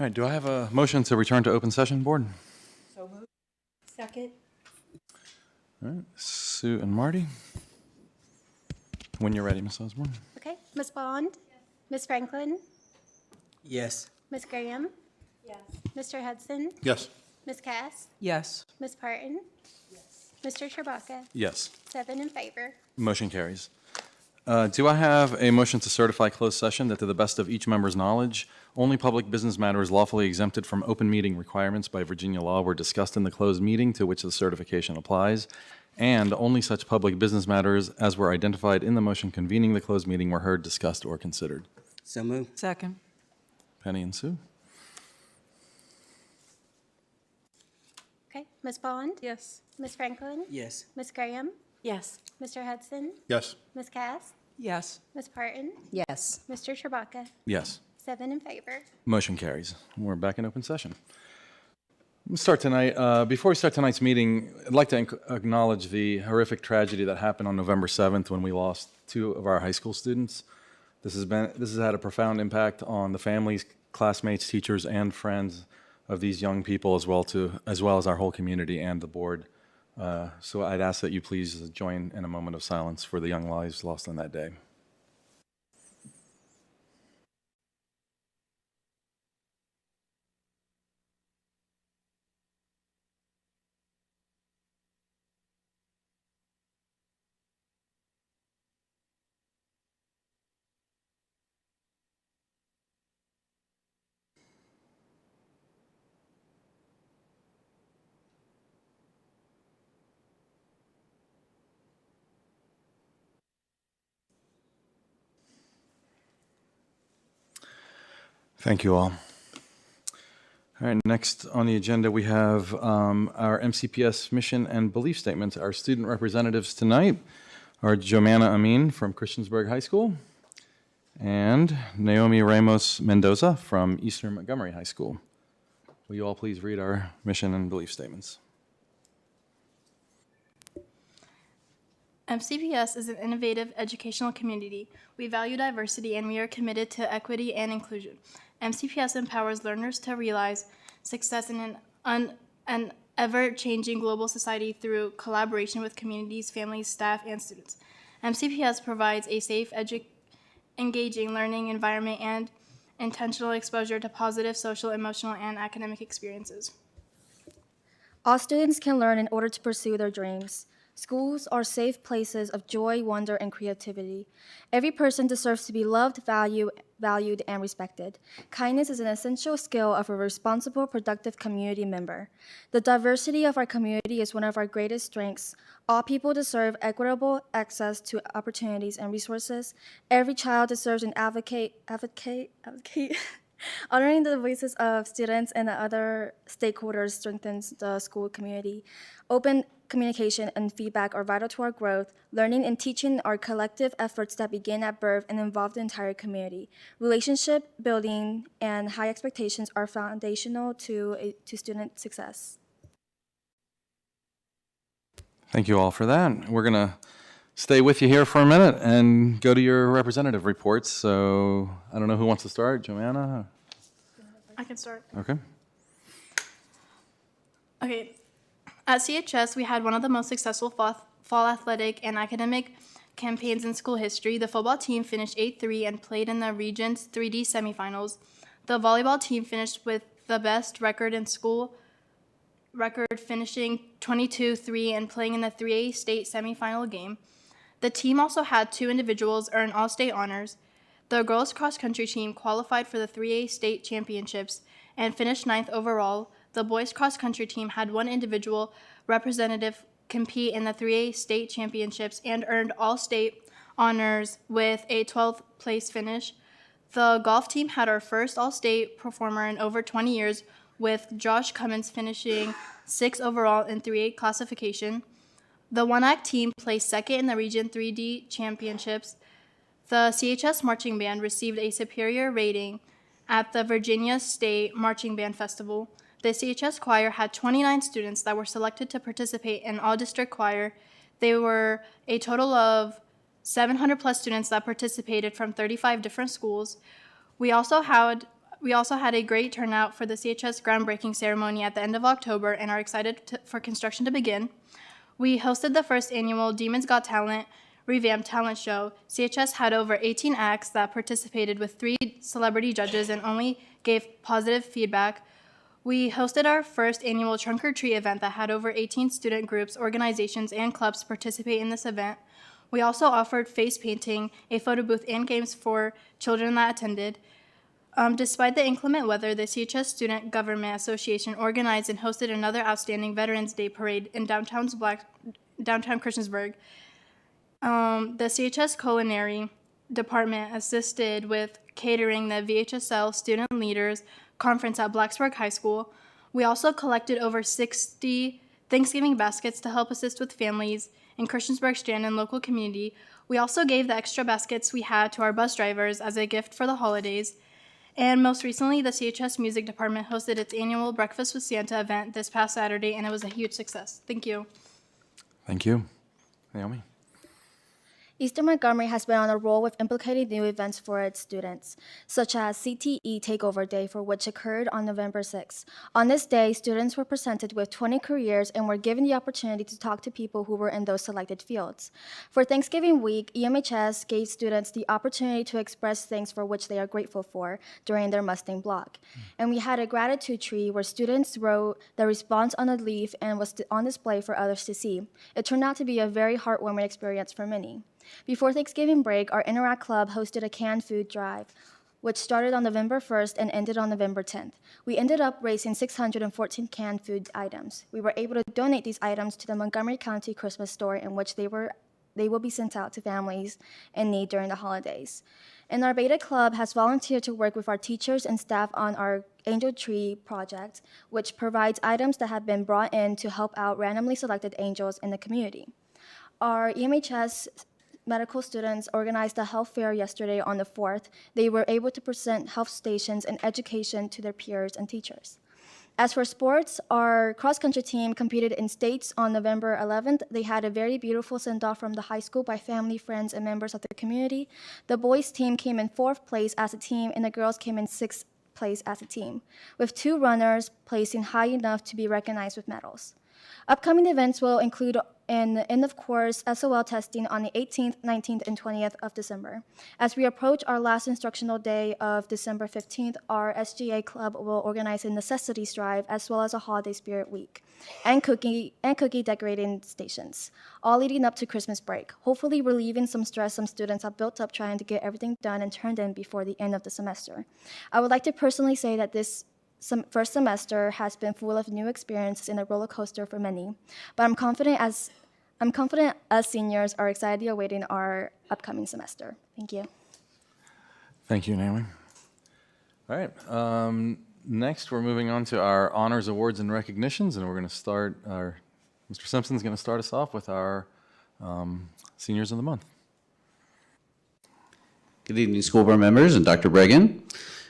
All right, do I have a motion to return to open session, board? So moved. Second. All right, Sue and Marty. When you're ready, Ms. Osborne. Okay, Ms. Bond? Ms. Franklin? Yes. Ms. Graham? Yes. Mr. Hudson? Yes. Ms. Cass? Yes. Ms. Parton? Mr. Chewbacca? Yes. 7 in favor. Motion carries. Do I have a motion to certify closed session that to the best of each member's knowledge, only public business matters lawfully exempted from open meeting requirements by Virginia law were discussed in the closed meeting to which the certification applies, and only such public business matters as were identified in the motion convening the closed meeting were heard, discussed, or considered? So moved. Second. Penny and Sue? Okay, Ms. Bond? Yes. Ms. Franklin? Yes. Ms. Graham? Yes. Mr. Hudson? Yes. Ms. Cass? Yes. Ms. Parton? Yes. Mr. Chewbacca? Yes. 7 in favor. Motion carries. We're back in open session. We'll start tonight. Before we start tonight's meeting, I'd like to acknowledge the horrific tragedy that happened on November 7th when we lost 2 of our high school students. This has had a profound impact on the families, classmates, teachers, and friends of these young people, as well as our whole community and the board. So I'd ask that you please join in a moment of silence for the young lives lost on that day. Thank you all. All right, next on the agenda, we have our MCPS mission and belief statements. Our student representatives tonight are Jomana Amin from Christiansburg High School and Naomi Ramos Mendoza from Eastern Montgomery High School. Will you all please read our mission and belief statements? MCPS is an innovative educational community. We value diversity and we are committed to equity and inclusion. MCPS empowers learners to realize success in an ever-changing global society through collaboration with communities, families, staff, and students. MCPS provides a safe, engaging learning environment and intentional exposure to positive social, emotional, and academic experiences. All students can learn in order to pursue their dreams. Schools are safe places of joy, wonder, and creativity. Every person deserves to be loved, valued, and respected. Kindness is an essential skill of a responsible, productive community member. The diversity of our community is one of our greatest strengths. All people deserve equitable access to opportunities and resources. Every child deserves an advocate. Honoring the voices of students and other stakeholders strengthens the school community. Open communication and feedback are vital to our growth. Learning and teaching are collective efforts that begin at birth and involve the entire community. Relationship building and high expectations are foundational to student success. Thank you all for that. We're going to stay with you here for a minute and go to your representative reports. So I don't know who wants to start. Joanna? I can start. Okay. Okay. At CHS, we had one of the most successful fall athletic and academic campaigns in school history. The football team finished 8-3 and played in the region's 3D semifinals. The volleyball team finished with the best record in school record, finishing 22-3 and playing in the 3A state semifinal game. The team also had 2 individuals earn all-state honors. The girls cross-country team qualified for the 3A state championships and finished 9th overall. The boys cross-country team had 1 individual representative compete in the 3A state championships and earned all-state honors with a 12th place finish. The golf team had our first all-state performer in over 20 years, with Josh Cummins finishing 6th overall in 3A classification. The one-act team placed 2nd in the Region 3D Championships. The CHS Marching Band received a superior rating at the Virginia State Marching Band Festival. The CHS Choir had 29 students that were selected to participate in all-district choir. They were a total of 700 plus students that participated from 35 different schools. We also had a great turnout for the CHS groundbreaking ceremony at the end of October and are excited for construction to begin. We hosted the first annual Demons Got Talent revamped talent show. CHS had over 18 acts that participated with 3 celebrity judges and only gave positive feedback. We hosted our first annual Trunk or Treat event that had over 18 student groups, organizations, and clubs participate in this event. We also offered face painting, a photo booth, and games for children that attended. Despite the inclement weather, the CHS Student Government Association organized and hosted another outstanding Veterans Day parade in downtown Christiansburg. The CHS Culinary Department assisted with catering the VHSL Student Leaders Conference at Blacksburg High School. We also collected over 60 Thanksgiving baskets to help assist with families in Christiansburg Strand and local community. We also gave the extra baskets we had to our bus drivers as a gift for the holidays. And most recently, the CHS Music Department hosted its annual Breakfast with Santa event this past Saturday, and it was a huge success. Thank you. Thank you. Naomi? Eastern Montgomery has been on a roll with implicating new events for its students, such as CTE Takeover Day, for which occurred on November 6th. On this day, students were presented with 20 careers and were given the opportunity to talk to people who were in those selected fields. For Thanksgiving week, EMHS gave students the opportunity to express things for which they are grateful for during their Mustang block. And we had a gratitude tree where students wrote their response on a leaf and was on display for others to see. It turned out to be a very heartwarming experience for many. Before Thanksgiving break, our Interact Club hosted a canned food drive, which started on November 1st and ended on November 10th. We ended up raising 614 canned food items. We were able to donate these items to the Montgomery County Christmas store, in which they will be sent out to families in need during the holidays. And our Beta Club has volunteered to work with our teachers and staff on our Angel Tree project, which provides items that have been brought in to help out randomly selected angels in the community. Our EMHS medical students organized a health fair yesterday on the 4th. They were able to present health stations and education to their peers and teachers. As for sports, our cross-country team competed in states on November 11th. They had a very beautiful send-off from the high school by family, friends, and members of the community. The boys' team came in 4th place as a team, and the girls came in 6th place as a team, with 2 runners placing high enough to be recognized with medals. Upcoming events will include and end of course SOL testing on the 18th, 19th, and 20th of December. As we approach our last instructional day of December 15th, our SGA club will organize a necessities drive as well as a holiday spirit week and cookie decorating stations, all leading up to Christmas break, hopefully relieving some stress some students have built up trying to get everything done and turned in before the end of the semester. I would like to personally say that this first semester has been full of new experiences and a roller coaster for many, but I'm confident as seniors are excitedly awaiting our upcoming semester. Thank you. Thank you, Naomi. All right. Next, we're moving on to our honors, awards, and recognitions, and we're going to start Mr. Simpson's going to start us off with our seniors of the month. Good evening, school board members and Dr. Bregan.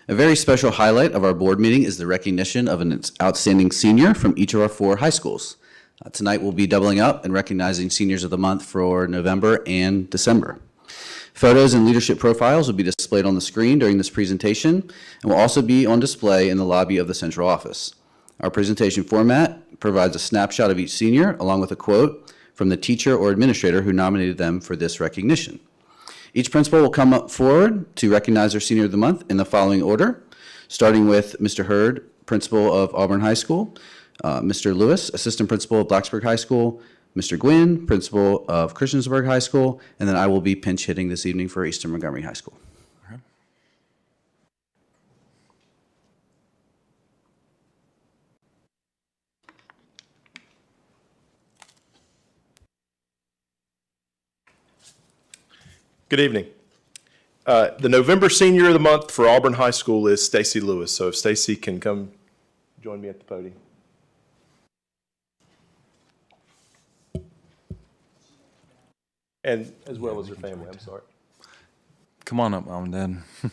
A very special highlight of our board meeting is the recognition of an outstanding senior from each of our 4 high schools. Tonight we'll be doubling up and recognizing seniors of the month for November and December. Photos and leadership profiles will be displayed on the screen during this presentation and will also be on display in the lobby of the central office. Our presentation format provides a snapshot of each senior along with a quote from the teacher or administrator who nominated them for this recognition. Each principal will come up forward to recognize their senior of the month in the following order, starting with Mr. Hurd, principal of Auburn High School, Mr. Lewis, assistant principal of Blacksburg High School, Mr. Gwynn, principal of Christiansburg High School, and then I will be pinch hitting this evening for Eastern Montgomery High School. Good evening. The November Senior of the Month for Auburn High School is Stacy Lewis. So if Stacy can come join me at the podium. And as well as her family, I'm sorry. Come on up, Mom and Dad.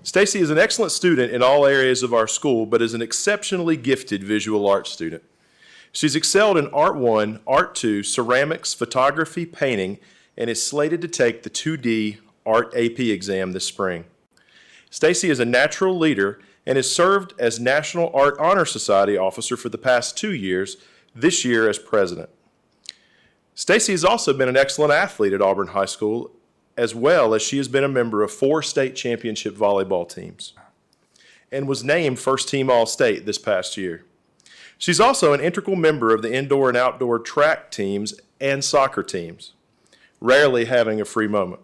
Stacy is an excellent student in all areas of our school, but is an exceptionally gifted visual arts student. She's excelled in Art 1, Art 2, ceramics, photography, painting, and is slated to take the 2D Art AP exam this spring. Stacy is a natural leader and has served as National Art Honor Society officer for the past 2 years, this year as president. Stacy has also been an excellent athlete at Auburn High School, as well as she has been a member of 4 state championship volleyball teams and was named first team All-State this past year. She's also an integral member of the indoor and outdoor track teams and soccer teams, rarely having a free moment.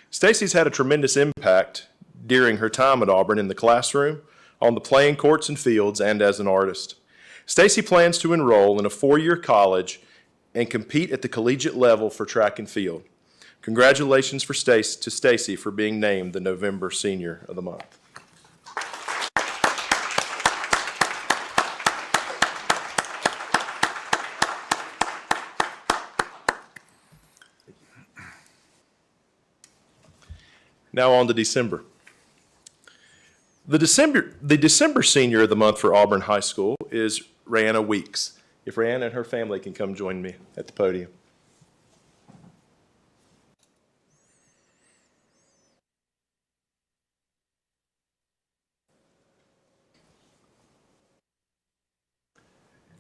Stacy's had a tremendous impact during her time at Auburn in the classroom, on the playing courts and fields, and as an artist. Stacy plans to enroll in a 4-year college and compete at the collegiate level for track and field. Congratulations to Stacy for being named the November Senior of the Month. Now on to December. The December Senior of the Month for Auburn High School is Rayanna Weeks. If Rayanna and her family can come join me at the podium.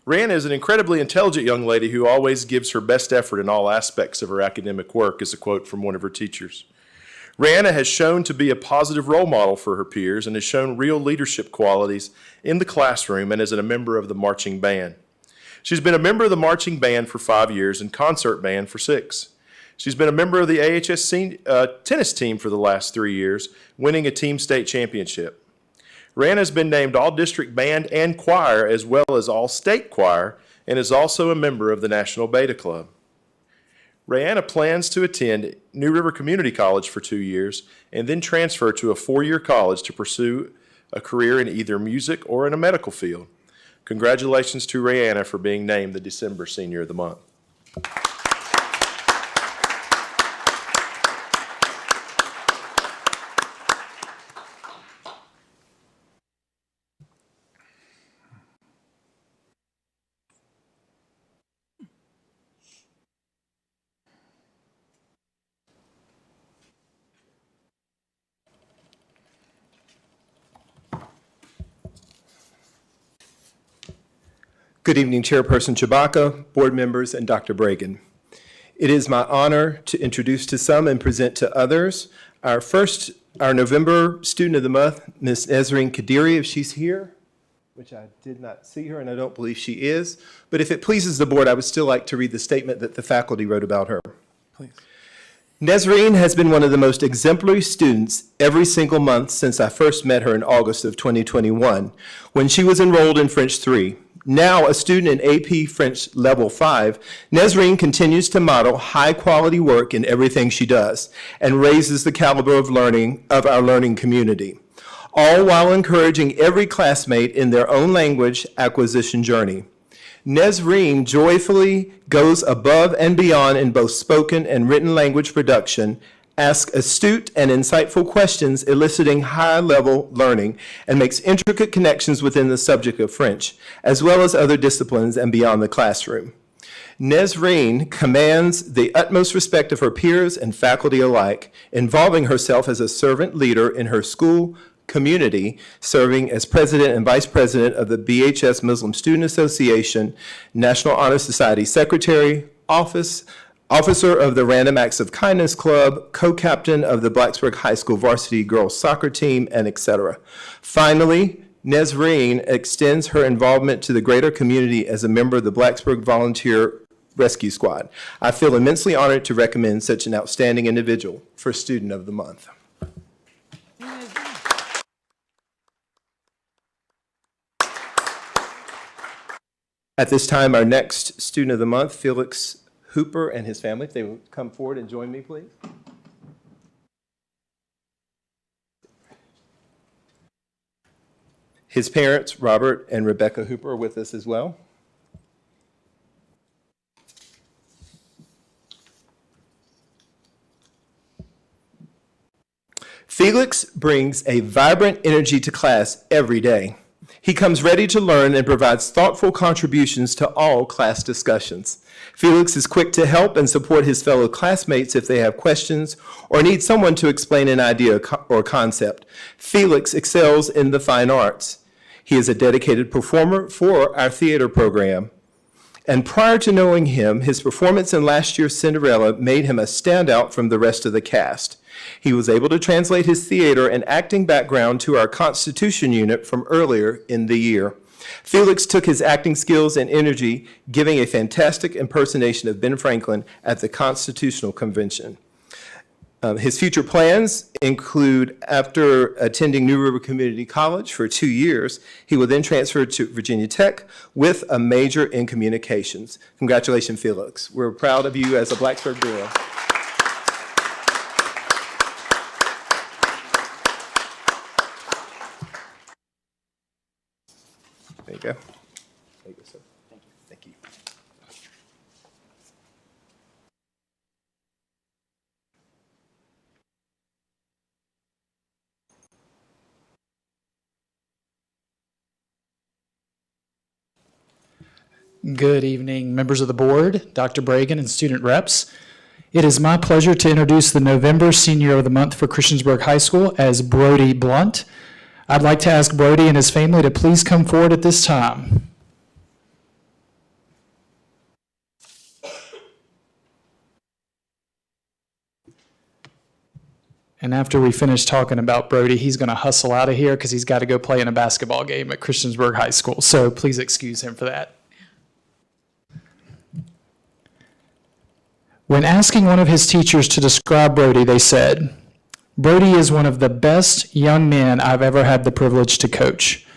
Rayanna is an incredibly intelligent young lady who always gives her best effort in all aspects of her academic work, is a quote from one of her teachers. Rayanna has shown to be a positive role model for her peers and has shown real leadership qualities in the classroom and as a member of the marching band. She's been a member of the marching band for 5 years and concert band for 6. She's been a member of the AHS tennis team for the last 3 years, winning a team state championship. Rayanna has been named All-District Band and Choir as well as All-State Choir and is also a member of the National Beta Club. Rayanna plans to attend New River Community College for 2 years and then transfer to a 4-year college to pursue a career in either music or in a medical field. Congratulations to Rayanna for being named the December Senior of the Month. Good evening, Chairperson Chewbacca, board members, and Dr. Bragan. It is my honor to introduce to some and present to others our November Student of the Month, Ms. Nezreen Kadiri, if she's here, which I did not see her and I don't believe she is. But if it pleases the board, I would still like to read the statement that the faculty wrote about her. Please. Nezreen has been one of the most exemplary students every single month since I first met her in August of 2021, when she was enrolled in French 3. Now a student in AP French Level 5, Nezreen continues to model high-quality work in everything she does and raises the caliber of our learning community, all while encouraging every classmate in their own language acquisition journey. Nezreen joyfully goes above and beyond in both spoken and written language production, asks astute and insightful questions eliciting high-level learning, and makes intricate connections within the subject of French, as well as other disciplines and beyond the classroom. Nezreen commands the utmost respect of her peers and faculty alike, involving herself as a servant leader in her school community, serving as president and vice president of the BHS Muslim Student Association, National Honor Society secretary, officer of the Random Acts of Kindness Club, co-captain of the Blacksburg High School varsity girls soccer team, and etc. Finally, Nezreen extends her involvement to the greater community as a member of the Blacksburg Volunteer Rescue Squad. I feel immensely honored to recommend such an outstanding individual for Student of the Month. At this time, our next Student of the Month, Felix Hooper and his family, if they would come forward and join me, please. His parents, Robert and Rebecca Hooper, are with us as well. Felix brings a vibrant energy to class every day. He comes ready to learn and provides thoughtful contributions to all class discussions. Felix is quick to help and support his fellow classmates if they have questions or need someone to explain an idea or concept. Felix excels in the fine arts. He is a dedicated performer for our theater program. And prior to knowing him, his performance in last year's Cinderella made him a standout from the rest of the cast. He was able to translate his theater and acting background to our Constitution unit from earlier in the year. Felix took his acting skills and energy, giving a fantastic impersonation of Ben Franklin at the Constitutional Convention. His future plans include, after attending New River Community College for 2 years, he will then transfer to Virginia Tech with a major in communications. Congratulations, Felix. We're proud of you as a Blacksburg girl. There you go. There you go, sir. Thank you. Thank you. Good evening, members of the board, Dr. Bragan, and student reps. It is my pleasure to introduce the November Senior of the Month for Christiansburg High School as Brody Blunt. I'd like to ask Brody and his family to please come forward at this time. And after we finish talking about Brody, he's going to hustle out of here because he's got to go play in a basketball game at Christiansburg High School. So please excuse him for that. When asking one of his teachers to describe Brody, they said, "Brody is one of the best young men I've ever had the privilege to coach.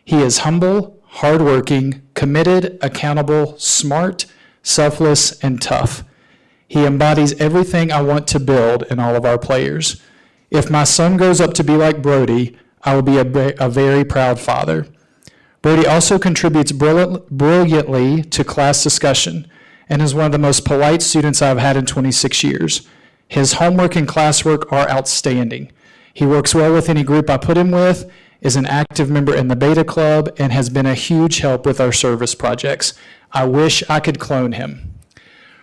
He is humble, hardworking, committed, accountable, smart, selfless, and tough. He embodies everything I want to build in all of our players. If my son grows up to be like Brody, I will be a very proud father." Brody also contributes brilliantly to class discussion and is one of the most polite students I've had in 26 years. His homework and classwork are outstanding. He works well with any group I put him with, is an active member in the Beta Club, and has been a huge help with our service projects. I wish I could clone him.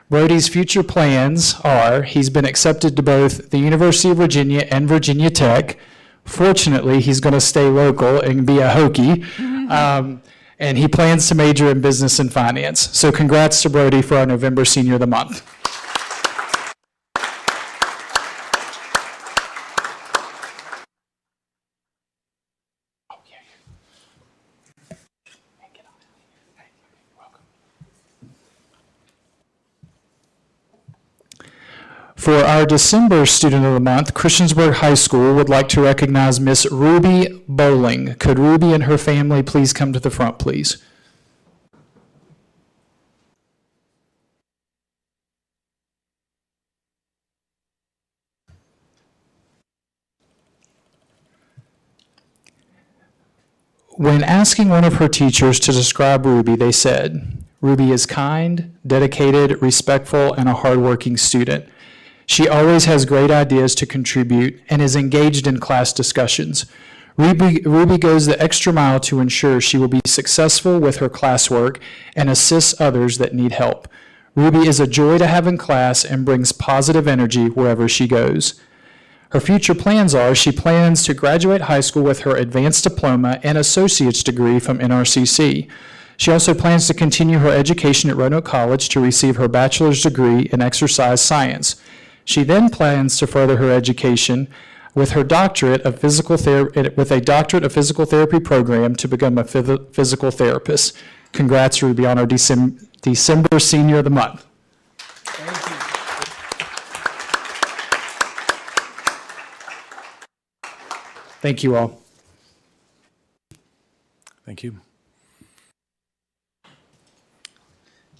Brody's future plans are he's been accepted to both the University of Virginia and Virginia Tech. Fortunately, he's going to stay local and be a Hokie. and he plans to major in business and finance. So congrats to Brody for our November Senior of the Month. For our December Student of the Month, Christiansburg High School would like to recognize Miss Ruby Bowling. Could Ruby and her family please come to the front, please? When asking one of her teachers to describe Ruby, they said, "Ruby is kind, dedicated, respectful, and a hardworking student. She always has great ideas to contribute and is engaged in class discussions. Ruby goes the extra mile to ensure she will be successful with her classwork and assists others that need help. Ruby is a joy to have in class and brings positive energy wherever she goes." Her future plans are she plans to graduate high school with her advanced diploma and associate's degree from NRCC. She also plans to continue her education at Roanoke College to receive her bachelor's degree in exercise science. She then plans to further her education with her doctorate of physical therapy program to become a physical therapist. Congrats, Ruby, on our December Senior of the Month. Thank you all. Thank you.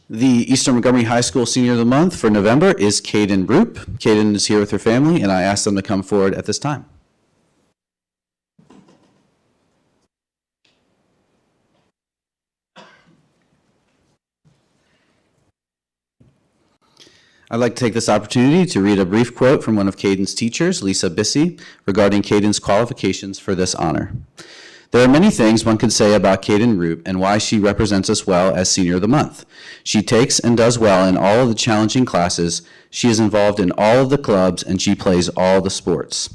The Eastern Montgomery High School Senior of the Month for November is Caden Roop. Caden is here with her family, and I asked them to come forward at this time. I'd like to take this opportunity to read a brief quote from one of Caden's teachers, Lisa Bissey, regarding Caden's qualifications for this honor. "There are many things one could say about Caden Roop and why she represents us well as Senior of the Month. She takes and does well in all of the challenging classes, she is involved in all of the clubs, and she plays all the sports.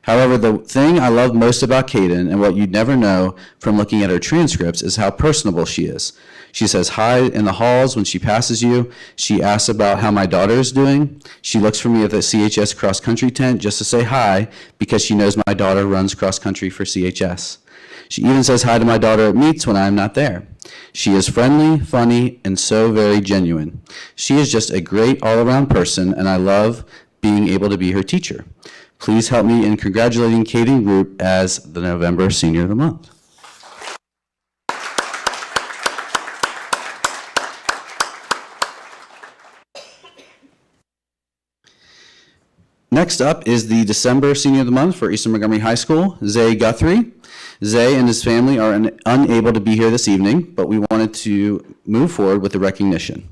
However, the thing I love most about Caden, and what you'd never know from looking at her transcripts, is how personable she is. She says hi in the halls when she passes you. She asks about how my daughter is doing. She looks for me at the CHS cross-country tent just to say hi because she knows my daughter runs cross-country for CHS. She even says hi to my daughter at meets when I am not there. She is friendly, funny, and so very genuine. She is just a great all-around person, and I love being able to be her teacher. Please help me in congratulating Caden Roop as the November Senior of the Month." Next up is the December Senior of the Month for Eastern Montgomery High School, Zay Guthrie. Zay and his family are unable to be here this evening, but we wanted to move forward with the recognition.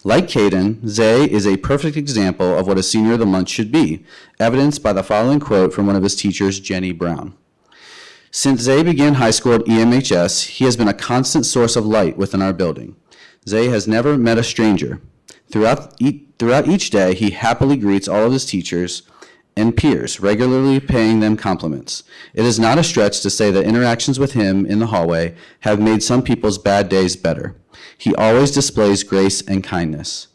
Like Caden, Zay is a perfect example of what a Senior of the Month should be, evidenced by the following quote from one of his teachers, Jenny Brown. "Since Zay began high school at EMHS, he has been a constant source of light within our building. Zay has never met a stranger. Throughout each day, he happily greets all of his teachers and peers, regularly paying them compliments. It is not a stretch to say that interactions with him in the hallway have made some people's bad days better. He always displays grace and kindness.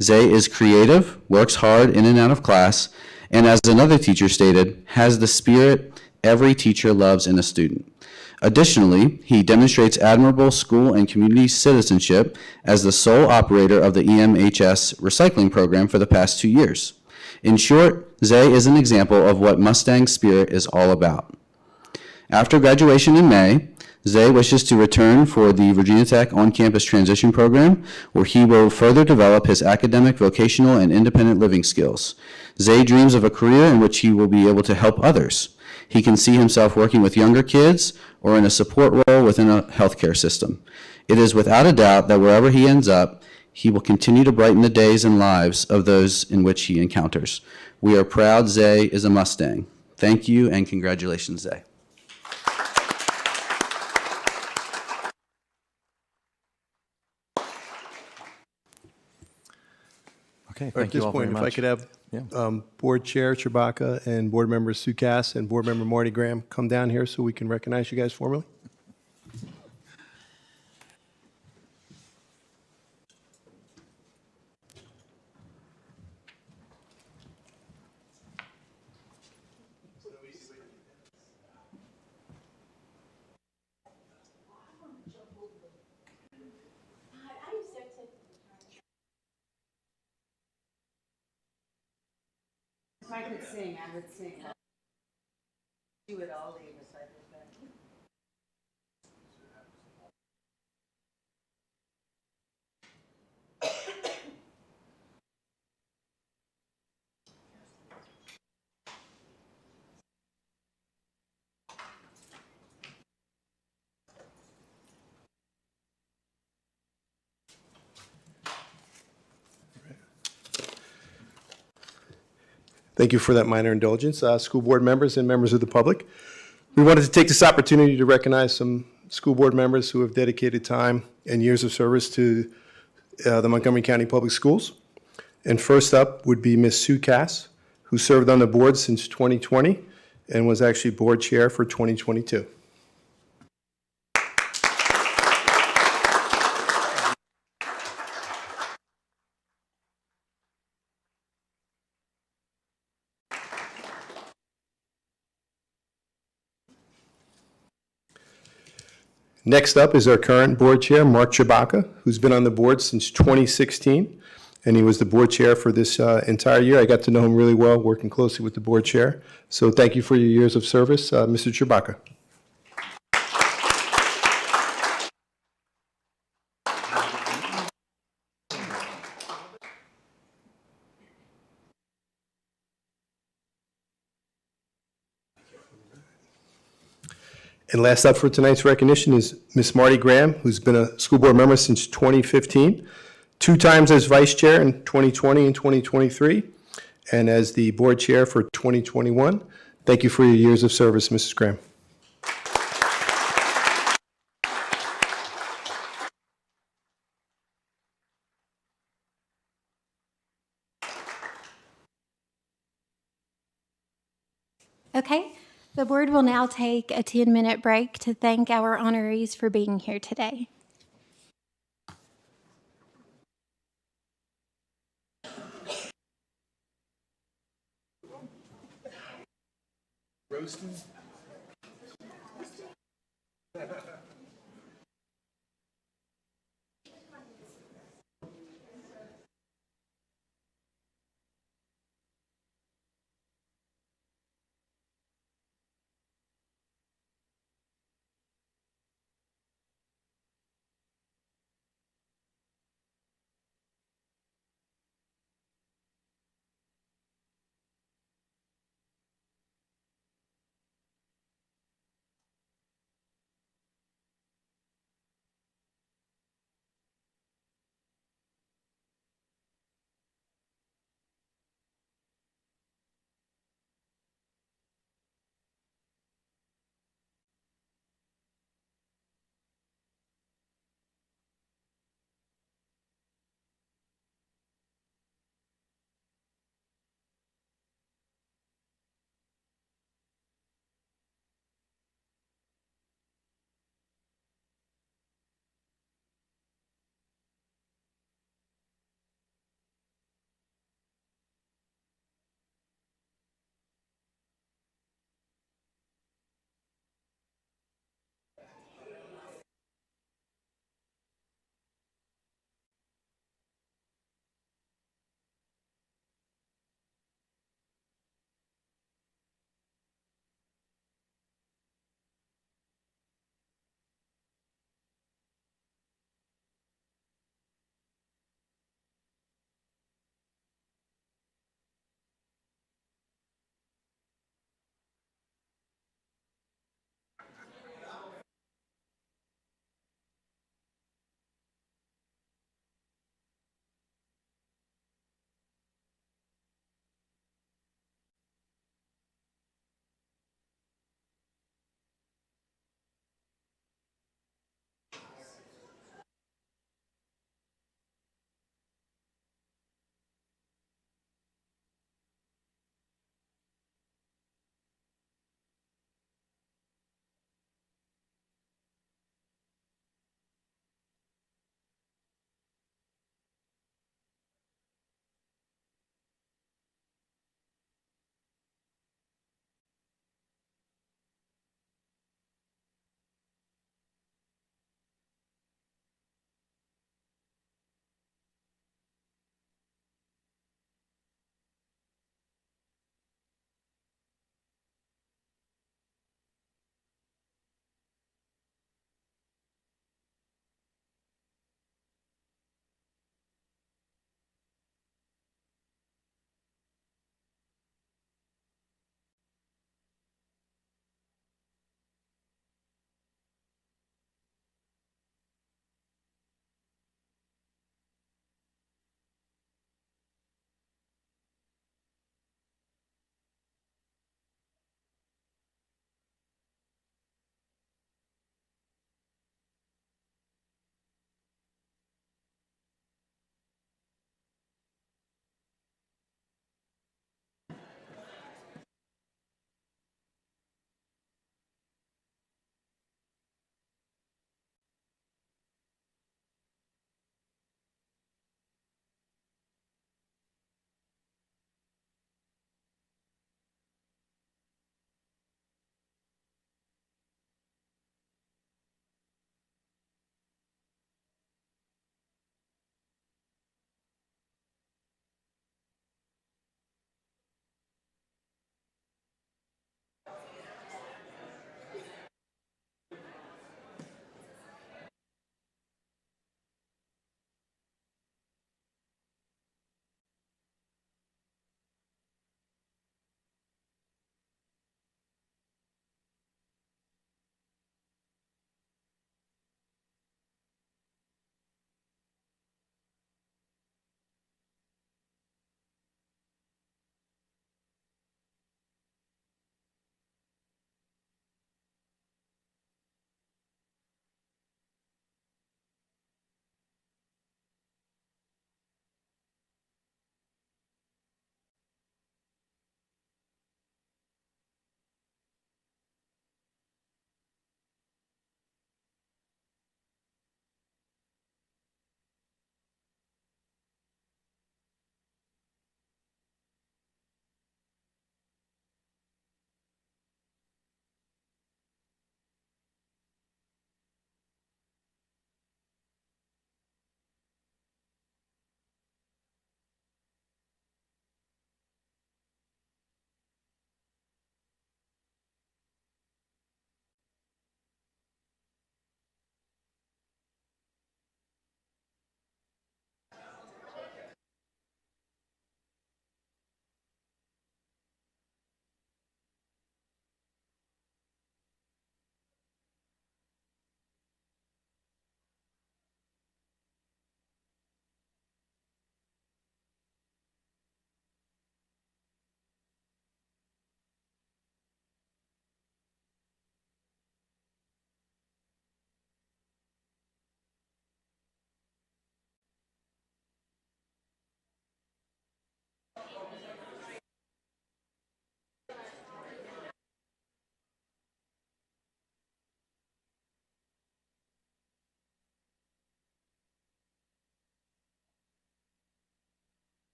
Zay is creative, works hard in and out of class, and as another teacher stated, has the spirit every teacher loves in a student. Additionally, he demonstrates admirable school and community citizenship as the sole operator of the EMHS recycling program for the past 2 years. In short, Zay is an example of what Mustang spirit is all about. After graduation in May, Zay wishes to return for the Virginia Tech on-campus transition program, where he will further develop his academic, vocational, and independent living skills. Zay dreams of a career in which he will be able to help others. He can see himself working with younger kids or in a support role within a healthcare system. It is without a doubt that wherever he ends up, he will continue to brighten the days and lives of those in which he encounters. We are proud Zay is a Mustang. Thank you and congratulations, Zay. Okay, At thank you this all very point, if much. I could have Yeah. Board Chair Chewbacca and Board Member Sue Cass and Board Member Marty Graham come down here so we can recognize you guys formally. could sing, I would sing. You would all leave us, I did that. Thank you for that minor indulgence. School board members and members of the public. We wanted to take this opportunity to recognize some school board members who have dedicated time and years of service to the Montgomery County Public Schools. And first up would be Ms. Sue Cass, who served on the board since 2020 and was actually board chair for 2022. Next up is our current board chair, Mark Chewbacca, who's been on the board since 2016, and he was the board chair for this entire year. I got to know him really well, working closely with the board chair. So thank you for your years of service, Mr. Chewbacca. And last up for tonight's recognition is Miss Marty Graham, who's been a school board member since 2015, 2 times as vice chair in 2020 and 2023, and as the board chair for 2021. Thank you for your years of service, Mrs. Graham. Okay, the board will now take a 10-minute break to thank our honorees for being here today.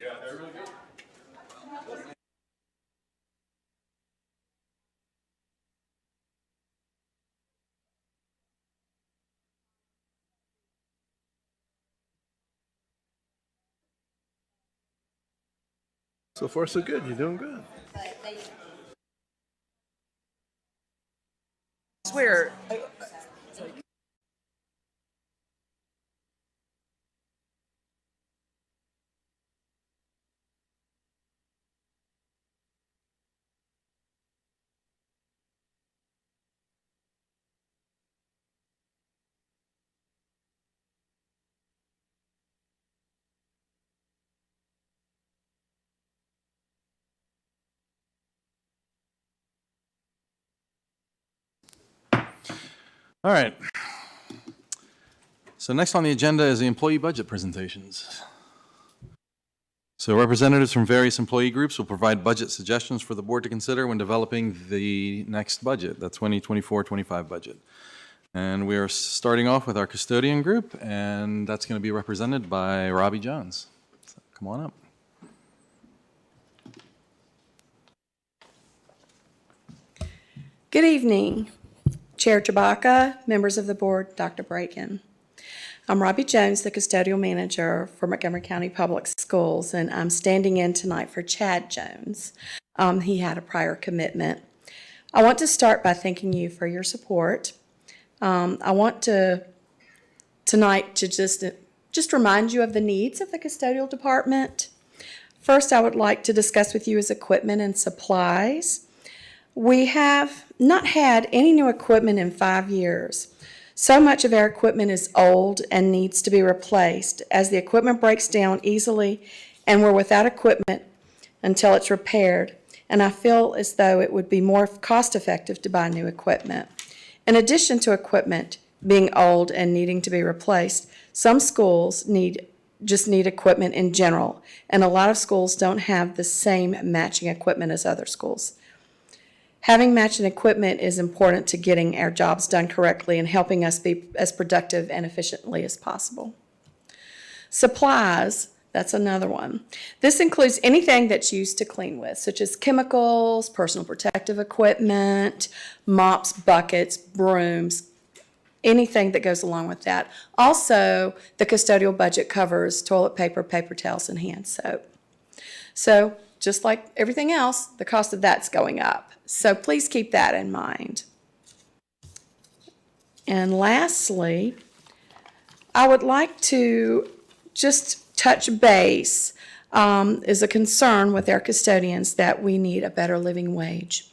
So far, so good. You're doing good. Swear. All right. So next on the agenda is the employee budget presentations. So representatives from various employee groups will provide budget suggestions for the board to consider when developing the next budget, the 2024-25 budget. And we are starting off with our custodian group, and that's going to be represented by Robbie Johns. So come on up. Good evening, Chair Tabaka, members of the board, Dr. Braken. I'm Robbie Jones, the custodial manager for Montgomery County Public Schools, and I'm standing in tonight for Chad Jones. He had a prior commitment. I want to start by thanking you for your support. I want to tonight to just remind you of the needs of the custodial department. First, I would like to discuss with you is equipment and supplies. We have not had any new equipment in 5 years. So much of our equipment is old and needs to be replaced as the equipment breaks down easily and we're without equipment until it's repaired. And I feel as though it would be more cost effective to buy new equipment. In addition to equipment being old and needing to be replaced, some schools just need equipment in general, and a lot of schools don't have the same matching equipment as other schools. Having matching equipment is important to getting our jobs done correctly and helping us be as productive and efficiently as possible. Supplies, that's another one. This includes anything that's used to clean with, such as chemicals, personal protective equipment, mops, buckets, brooms, anything that goes along with that. Also, the custodial budget covers toilet paper, paper towels, and hand soap. So, just like everything else, the cost of that's going up. So please keep that in mind. And lastly, I would like to just touch base is a concern with our custodians that we need a better living wage.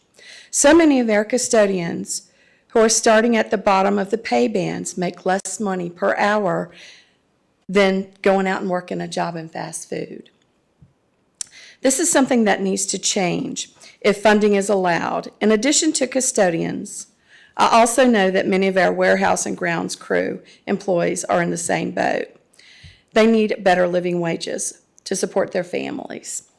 So many of our custodians who are starting at the bottom of the pay bands make less money per hour than going out and working a job in fast food. This is something that needs to change if funding is allowed. In addition to custodians, I also know that many of our warehouse and grounds crew employees are in the same boat. They need better living wages to support their families.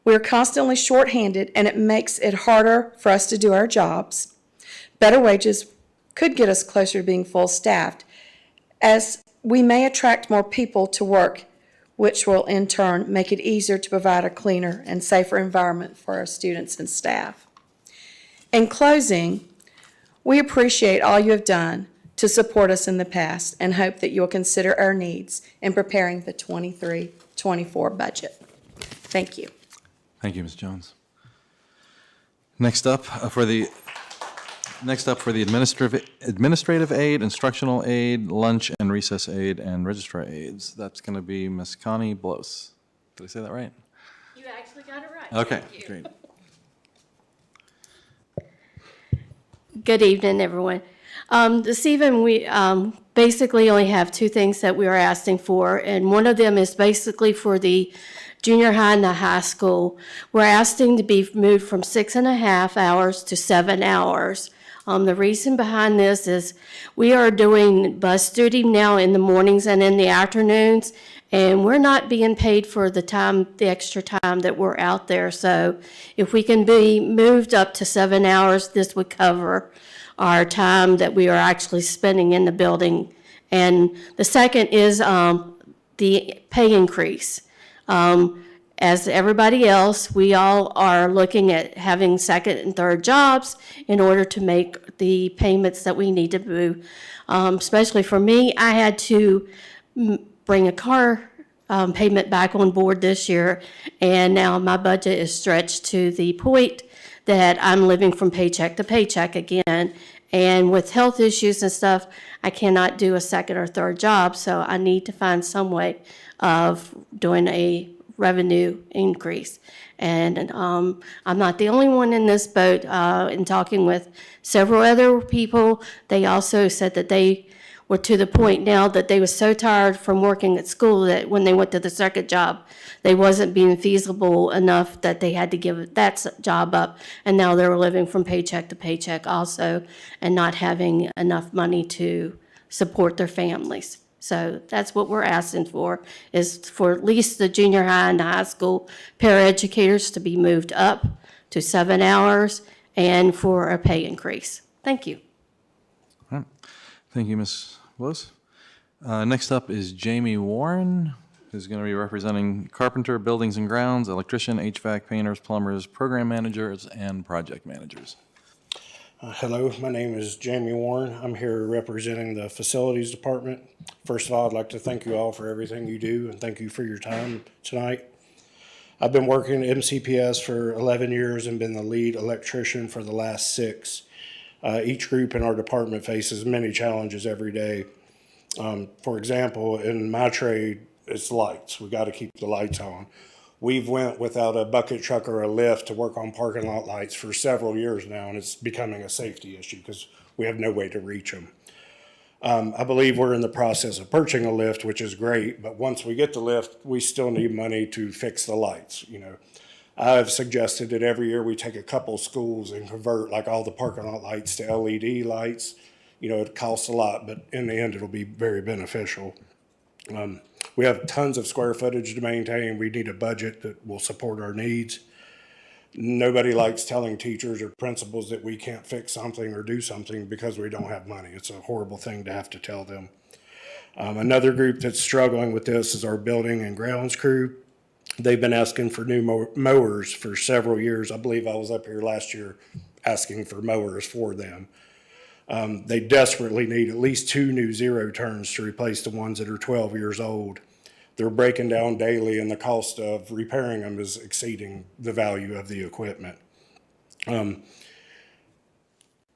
We're constantly shorthanded, and it makes it harder for us to do our jobs. Better wages could get us closer to being full staffed, as we may attract more people to work, which will in turn make it easier to provide a cleaner and safer environment for our students and staff. In closing, we appreciate all you have done to support us in the past and hope that you will consider our needs in preparing the 23-24 budget. Thank you. Thank you, Ms. Jones. Next up for the administrative aid, instructional aid, lunch and recess aid, and registrar aids. That's going to be Ms. Connie Blos. Did I say that right? You actually got it right. Okay, great. Good evening, everyone. This evening, we basically only have two things that we are asking for, and one of them is basically for the junior high and the high school. We're asking to be moved from 6.5 hours to 7 hours. The reason behind this is we are doing bus duty now in the mornings and in the afternoons, and we're not being paid for the extra time that we're out there. So if we can be moved up to 7 hours, this would cover our time that we are actually spending in the building. And the second is the pay increase. As everybody else, we all are looking at having second and third jobs in order to make the payments that we need to do. Especially for me, I had to bring a car payment back on board this year, and now my budget is stretched to the point that I'm living from paycheck to paycheck again. And with health issues and stuff, I cannot do a second or third job, so I need to find some way of doing a revenue increase. And I'm not the only one in this boat. In talking with several other people, they also said that they were to the point now that they were so tired from working at school that when they went to the second job, they wasn't being feasible enough that they had to give that job up. And now they were living from paycheck to paycheck also and not having enough money to support their families. So that's what we're asking for, is for at least the junior high and high school paraeducators to be moved up to 7 hours and for a pay increase. Thank you. All right. Thank you, Ms. Willis. Next up is Jamie Warren, who's going to be representing carpenter, buildings and grounds, electrician, HVAC, painters, plumbers, program managers, and project managers. Hello, my name is Jamie Warren. I'm here representing the facilities department. First of all, I'd like to thank you all for everything you do and thank you for your time tonight. I've been working at MCPS for 11 years and been the lead electrician for the last 6. Each group in our department faces many challenges every day. For example, in my trade, it's lights. We got to keep the lights on. We've went without a bucket truck or a lift to work on parking lot lights for several years now, and it's becoming a safety issue because we have no way to reach them. I believe we're in the process of purchasing a lift, which is great, but once we get the lift, we still need money to fix the lights. I've suggested that every year we take a couple schools and convert like all the parking lot lights to LED lights. It costs a lot, but in the end, it'll be very beneficial. We have tons of square footage to maintain. We need a budget that will support our needs. Nobody likes telling teachers or principals that we can't fix something or do something because we don't have money. It's a horrible thing to have to tell them. Another group that's struggling with this is our building and grounds crew. They've been asking for new mowers for several years. I believe I was up here last year asking for mowers for them. They desperately need at least 2 new zero turns to replace the ones that are 12 years old. They're breaking down daily and the cost of repairing them is exceeding the value of the equipment.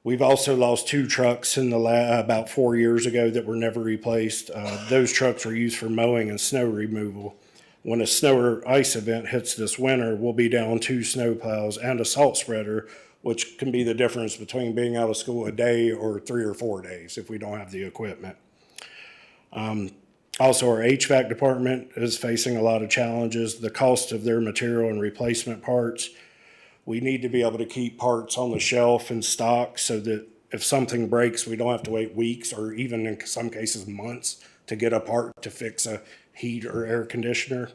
We've also lost 2 trucks in about 4 years ago that were never replaced. Those trucks are used for mowing and snow removal. When a snow or ice event hits this winter, we'll be down 2 snow plows and a salt spreader, which can be the difference between being out of school a day or 3 or 4 days if we don't have the equipment. Also, our HVAC department is facing a lot of challenges. The cost of their material and replacement parts. We need to be able to keep parts on the shelf in stock so that if something breaks, we don't have to wait weeks or even in some cases months to get a part to fix a heat or air conditioner.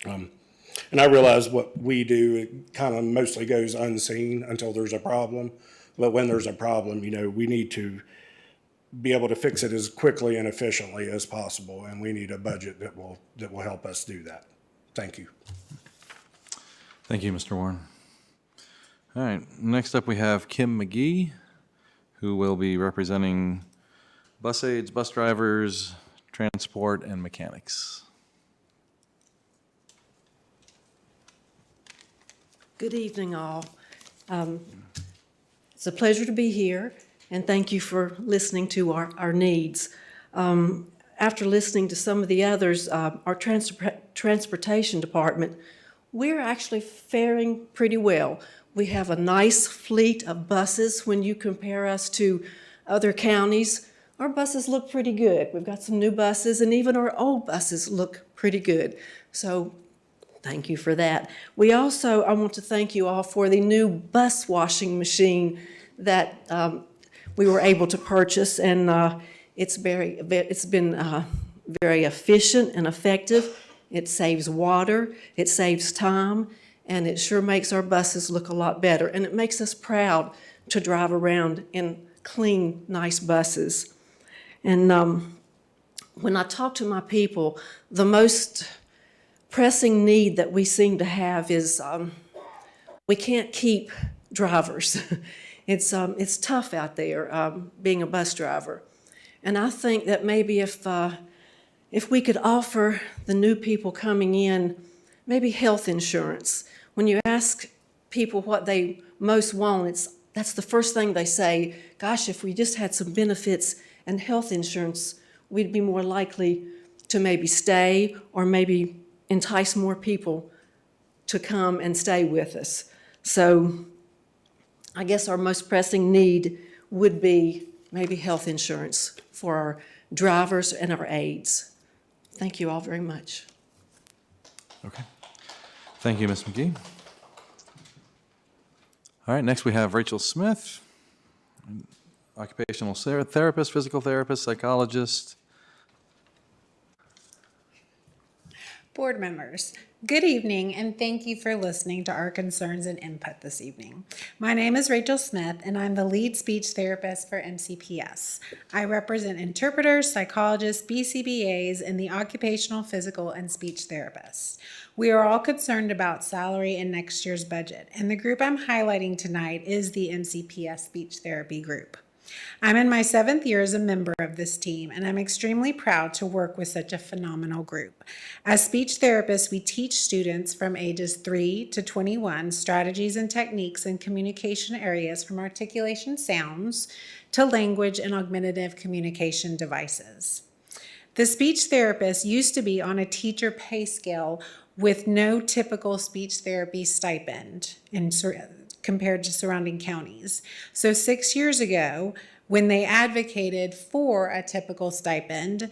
And I realize what we do, it kind of mostly goes unseen until there's a problem. But when there's a problem, we need to be able to fix it as quickly and efficiently as possible. And we need a budget that will help us do that. Thank you. Thank you, Mr. Warren. All right, next up we have Kim McGee, who will be representing bus aides, bus drivers, transport, and mechanics. Good evening, all. It's a pleasure to be here, and thank you for listening to our needs. After listening to some of the others, our transportation department, we're actually faring pretty well. We have a nice fleet of buses. When you compare us to other counties, our buses look pretty good. We've got some new buses, and even our old buses look pretty good. So thank you for that. I want to thank you all for the new bus washing machine that we were able to purchase, and it's been very efficient and effective. It saves water, it saves time, and it sure makes our buses look a lot better. And it makes us proud to drive around in clean, nice buses. And when I talk to my people, the most pressing need that we seem to have is we can't keep drivers. It's tough out there being a bus driver. And I think that maybe if we could offer the new people coming in maybe health insurance. When you ask people what they most want, that's the first thing they say, gosh, if we just had some benefits and health insurance, we'd be more likely to maybe stay or maybe entice more people to come and stay with us. So I guess our most pressing need would be maybe health insurance for our drivers and our aides. Thank you all very much. Okay. Thank you, Ms. McGee. All right, next we have Rachel Smith, occupational therapist, physical therapist, psychologist. Board members, good evening, and thank you for listening to our concerns and input this evening. My name is Rachel Smith, and I'm the lead speech therapist for MCPS. I represent interpreters, psychologists, BCBAs, and the occupational, physical, and speech therapists. We are all concerned about salary in next year's budget, and the group I'm highlighting tonight is the MCPS speech therapy group. I'm in my 7th year as a member of this team, and I'm extremely proud to work with such a phenomenal group. As speech therapists, we teach students from ages 3 to 21 strategies and techniques in communication areas from articulation sounds to language and augmentative communication devices. The speech therapist used to be on a teacher pay scale with no typical speech therapy stipend compared to surrounding counties. So 6 years ago, when they advocated for a typical stipend,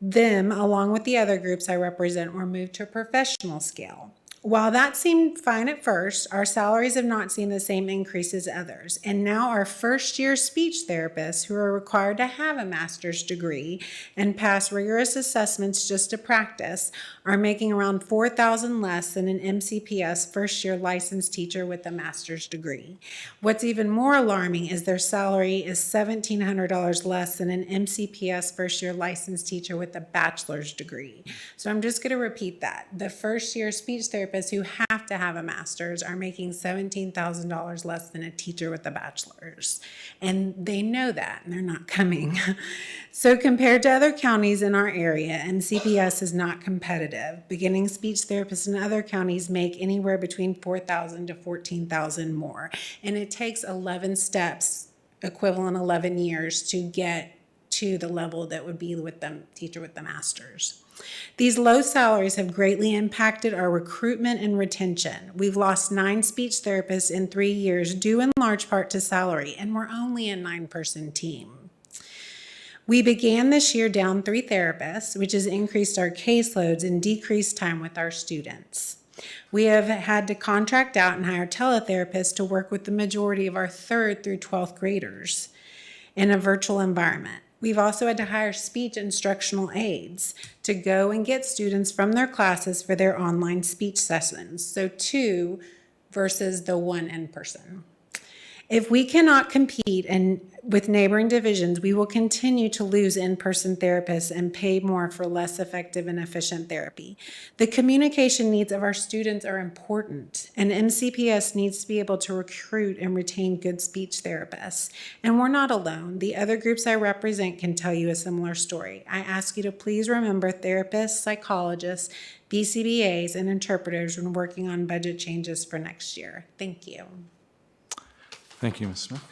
them, along with the other groups I represent, were moved to a professional scale. While that seemed fine at first, our salaries have not seen the same increase as others. And now our first-year speech therapists, who are required to have a master's degree and pass rigorous assessments just to practice, are making around $4,000 less than an MCPS first-year licensed teacher with a master's degree. What's even more alarming is their salary is $1,700 less than an MCPS first-year licensed teacher with a bachelor's degree. So I'm just going to repeat that. The first-year speech therapists who have to have a master's are making $17,000 less than a teacher with a bachelor's. And they know that, and they're not coming. So compared to other counties in our area, MCPS is not competitive. Beginning speech therapists in other counties make anywhere between $4,000 to $14,000 more. And it takes 11 steps, equivalent 11 years, to get to the level that would be with the teacher with the master's. These low salaries have greatly impacted our recruitment and retention. We've lost 9 speech therapists in 3 years, due in large part to salary, and we're only a 9-person team. We began this year down 3 therapists, which has increased our caseloads and decreased time with our students. We have had to contract out and hire teletherapists to work with the majority of our 3rd through 12th graders in a virtual environment. We've also had to hire speech instructional aides to go and get students from their classes for their online speech sessions. So 2 versus the 1 in person. If we cannot compete with neighboring divisions, we will continue to lose in-person therapists and pay more for less effective and efficient therapy. The communication needs of our students are important, and MCPS needs to be able to recruit and retain good speech therapists. And we're not alone. The other groups I represent can tell you a similar story. I ask you to please remember therapists, psychologists, BCBAs, and interpreters when working on budget changes for next year. Thank you. Thank you, Ms. Smith.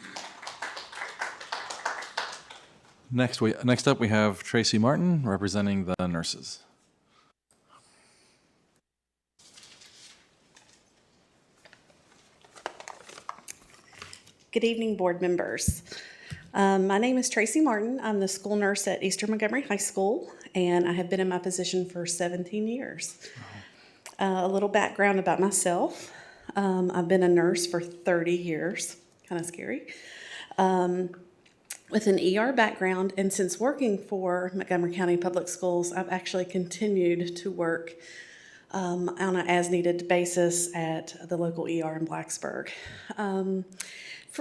Next up, we have Tracy Martin representing the nurses. Good evening, board members. My name is Tracy Martin. I'm the school nurse at Eastern Montgomery High School, and I have been in my position for 17 years. A little background about myself. I've been a nurse for 30 years. Kind of scary, with an ER background, and since working for Montgomery County Public Schools, I've actually continued to work on an as-needed basis at the local ER in Blacksburg,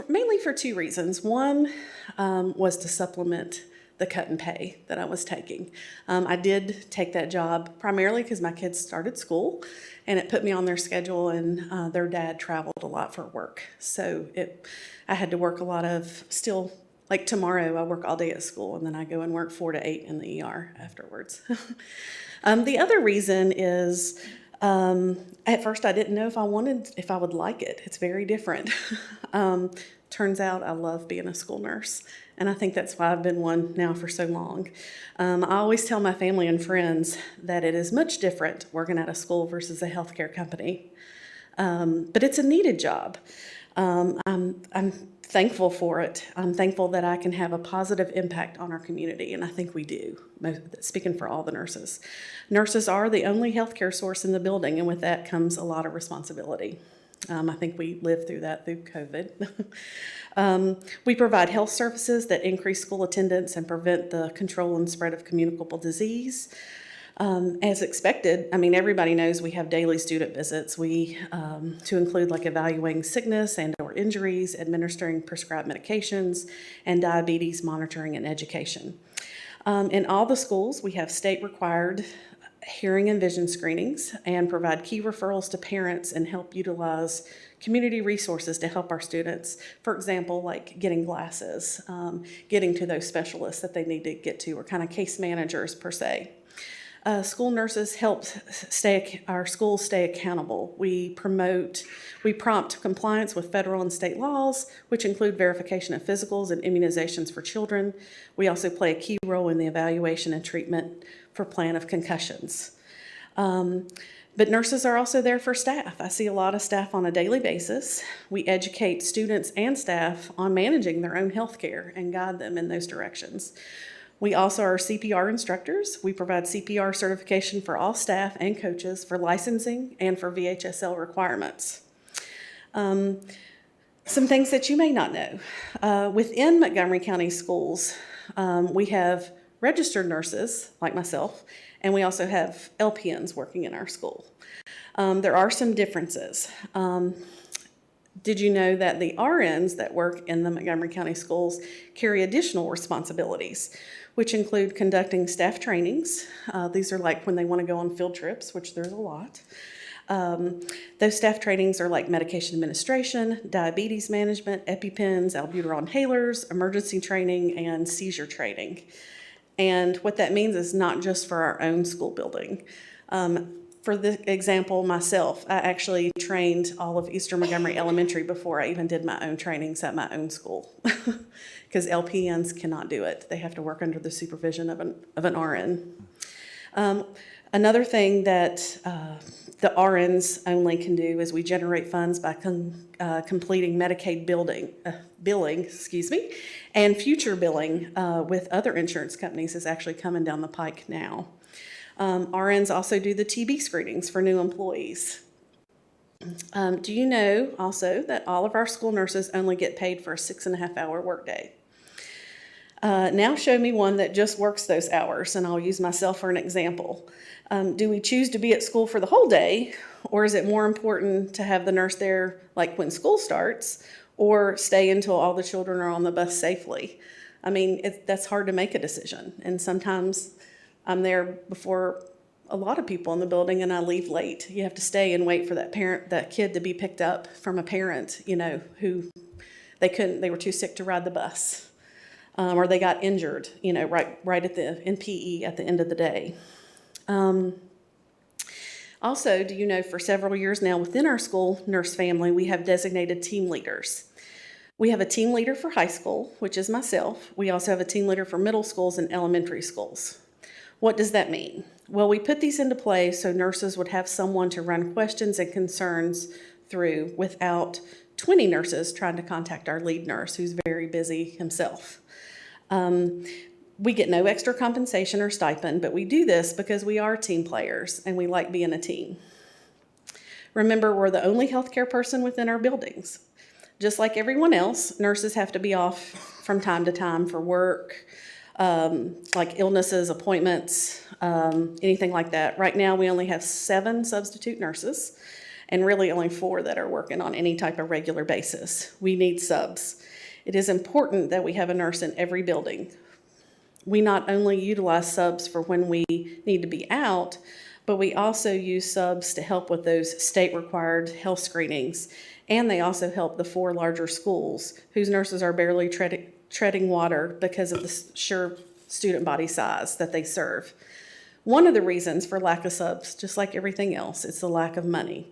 mainly for 2 reasons. One was to supplement the cut in pay that I was taking. I did take that job primarily because my kids started school, and it put me on their schedule, and their dad traveled a lot for work. So I had to work a lot of still. Like tomorrow, I work all day at school, and then I go and work 4 to 8 in the ER afterwards. The other reason is, at first I didn't know if I would like it. It's very different. Turns out I love being a school nurse, and I think that's why I've been one now for so long. I always tell my family and friends that it is much different working at a school versus a healthcare company, but it's a needed job. I'm thankful for it. I'm thankful that I can have a positive impact on our community, and I think we do, speaking for all the nurses. Nurses are the only healthcare source in the building, and with that comes a lot of responsibility. I think we lived through that through COVID. We provide health services that increase school attendance and prevent the control and spread of communicable disease. As expected, I mean, everybody knows we have daily student visits. To include like evaluating sickness and or injuries, administering prescribed medications, and diabetes monitoring and education. In all the schools, we have state-required hearing and vision screenings and provide key referrals to parents and help utilize community resources to help our students. For example, like getting glasses, getting to those specialists that they need to get to, or kind of case managers per se. School nurses help our schools stay accountable. We prompt compliance with federal and state laws, which include verification of physicals and immunizations for children. We also play a key role in the evaluation and treatment for plan of concussions. But nurses are also there for staff. I see a lot of staff on a daily basis. We educate students and staff on managing their own health care and guide them in those directions. We also are CPR instructors. We provide CPR certification for all staff and coaches for licensing and for VHSL requirements. Some things that you may not know. Within Montgomery County Schools, we have registered nurses like myself, and we also have LPNs working in our school. There are some differences. Did you know that the RNs that work in the Montgomery County Schools carry additional responsibilities, which include conducting staff trainings? These are like when they want to go on field trips, which there's a lot. Those staff trainings are like medication administration, diabetes management, EpiPens, albuterol inhalers, emergency training, and seizure training. And what that means is not just for our own school building. For the example, myself, I actually trained all of Eastern Montgomery Elementary before I even did my own trainings at my own school, because LPNs cannot do it. They have to work under the supervision of an RN. Another thing that the RNs only can do is we generate funds by completing Medicaid billing, and future billing with other insurance companies is actually coming down the pike now. RNs also do the TB screenings for new employees. Do you know also that all of our school nurses only get paid for a 6.5-hour workday? Now show me one that just works those hours, and I'll use myself for an example. Do we choose to be at school for the whole day, or is it more important to have the nurse there like when school starts, or stay until all the children are on the bus safely? I mean, that's hard to make a decision, and sometimes I'm there before a lot of people in the building and I leave late. You have to stay and wait for that kid to be picked up from a parent, who they were too sick to ride the bus. Or they got injured, right in PE at the end of the day. Also, do you know for several years now within our school nurse family, we have designated team leaders. We have a team leader for high school, which is myself. We also have a team leader for middle schools and elementary schools. What does that mean? Well, we put these into place so nurses would have someone to run questions and concerns through without 20 nurses trying to contact our lead nurse, who's very busy himself. We get no extra compensation or stipend, but we do this because we are team players and we like being a team. Remember, we're the only healthcare person within our buildings. Just like everyone else, nurses have to be off from time to time for work, like illnesses, appointments, anything like that. Right now, we only have 7 substitute nurses and really only 4 that are working on any type of regular basis. We need subs. It is important that we have a nurse in every building. We not only utilize subs for when we need to be out, but we also use subs to help with those state-required health screenings. And they also help the 4 larger schools whose nurses are barely treading water because of the sheer student body size that they serve. One of the reasons for lack of subs, just like everything else, it's the lack of money.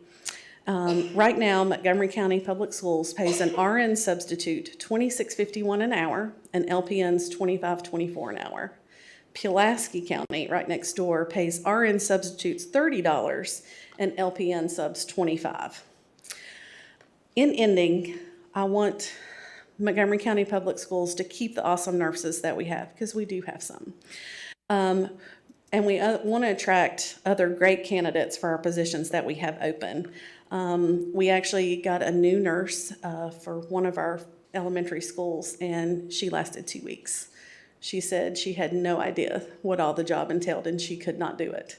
Right now, Montgomery County Public Schools pays an RN substitute $26.51 an hour and LPNs $25.24 an hour. Pulaski County, right next door, pays RN substitutes $30 and LPN subs $25. In ending, I want Montgomery County Public Schools to keep the awesome nurses that we have, because we do have some. And we want to attract other great candidates for our positions that we have open. We actually got a new nurse for one of our elementary schools, and she lasted 2 weeks. She said she had no idea what all the job entailed, and she could not do it.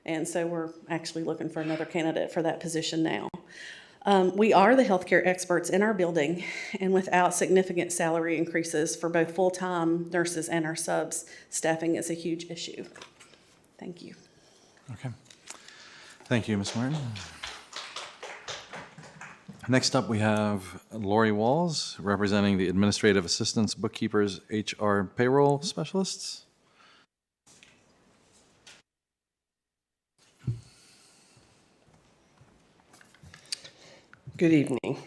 And so we're actually looking for another candidate for that position now. We are the healthcare experts in our building, and without significant salary increases for both full-time nurses and our subs, staffing is a huge issue. Thank you. Okay. Thank you, Ms. Martin. Next up, we have Lori Walls, representing the administrative assistants, bookkeepers, HR payroll specialists. Good evening.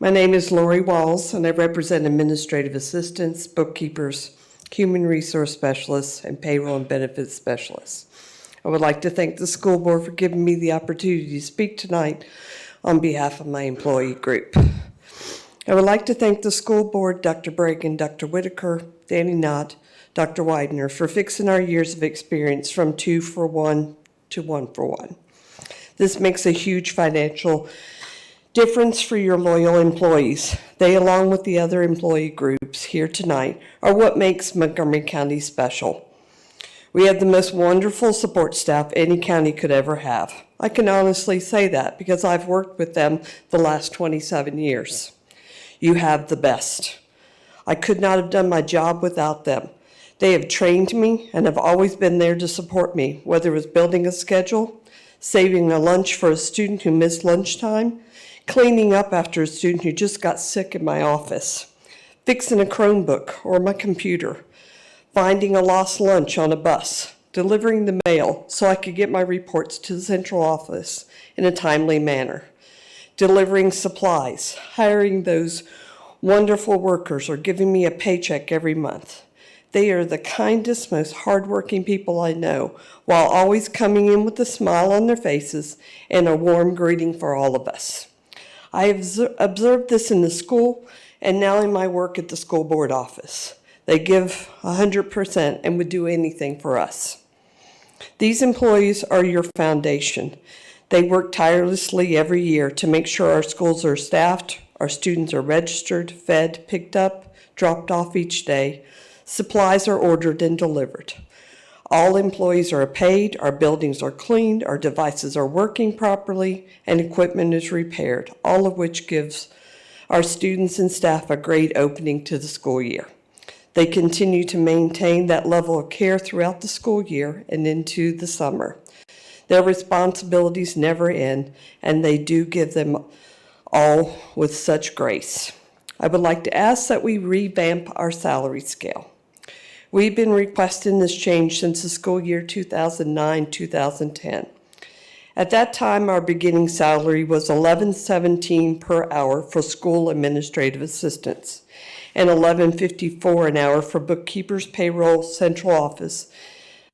My name is Lori Walls, and I represent administrative assistants, bookkeepers, human resource specialists, and payroll and benefits specialists. I would like to thank the school board for giving me the opportunity to speak tonight on behalf of my employee group. I would like to thank the school board, Dr. Bregan, Dr. Whitaker, Danny Knott, Dr. Widener, for fixing our years of experience from 2 for 1 to 1 for 1. This makes a huge financial difference for your loyal employees. They, along with the other employee groups here tonight, are what makes Montgomery County special. We have the most wonderful support staff any county could ever have. I can honestly say that because I've worked with them the last 27 years. You have the best. I could not have done my job without them. They have trained me and have always been there to support me, whether it was building a schedule, saving a lunch for a student who missed lunchtime, cleaning up after a student who just got sick in my office, fixing a Chromebook or my computer, finding a lost lunch on a bus, delivering the mail so I could get my reports to the central office in a timely manner, delivering supplies, hiring those wonderful workers, or giving me a paycheck every month. They are the kindest, most hardworking people I know, while always coming in with a smile on their faces and a warm greeting for all of us. I have observed this in the school and now in my work at the school board office. They give 100% and would do anything for us. These employees are your foundation. They work tirelessly every year to make sure our schools are staffed, our students are registered, fed, picked up, dropped off each day, supplies are ordered and delivered. All employees are paid, our buildings are cleaned, our devices are working properly, and equipment is repaired, all of which gives our students and staff a great opening to the school year. They continue to maintain that level of care throughout the school year and into the summer. Their responsibilities never end, and they do give them all with such grace. I would like to ask that we revamp our salary scale. We've been requesting this change since the school year 2009-2010. At that time, our beginning salary was $11.17 per hour for school administrative assistants and $11.54 an hour for bookkeepers, payroll, central office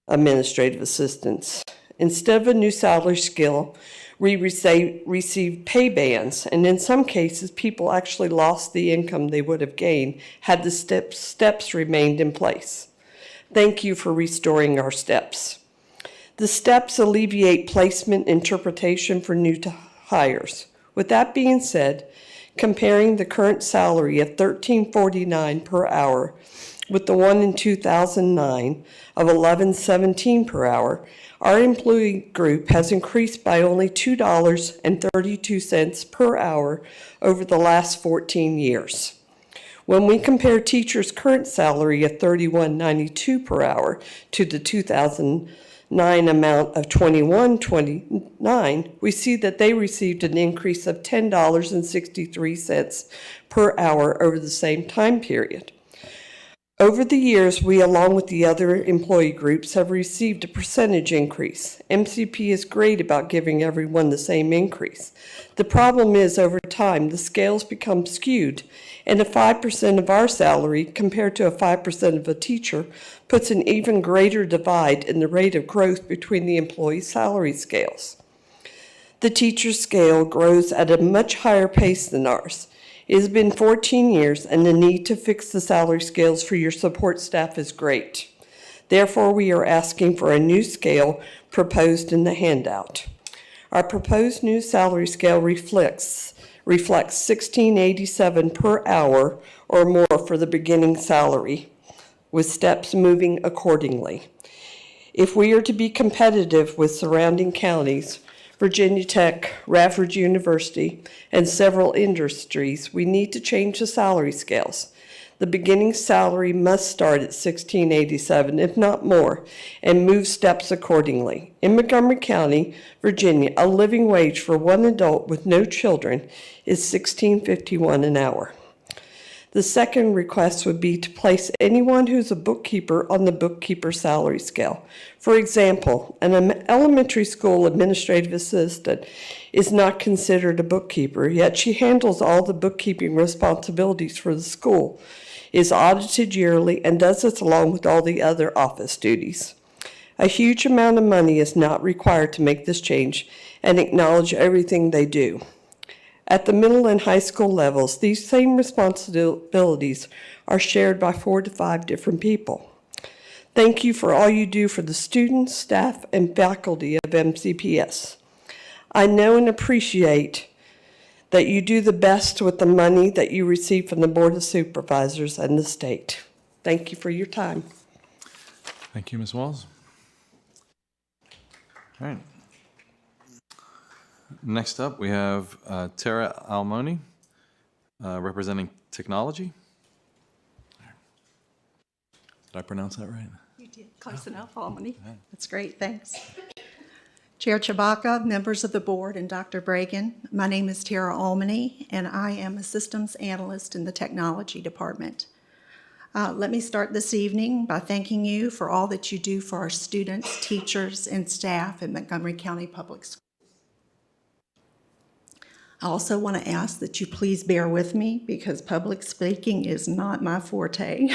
administrative assistants. Instead of a new salary scale, we received pay bands, and in some cases, people actually lost the income they would have gained had the steps remained in place. Thank you for restoring our steps. The steps alleviate placement interpretation for new hires. With that being said, comparing the current salary of $13.49 per hour with the one in 2009 of $11.17 per hour, our employee group has increased by only $2.32 per hour over the last 14 years. When we compare teachers' current salary of $31.92 per hour to the 2009 amount of $21.29, we see that they received an increase of $10.63 per hour over the same time period. Over the years, we, along with the other employee groups, have received a percentage increase. MCP is great about giving everyone the same increase. The problem is, over time, the scales become skewed, and a 5% of our salary compared to a 5% of a teacher puts an even greater divide in the rate of growth between the employee salary scales. The teacher scale grows at a much higher pace than ours. It has been 14 years, and the need to fix the salary scales for your support staff is great. Therefore, we are asking for a new scale proposed in the handout. Our proposed new salary scale reflects $16.87 per hour or more for the beginning salary, with steps moving accordingly. If we are to be competitive with surrounding counties, Virginia Tech, Radford University, and several industries, we need to change the salary scales. The beginning salary must start at $16.87, if not more, and move steps accordingly. In Montgomery County, Virginia, a living wage for one adult with no children is $16.51 an hour. The second request would be to place anyone who's a bookkeeper on the bookkeeper salary scale. For example, an elementary school administrative assistant is not considered a bookkeeper, yet she handles all the bookkeeping responsibilities for the school, is audited yearly, and does this along with all the other office duties. A huge amount of money is not required to make this change and acknowledge everything they do. At the middle and high school levels, these same responsibilities are shared by 4 to 5 different people. Thank you for all you do for the students, staff, and faculty of MCPS. I know and appreciate that you do the best with the money that you receive from the Board of Supervisors and the state. Thank you for your time. Thank you, Ms. Walls. All right. Next up, we have Tara Almoni, representing technology. Did I pronounce that right? You did. Close enough, Almoni. That's great. Thanks. Chair Chewbacca, members of the board, and Dr. Bragan, my name is Tara Almoni, and I am a systems analyst in the technology department. Let me start this evening by thanking you for all that you do for our students, teachers, and staff in Montgomery County Public Schools. I also want to ask that you please bear with me because public speaking is not my forte.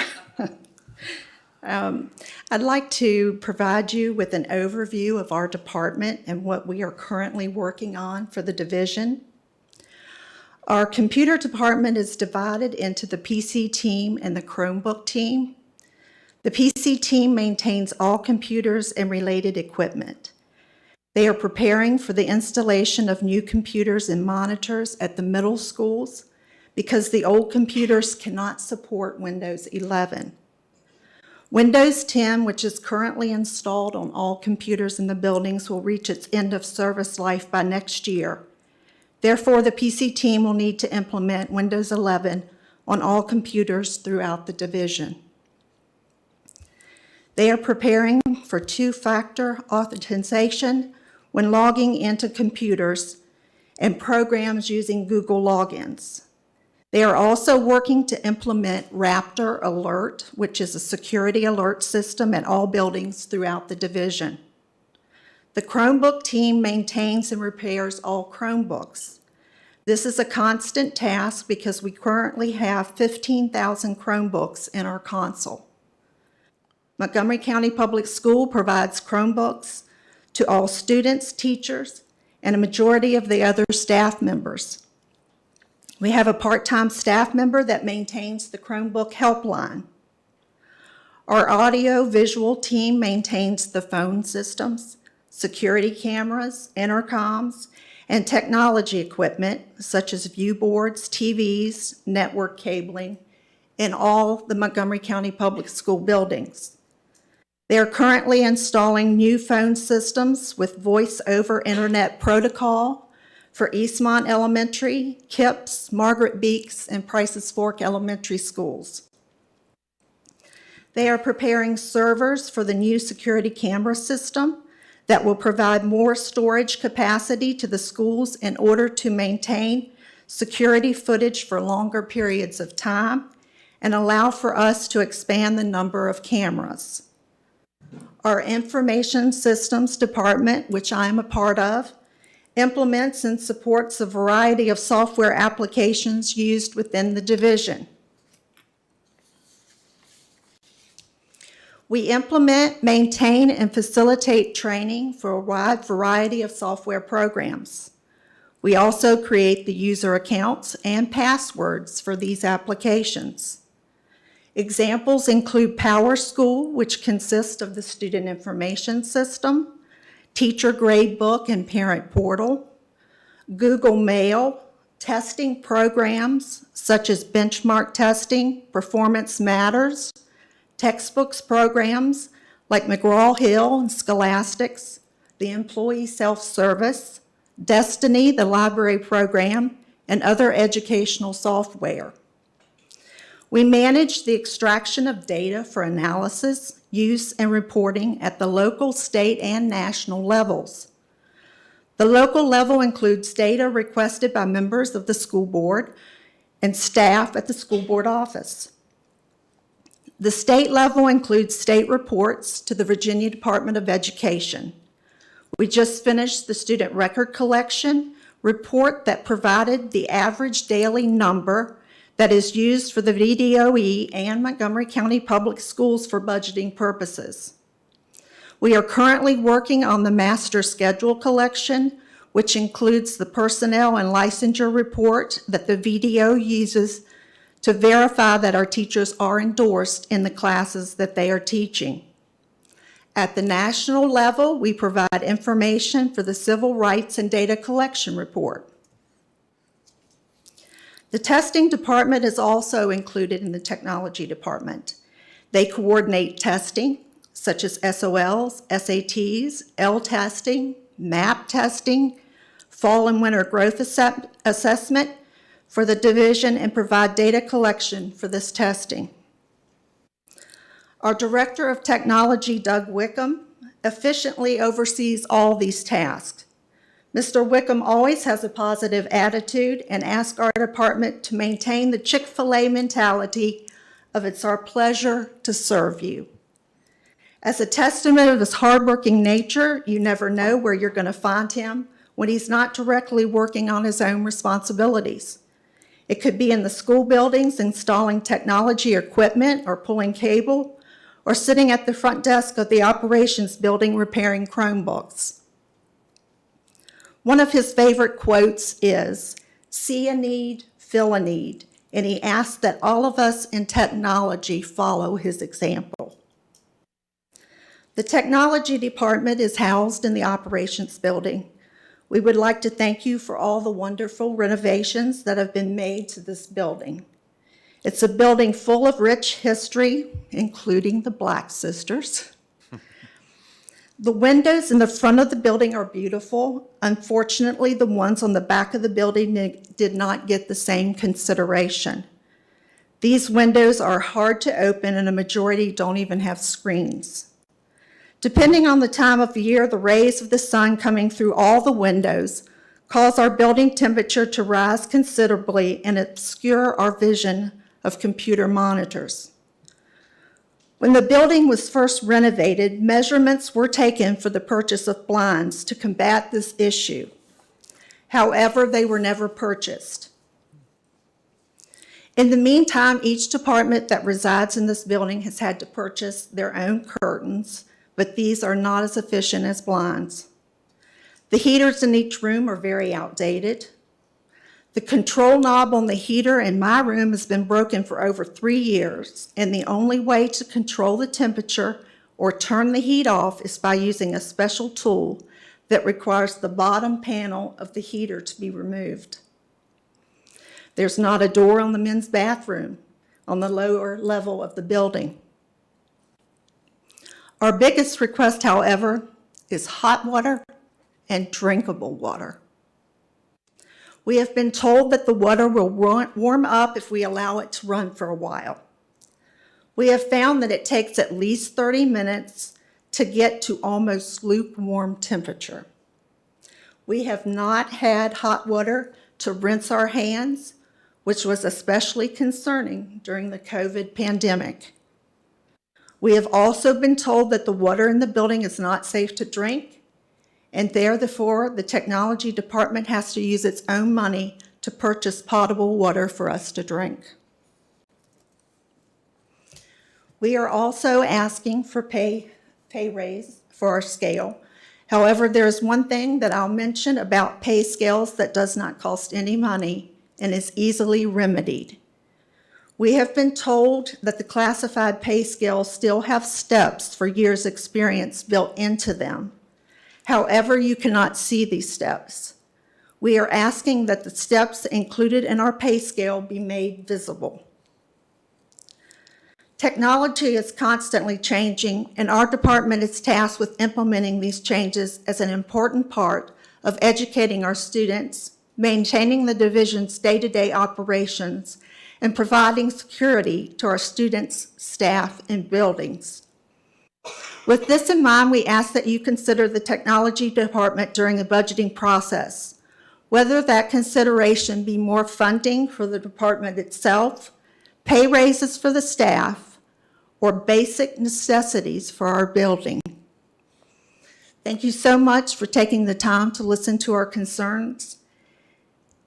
I'd like to provide you with an overview of our department and what we are currently working on for the division. Our computer department is divided into the PC team and the Chromebook team. The PC team maintains all computers and related equipment. They are preparing for the installation of new computers and monitors at the middle schools because the old computers cannot support Windows 11. Windows 10, which is currently installed on all computers in the buildings, will reach its end of service life by next year. Therefore, the PC team will need to implement Windows 11 on all computers throughout the division. They are preparing for two-factor authentication when logging into computers and programs using Google logins. They are also working to implement Raptor Alert, which is a security alert system at all buildings throughout the division. The Chromebook team maintains and repairs all Chromebooks. This is a constant task because we currently have 15,000 Chromebooks in our console. Montgomery County Public School provides Chromebooks to all students, teachers, and a majority of the other staff members. We have a part-time staff member that maintains the Chromebook helpline. Our audio-visual team maintains the phone systems, security cameras, intercoms, and technology equipment such as view boards, TVs, network cabling, in all the Montgomery County Public School buildings. They are currently installing new phone systems with voice over internet protocol for Eastmont Elementary, Kipps, Margaret Beeks, and Price's Fork Elementary Schools. They are preparing servers for the new security camera system that will provide more storage capacity to the schools in order to maintain security footage for longer periods of time and allow for us to expand the number of cameras. Our Information Systems Department, which I am a part of, implements and supports a variety of software applications used within the division. We implement, maintain, and facilitate training for a wide variety of software programs. We also create the user accounts and passwords for these applications. Examples include PowerSchool, which consists of the Student Information System, Teacher Gradebook and Parent Portal, Google Mail, testing programs such as benchmark testing, Performance Matters, textbooks programs like McGraw-Hill and Scholastics, the Employee Self-Service, Destiny, the library program, and other educational software. We manage the extraction of data for analysis, use, and reporting at the local, state, and national levels. The local level includes data requested by members of the school board and staff at the school board office. The state level includes state reports to the Virginia Department of Education. We just finished the student record collection report that provided the average daily number that is used for the VDOE and Montgomery County Public Schools for budgeting purposes. We are currently working on the master schedule collection, which includes the personnel and licensure report that the VDO uses to verify that our teachers are endorsed in the classes that they are teaching. At the national level, we provide information for the Civil Rights and Data Collection Report. The testing department is also included in the technology department. They coordinate testing, such as SOLs, SATs, L testing, MAP testing, fall and winter growth assessment for the division, and provide data collection for this testing. Our Director of Technology, Doug Wickham, efficiently oversees all these tasks. Mr. Wickham always has a positive attitude and asks our department to maintain the Chick-fil-A mentality of "it's our pleasure to serve you." As a testament of his hardworking nature, you never know where you're going to find him when he's not directly working on his own responsibilities. It could be in the school buildings installing technology equipment or pulling cable, or sitting at the front desk of the operations building repairing Chromebooks. One of his favorite quotes is, "See a need, fill a need," and he asks that all of us in technology follow his example. The technology department is housed in the operations building. We would like to thank you for all the wonderful renovations that have been made to this building. It's a building full of rich history, including the Black Sisters. The windows in the front of the building are beautiful. Unfortunately, the ones on the back of the building did not get the same consideration. These windows are hard to open, and a majority don't even have screens. Depending on the time of year, the rays of the sun coming through all the windows cause our building temperature to rise considerably and obscure our vision of computer monitors. When the building was first renovated, measurements were taken for the purchase of blinds to combat this issue. However, they were never purchased. In the meantime, each department that resides in this building has had to purchase their own curtains, but these are not as efficient as blinds. The heaters in each room are very outdated. The control knob on the heater in my room has been broken for over 3 years, and the only way to control the temperature or turn the heat off is by using a special tool that requires the bottom panel of the heater to be removed. There's not a door on the men's bathroom on the lower level of the building. Our biggest request, however, is hot water and drinkable water. We have been told that the water will warm up if we allow it to run for a while. We have found that it takes at least 30 minutes to get to almost lukewarm temperature. We have not had hot water to rinse our hands, which was especially concerning during the COVID pandemic. We have also been told that the water in the building is not safe to drink, and therefore the technology department has to use its own money to purchase potable water for us to drink. We are also asking for pay raise for our scale. However, there is one thing that I'll mention about pay scales that does not cost any money and is easily remedied. We have been told that the classified pay scales still have steps for years' experience built into them. However, you cannot see these steps. We are asking that the steps included in our pay scale be made visible. Technology is constantly changing, and our department is tasked with implementing these changes as an important part of educating our students, maintaining the division's day-to-day operations, and providing security to our students, staff, and buildings. With this in mind, we ask that you consider the technology department during the budgeting process, whether that consideration be more funding for the department itself, pay raises for the staff, or basic necessities for our building. Thank you so much for taking the time to listen to our concerns.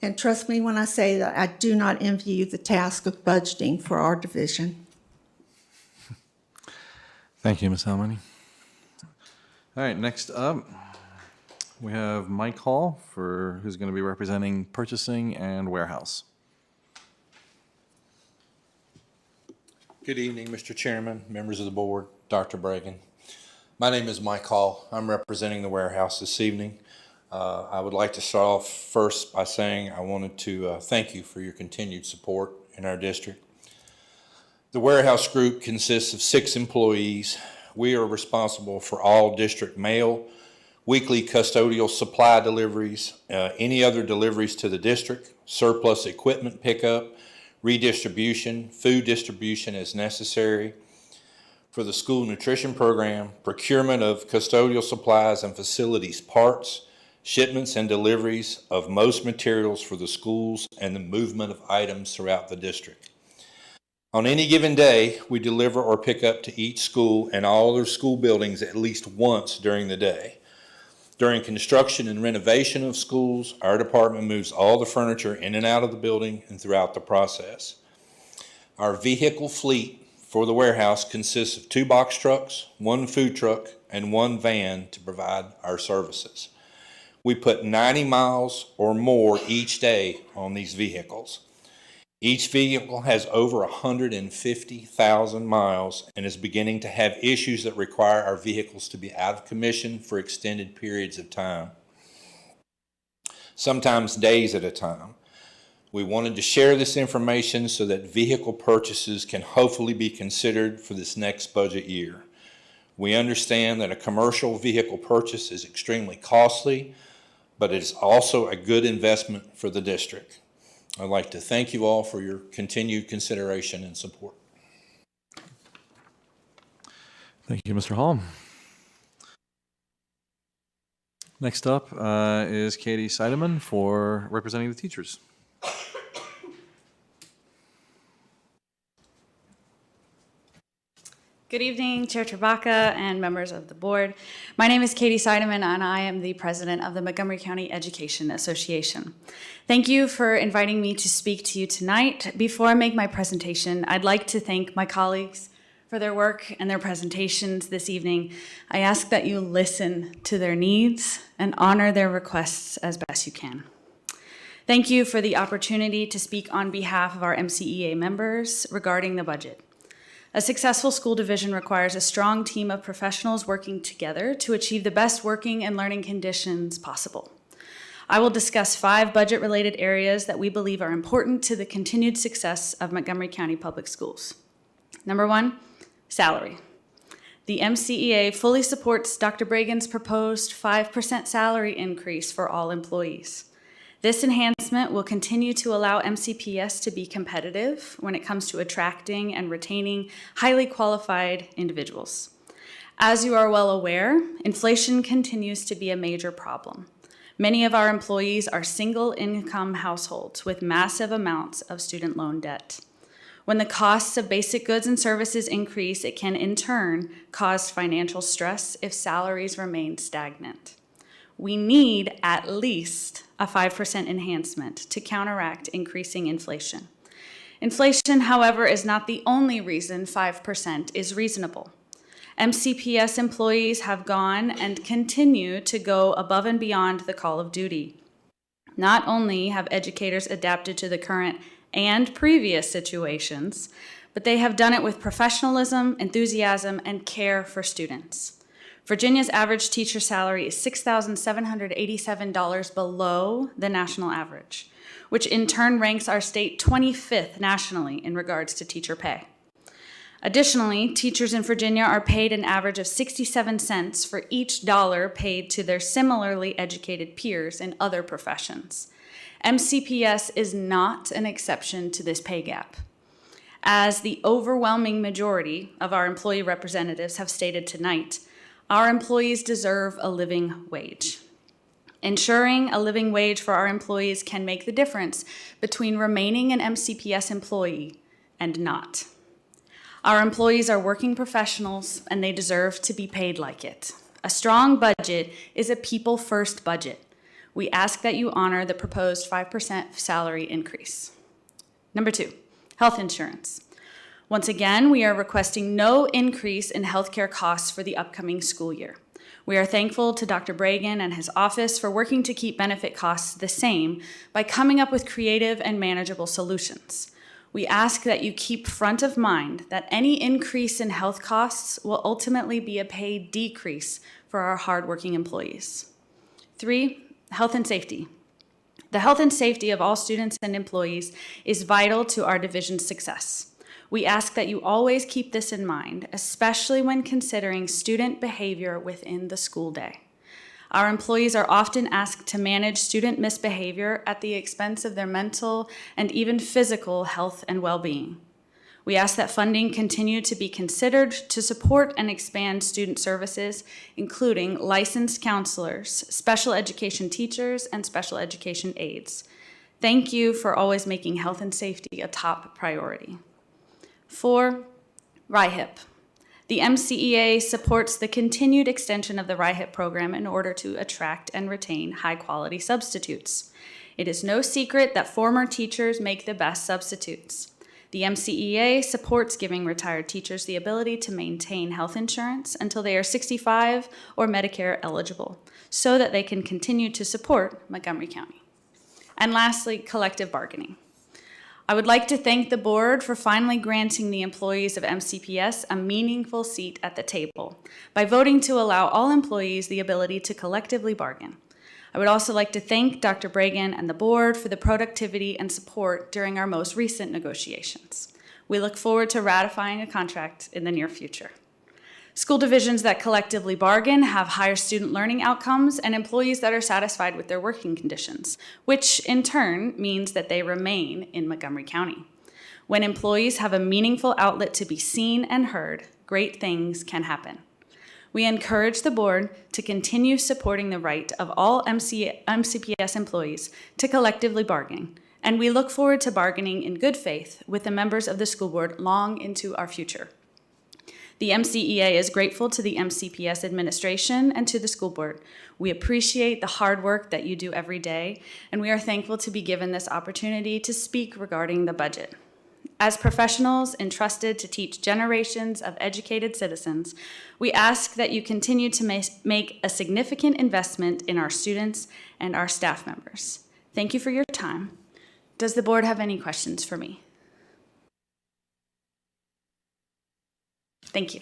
And trust me when I say that I do not envy you the task of budgeting for our division. Thank you, Ms. Halmani. All right, next up, we have Mike Hall, who's going to be representing purchasing and warehouse. Good evening, Mr. Chairman, members of the board, Dr. Bragan. My name is Mike Hall. I'm representing the warehouse this evening. I would like to start off first by saying I wanted to thank you for your continued support in our district. The warehouse group consists of 6 employees. We are responsible for all district mail, weekly custodial supply deliveries, any other deliveries to the district, surplus equipment pickup, redistribution, food distribution as necessary for the school nutrition program, procurement of custodial supplies and facilities parts, shipments and deliveries of most materials for the schools, and the movement of items throughout the district. On any given day, we deliver or pick up to each school and all other school buildings at least once during the day. During construction and renovation of schools, our department moves all the furniture in and out of the building and throughout the process. Our vehicle fleet for the warehouse consists of 2 box trucks, 1 food truck, and 1 van to provide our services. We put 90 miles or more each day on these vehicles. Each vehicle has over 150,000 miles and is beginning to have issues that require our vehicles to be out of commission for extended periods of time, sometimes days at a time. We wanted to share this information so that vehicle purchases can hopefully be considered for this next budget year. We understand that a commercial vehicle purchase is extremely costly, but it is also a good investment for the district. I'd like to thank you all for your continued consideration and support. Thank you, Mr. Hall. Next up is Katie Seidemann for representing the teachers. Good evening, Chair Trabaka and members of the board. My name is Katie Seidemann, and I am the president of the Montgomery County Education Association. Thank you for inviting me to speak to you tonight. Before I make my presentation, I'd like to thank my colleagues for their work and their presentations this evening. I ask that you listen to their needs and honor their requests as best you can. Thank you for the opportunity to speak on behalf of our MCEA members regarding the budget. A successful school division requires a strong team of professionals working together to achieve the best working and learning conditions possible. I will discuss 5 budget-related areas that we believe are important to the continued success of Montgomery County Public Schools. Number 1, salary. The MCEA fully supports Dr. Bragan's proposed 5% salary increase for all employees. This enhancement will continue to allow MCPS to be competitive when it comes to attracting and retaining highly qualified individuals. As you are well aware, inflation continues to be a major problem. Many of our employees are single-income households with massive amounts of student loan debt. When the costs of basic goods and services increase, it can in turn cause financial stress if salaries remain stagnant. We need at least a 5% enhancement to counteract increasing inflation. Inflation, however, is not the only reason 5% is reasonable. MCPS employees have gone and continue to go above and beyond the call of duty. Not only have educators adapted to the current and previous situations, but they have done it with professionalism, enthusiasm, and care for students. Virginia's average teacher salary is $6,787 below the national average, which in turn ranks our state 25th nationally in regards to teacher pay. Additionally, teachers in Virginia are paid an average of 67 cents for each dollar paid to their similarly educated peers in other professions. MCPS is not an exception to this pay gap. As the overwhelming majority of our employee representatives have stated tonight, our employees deserve a living wage. Ensuring a living wage for our employees can make the difference between remaining an MCPS employee and not. Our employees are working professionals and they deserve to be paid like it. A strong budget is a people-first budget. We ask that you honor the proposed 5% salary increase. Number 2, health insurance. Once again, we are requesting no increase in healthcare costs for the upcoming school year. We are thankful to Dr. Bragan and his office for working to keep benefit costs the same by coming up with creative and manageable solutions. We ask that you keep front of mind that any increase in health costs will ultimately be a pay decrease for our hardworking employees. 3, health and safety. The health and safety of all students and employees is vital to our division's success. We ask that you always keep this in mind, especially when considering student behavior within the school day. Our employees are often asked to manage student misbehavior at the expense of their mental and even physical health and well-being. We ask that funding continue to be considered to support and expand student services, including licensed counselors, special education teachers, and special education aides. Thank you for always making health and safety a top priority. 4, RIHIP. The MCEA supports the continued extension of the RIHIP program in order to attract and retain high-quality substitutes. It is no secret that former teachers make the best substitutes. The MCEA supports giving retired teachers the ability to maintain health insurance until they are 65 or Medicare eligible, so that they can continue to support Montgomery County. And lastly, collective bargaining. I would like to thank the board for finally granting the employees of MCPS a meaningful seat at the table by voting to allow all employees the ability to collectively bargain. I would also like to thank Dr. Bragan and the board for the productivity and support during our most recent negotiations. We look forward to ratifying a contract in the near future. School divisions that collectively bargain have higher student learning outcomes and employees that are satisfied with their working conditions, which in turn means that they remain in Montgomery County. When employees have a meaningful outlet to be seen and heard, great things can happen. We encourage the board to continue supporting the right of all MCPS employees to collectively bargain, and we look forward to bargaining in good faith with the members of the school board long into our future. The MCEA is grateful to the MCPS administration and to the school board. We appreciate the hard work that you do every day, and we are thankful to be given this opportunity to speak regarding the budget. As professionals entrusted to teach generations of educated citizens, we ask that you continue to make a significant investment in our students and our staff members. Thank you for your time. Does the board have any questions for me? Thank you.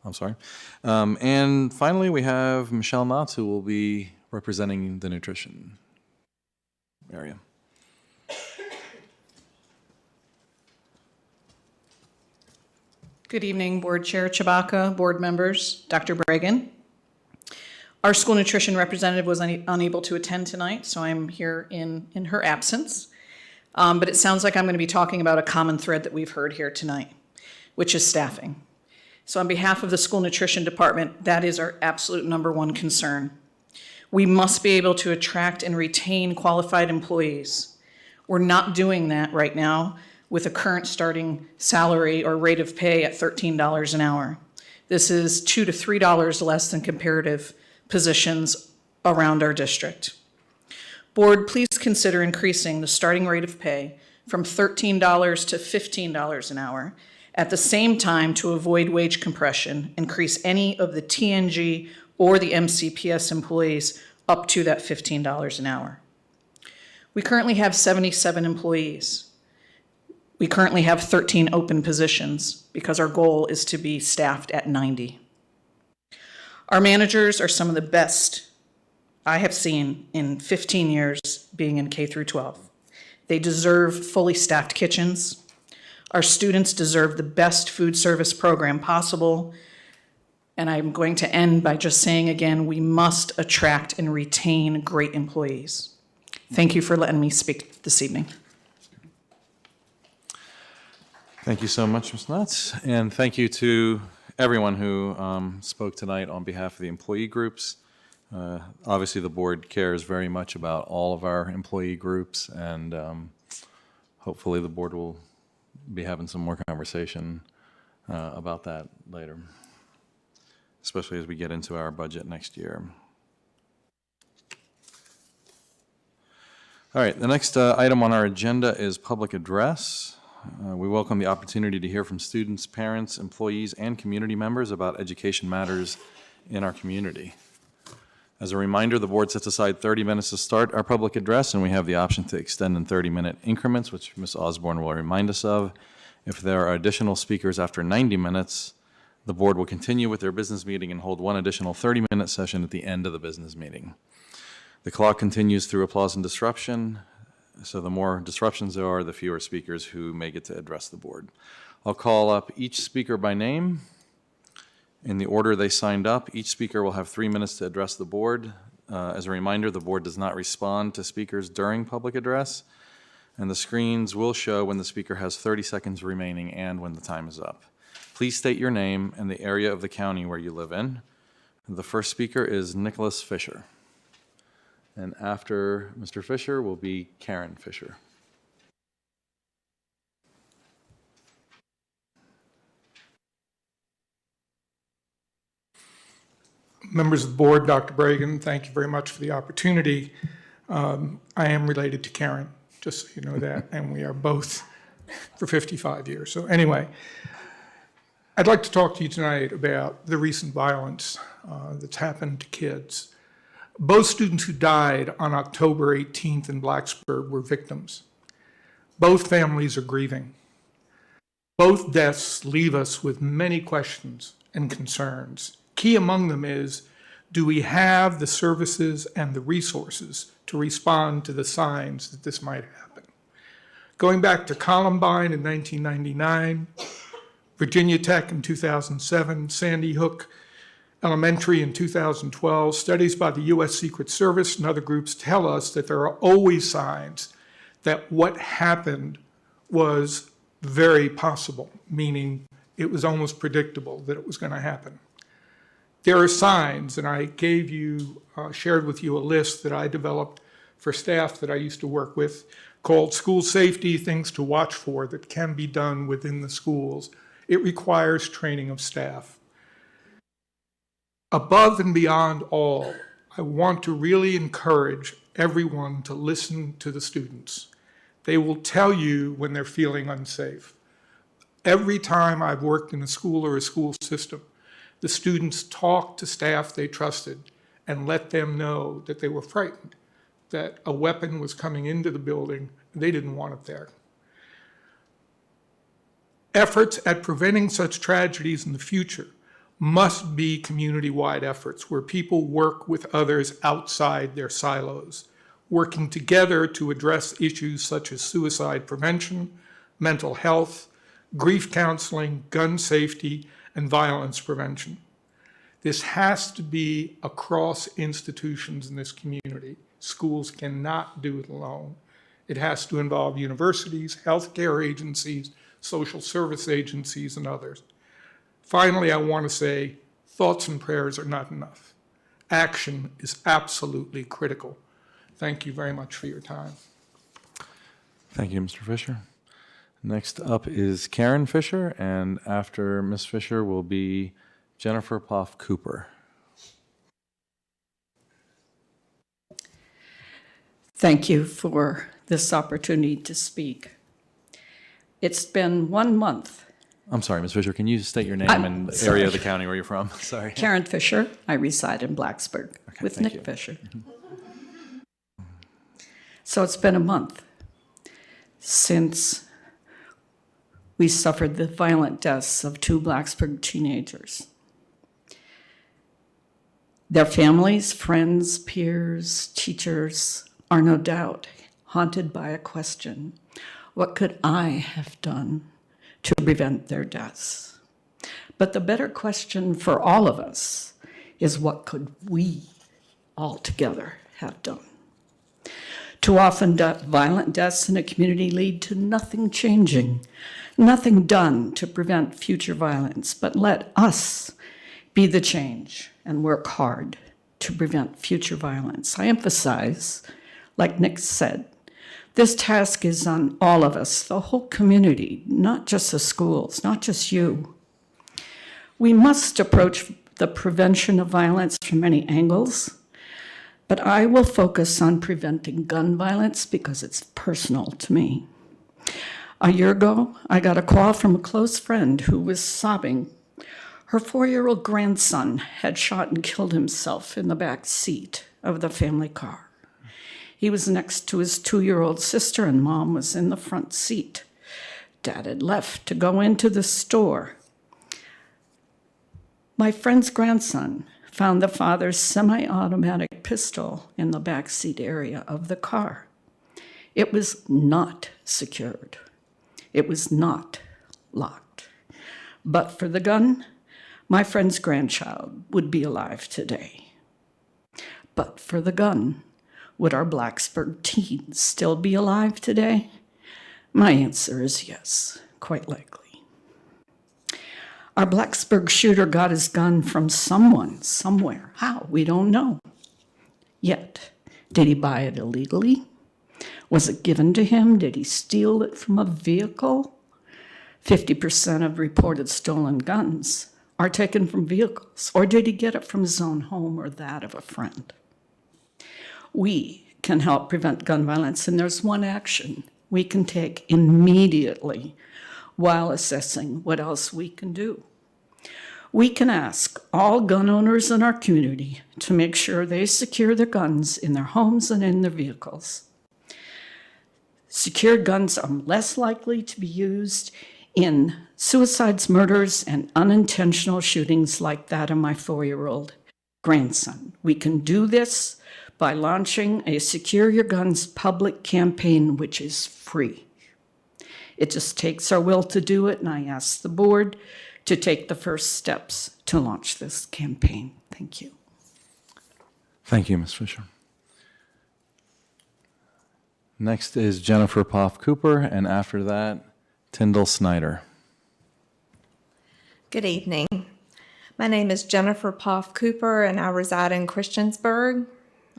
I'm sorry. And finally, we have Michelle Motz, who will be representing the nutrition area. Good evening, Board Chair Chewbacca, board members, Dr. Bregan. Our school nutrition representative was unable to attend tonight, so I'm here in her absence. But it sounds like I'm going to be talking about a common thread that we've heard here tonight, which is staffing. So on behalf of the school nutrition department, that is our absolute #1 concern. We must be able to attract and retain qualified employees. We're not doing that right now with a current starting salary or rate of pay at $13 an hour. This is $2 to $3 less than comparative positions around our district. Board, please consider increasing the starting rate of pay from $13 to $15 an hour. At the same time, to avoid wage compression, increase any of the TNG or the MCPS employees up to that $15 an hour. We currently have 77 employees. We currently have 13 open positions because our goal is to be staffed at 90. Our managers are some of the best I have seen in 15 years being in K through 12. They deserve fully staffed kitchens. Our students deserve the best food service program possible. And I'm going to end by just saying again, we must attract and retain great employees. Thank you for letting me speak this evening. Thank you so much, Ms. Nuts, and thank you to everyone who spoke tonight on behalf of the employee groups. Obviously, the board cares very much about all of our employee groups, and hopefully the board will be having some more conversation about that later, especially as we get into our budget next year. All right, the next item on our agenda is public address. We welcome the opportunity to hear from students, parents, employees, and community members about education matters in our community. As a reminder, the board sets aside 30 minutes to start our public address, and we have the option to extend in 30-minute increments, which Ms. Osborne will remind us of. If there are additional speakers after 90 minutes, the board will continue with their business meeting and hold one additional 30-minute session at the end of the business meeting. The clock continues through applause and disruption. So the more disruptions there are, the fewer speakers who may get to address the board. I'll call up each speaker by name in the order they signed up. Each speaker will have 3 minutes to address the board. As a reminder, the board does not respond to speakers during public address, and the screens will show when the speaker has 30 seconds remaining and when the time is up. Please state your name and the area of the county where you live in. The first speaker is Nicholas Fisher. And after Mr. Fisher will be Karen Fisher. Members of the board, Dr. Bregan, thank you very much for the opportunity. I am related to Karen, just so you know that, and we are both for 55 years. So anyway, I'd like to talk to you tonight about the recent violence that's happened to kids. Both students who died on October 18th in Blacksburg were victims. Both families are grieving. Both deaths leave us with many questions and concerns. Key among them is, do we have the services and the resources to respond to the signs that this might happen? Going back to Columbine in 1999, Virginia Tech in 2007, Sandy Hook Elementary in 2012, studies by the U.S. Secret Service and other groups tell us that there are always signs that what happened was very possible, meaning it was almost predictable that it was going to happen. There are signs, and I gave you, shared with you a list that I developed for staff that I used to work with called School Safety, Things to Watch For that can be done within the schools. It requires training of staff. Above and beyond all, I want to really encourage everyone to listen to the students. They will tell you when they're feeling unsafe. Every time I've worked in a school or a school system, the students talked to staff they trusted and let them know that they were frightened, that a weapon was coming into the building, and they didn't want it there. Efforts at preventing such tragedies in the future must be community-wide efforts where people work with others outside their silos, working together to address issues such as suicide prevention, mental health, grief counseling, gun safety, and violence prevention. This has to be across institutions in this community. Schools cannot do it alone. It has to involve universities, healthcare agencies, social service agencies, and others. Finally, I want to say thoughts and prayers are not enough. Action is absolutely critical. Thank you very much for your time. Thank you, Mr. Fisher. Next up is Karen Fisher, and after Ms. Fisher will be Jennifer Poff Cooper. Thank you for this opportunity to speak. It's been 1 month. I'm sorry, Ms. Fisher, can you state your name and the sorry. area of the county where you're from? Sorry. Karen Fisher. I reside in Blacksburg with thank Nick you. Fisher. So it's been a month since we suffered the violent deaths of 2 Blacksburg teenagers. Their families, friends, peers, teachers are no doubt haunted by a question: what could I have done to prevent their deaths? But the better question for all of us is, what could we all together have done? Too often, violent deaths in a community lead to nothing changing, nothing done to prevent future violence. But let us be the change and work hard to prevent future violence. I emphasize, like Nick said, this task is on all of us, the whole community, not just the schools, not just you. We must approach the prevention of violence from many angles, but I will focus on preventing gun violence because it's personal to me. A year ago, I got a call from a close friend who was sobbing. Her 4-year-old grandson had shot and killed himself in the back seat of the family car. He was next to his 2-year-old sister, and Mom was in the front seat. Dad had left to go into the store. My friend's grandson found the father's semi-automatic pistol in the backseat area of the car. It was not secured. It was not locked. But for the gun, my friend's grandchild would be alive today. But for the gun, would our Blacksburg teens still be alive today? My answer is yes, quite likely. Our Blacksburg shooter got his gun from someone, somewhere. How? We don't know. Yet, did he buy it illegally? Was it given to him? Did he steal it from a vehicle? 50% of reported stolen guns are taken from vehicles. Or did he get it from his own home or that of a friend? We can help prevent gun violence, and there's one action we can take immediately while assessing what else we can do. We can ask all gun owners in our community to make sure they secure their guns in their homes and in their vehicles. Secured guns are less likely to be used in suicides, murders, and unintentional shootings like that of my 4-year-old grandson. We can do this by launching a Secure Your Guns public campaign, which is free. It just takes our will to do it, and I ask the board to take the first steps to launch this campaign. Thank you. Thank you, Ms. Fisher. Next is Jennifer Poff Cooper, and after that, Tyndall Snyder. Good evening. My name is Jennifer Poff Cooper, and I reside in Christiansburg.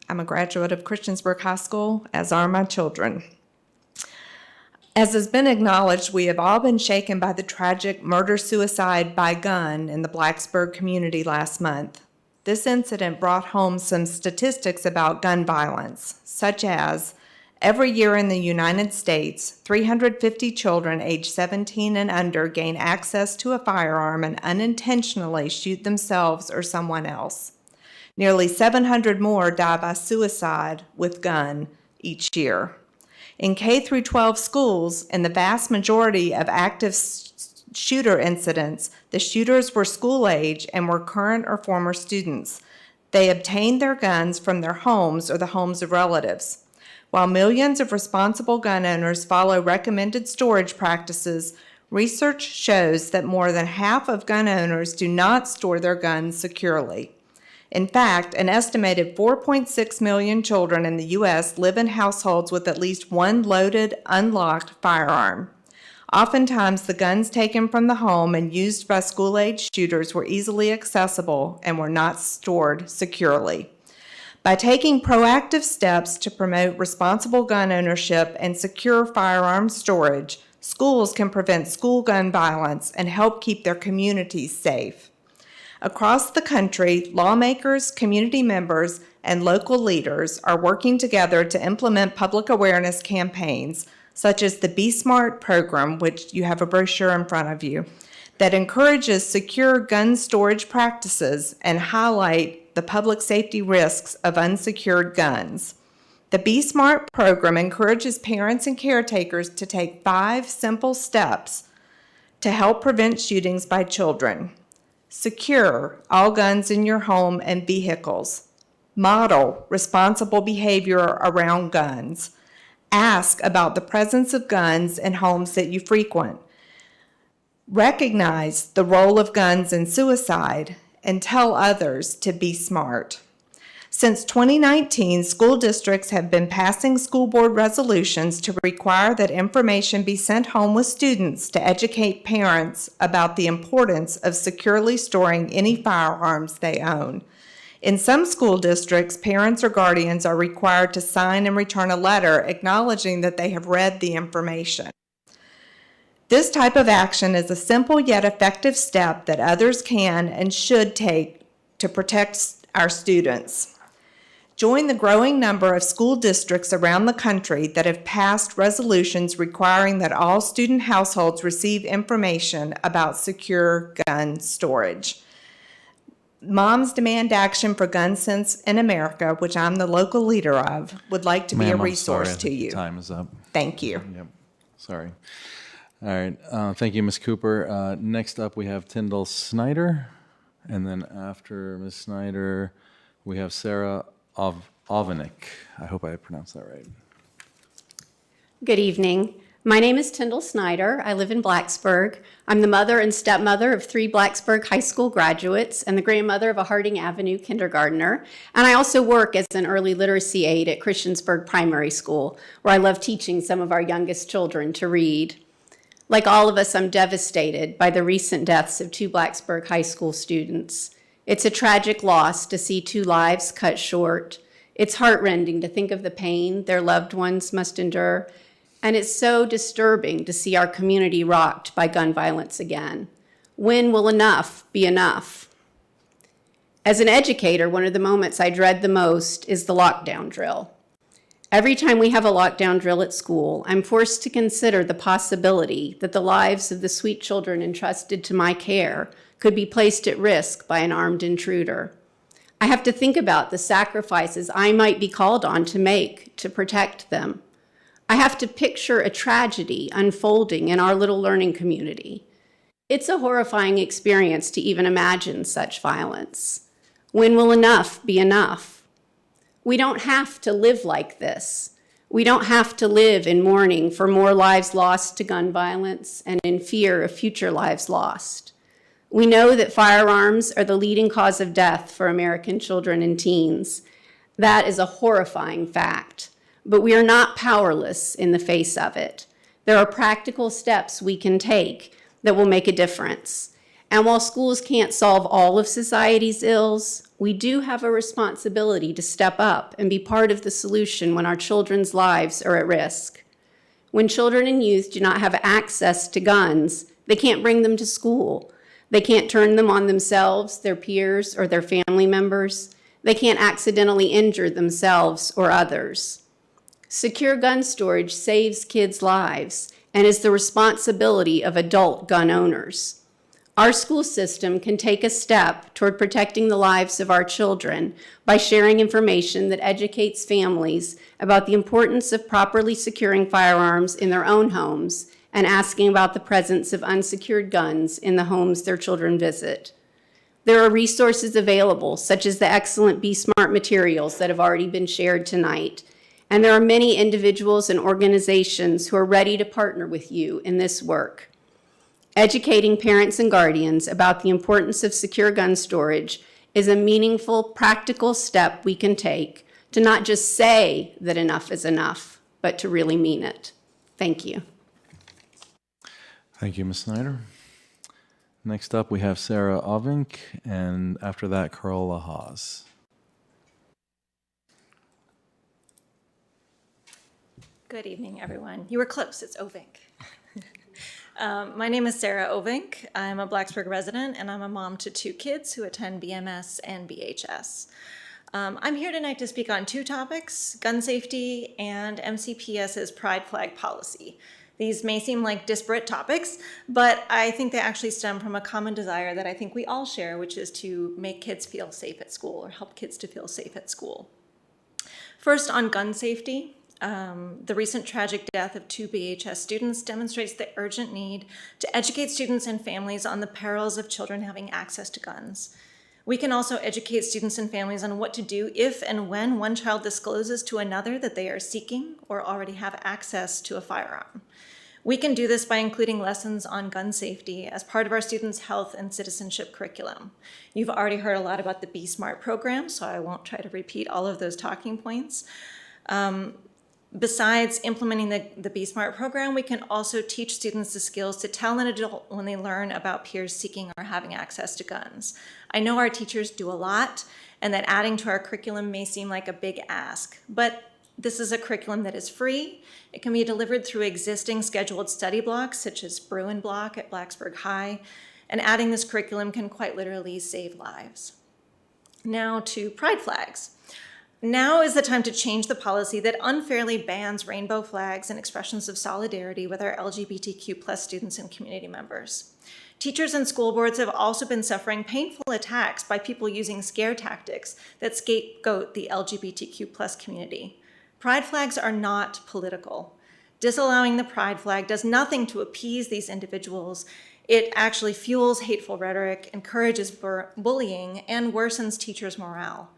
I'm a graduate of Christiansburg High School, as are my children. As has been acknowledged, we have all been shaken by the tragic murder-suicide by gun in the Blacksburg community last month. This incident brought home some statistics about gun violence, such as every year in the United States, 350 children aged 17 and under gain access to a firearm and unintentionally shoot themselves or someone else. Nearly 700 more die by suicide with gun each year. In K-12 schools, in the vast majority of active shooter incidents, the shooters were school age and were current or former students. They obtained their guns from their homes or the homes of relatives. While millions of responsible gun owners follow recommended storage practices, Research shows that more than half of gun owners do not store their guns securely. In fact, an estimated 4.6 million children in the U.S. live in households with at least one loaded, unlocked firearm. Oftentimes, the guns taken from the home and used by school-age shooters were easily accessible and were not stored securely. By taking proactive steps to promote responsible gun ownership and secure firearm storage, schools can prevent school gun violence and help keep their communities safe. Across the country, lawmakers, community members, and local leaders are working together to implement public awareness campaigns, such as the Be Smart program, which you have a brochure in front of you, that encourages secure gun storage practices and highlight the public safety risks of unsecured guns. The Be Smart program encourages parents and caretakers to take 5 simple steps to help prevent shootings by children. Secure all guns in your home and vehicles. Model responsible behavior around guns. Ask about the presence of guns in homes that you frequent. Recognize the role of guns in suicide and tell others to be smart. Since 2019, school districts have been passing school board resolutions to require that information be sent home with students to educate parents about the importance of securely storing any firearms they own. In some school districts, parents or guardians are required to sign and return a letter acknowledging that they have read the information. This type of action is a simple yet effective step that others can and should take to protect our students. Join the growing number of school districts around the country that have passed resolutions requiring that all student households receive information about secure gun storage. Moms Demand Action for Gun Sense in America, which I'm the local leader of, would like to be a Ma'am, I'm resource sorry, I to think you. Time is up. Thank you. Yep, sorry. All right, thank you, Ms. Cooper. Next up, we have Tyndall Snyder, and then after Ms. Snyder, we have Sarah Ovanik. I hope I pronounced that right. Good evening. My name is Tyndall Snyder. I live in Blacksburg. I'm the mother and stepmother of 3 Blacksburg High School graduates and the grandmother of a Harding Avenue kindergartner. And I also work as an early literacy aide at Christiansburg Primary School, where I love teaching some of our youngest children to read. Like all of us, I'm devastated by the recent deaths of 2 Blacksburg High School students. It's a tragic loss to see 2 lives cut short. It's heartrending to think of the pain their loved ones must endure. And it's so disturbing to see our community rocked by gun violence again. When will enough be enough? As an educator, one of the moments I dread the most is the lockdown drill. Every time we have a lockdown drill at school, I'm forced to consider the possibility that the lives of the sweet children entrusted to my care could be placed at risk by an armed intruder. I have to think about the sacrifices I might be called on to make to protect them. I have to picture a tragedy unfolding in our little learning community. It's a horrifying experience to even imagine such violence. When will enough be enough? We don't have to live like this. We don't have to live in mourning for more lives lost to gun violence and in fear of future lives lost. We know that firearms are the leading cause of death for American children and teens. That is a horrifying fact. But we are not powerless in the face of it. There are practical steps we can take that will make a difference. And while schools can't solve all of society's ills, we do have a responsibility to step up and be part of the solution when our children's lives are at risk. When children and youth do not have access to guns, they can't bring them to school. They can't turn them on themselves, their peers, or their family members. They can't accidentally injure themselves or others. Secure gun storage saves kids' lives and is the responsibility of adult gun owners. Our school system can take a step toward protecting the lives of our children by sharing information that educates families about the importance of properly securing firearms in their own homes and asking about the presence of unsecured guns in the homes their children visit. There are resources available, such as the excellent Be Smart materials that have already been shared tonight. And there are many individuals and organizations who are ready to partner with you in this work. Educating parents and guardians about the importance of secure gun storage is a meaningful, practical step we can take to not just say that enough is enough, but to really mean it. Thank you. Thank you, Ms. Snyder. Next up, we have Sarah Ovink, and after that, Carola Haas. Good evening, everyone. You were close, it's Ovink. My name is Sarah Ovink. I'm a Blacksburg resident, and I'm a mom to 2 kids who attend BMS and BHS. I'm here tonight to speak on 2 topics, gun safety and MCPS's pride flag policy. These may seem like disparate topics, but I think they actually stem from a common desire that I think we all share, which is to make kids feel safe at school or help kids to feel safe at school. First, on gun safety. The recent tragic death of 2 BHS students demonstrates the urgent need to educate students and families on the perils of children having access to guns. We can also educate students and families on what to do if and when one child discloses to another that they are seeking or already have access to a firearm. We can do this by including lessons on gun safety as part of our students' health and citizenship curriculum. You've already heard a lot about the Be Smart program, so I won't try to repeat all of those talking points. Besides implementing the Be Smart program, we can also teach students the skills to tell an adult when they learn about peers seeking or having access to guns. I know our teachers do a lot, and that adding to our curriculum may seem like a big ask, but this is a curriculum that is free. It can be delivered through existing scheduled study blocks, such as Bruin Block at Blacksburg High, and adding this curriculum can quite literally save lives. Now to pride flags. Now is the time to change the policy that unfairly bans rainbow flags and expressions of solidarity with our LGBTQ+ students and community members. Teachers and school boards have also been suffering painful attacks by people using scare tactics that scapegoat the LGBTQ+ community. Pride flags are not political. Disallowing the pride flag does nothing to appease these individuals. It actually fuels hateful rhetoric, encourages bullying, and worsens teachers' morale.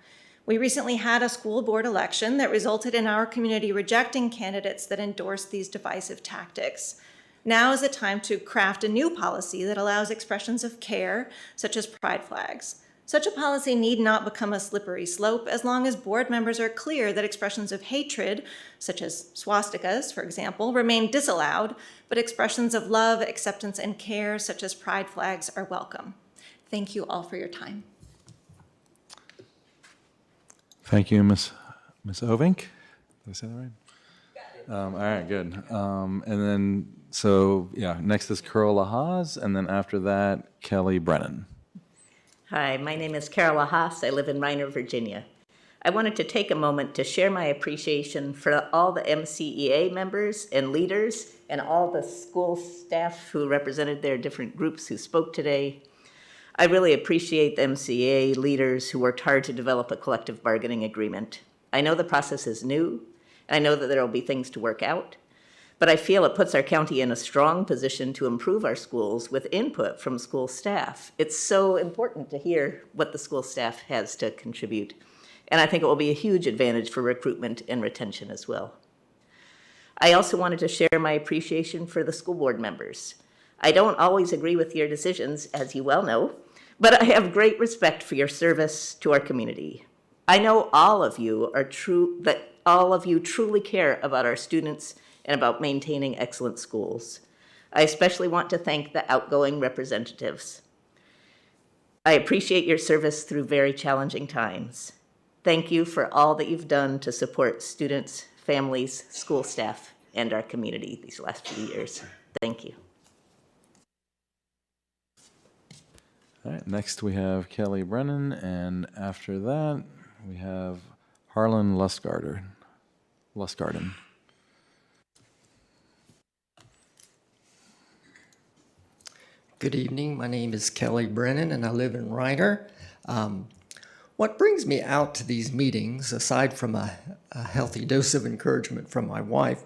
We recently had a school board election that resulted in our community rejecting candidates that endorsed these divisive tactics. Now is the time to craft a new policy that allows expressions of care, such as pride flags. Such a policy need not become a slippery slope as long as board members are clear that expressions of hatred, such as swastikas, for example, remain disallowed, but expressions of love, acceptance, and care, such as pride flags, are welcome. Thank you all for your time. Thank you, Ms. Ovink. Did I say that right? All right, good. And then, so yeah, next is Carola Haas, and then after that, Kelly Brennan. Hi, my name is Carola Haas. I live in Reiner, Virginia. I wanted to take a moment to share my appreciation for all the MCEA members and leaders and all the school staff who represented their different groups who spoke today. I really appreciate the MCEA leaders who worked hard to develop a collective bargaining agreement. I know the process is new, and I know that there will be things to work out, but I feel it puts our county in a strong position to improve our schools with input from school staff. It's so important to hear what the school staff has to contribute, and I think it will be a huge advantage for recruitment and retention as well. I also wanted to share my appreciation for the school board members. I don't always agree with your decisions, as you well know, but I have great respect for your service to our community. I know all of you truly care about our students and about maintaining excellent schools. I especially want to thank the outgoing representatives. I appreciate your service through very challenging times. Thank you for all that you've done to support students, families, school staff, and our community these last few years. Thank you. All right, next we have Kelly Brennan, and after that, we have Harlan Lustgarden. Good evening. My name is Kelly Brennan, and I live in Reiner. What brings me out to these meetings, aside from a healthy dose of encouragement from my wife,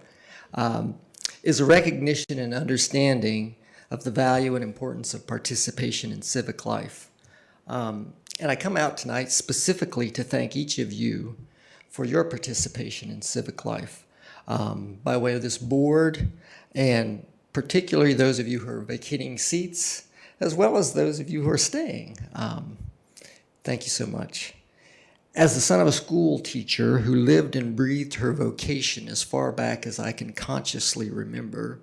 is a recognition and understanding of the value and importance of participation in civic life. And I come out tonight specifically to thank each of you for your participation in civic life by way of this board and particularly those of you who are vacating seats, as well as those of you who are staying. Thank you so much. As the son of a school teacher who lived and breathed her vocation as far back as I can consciously remember,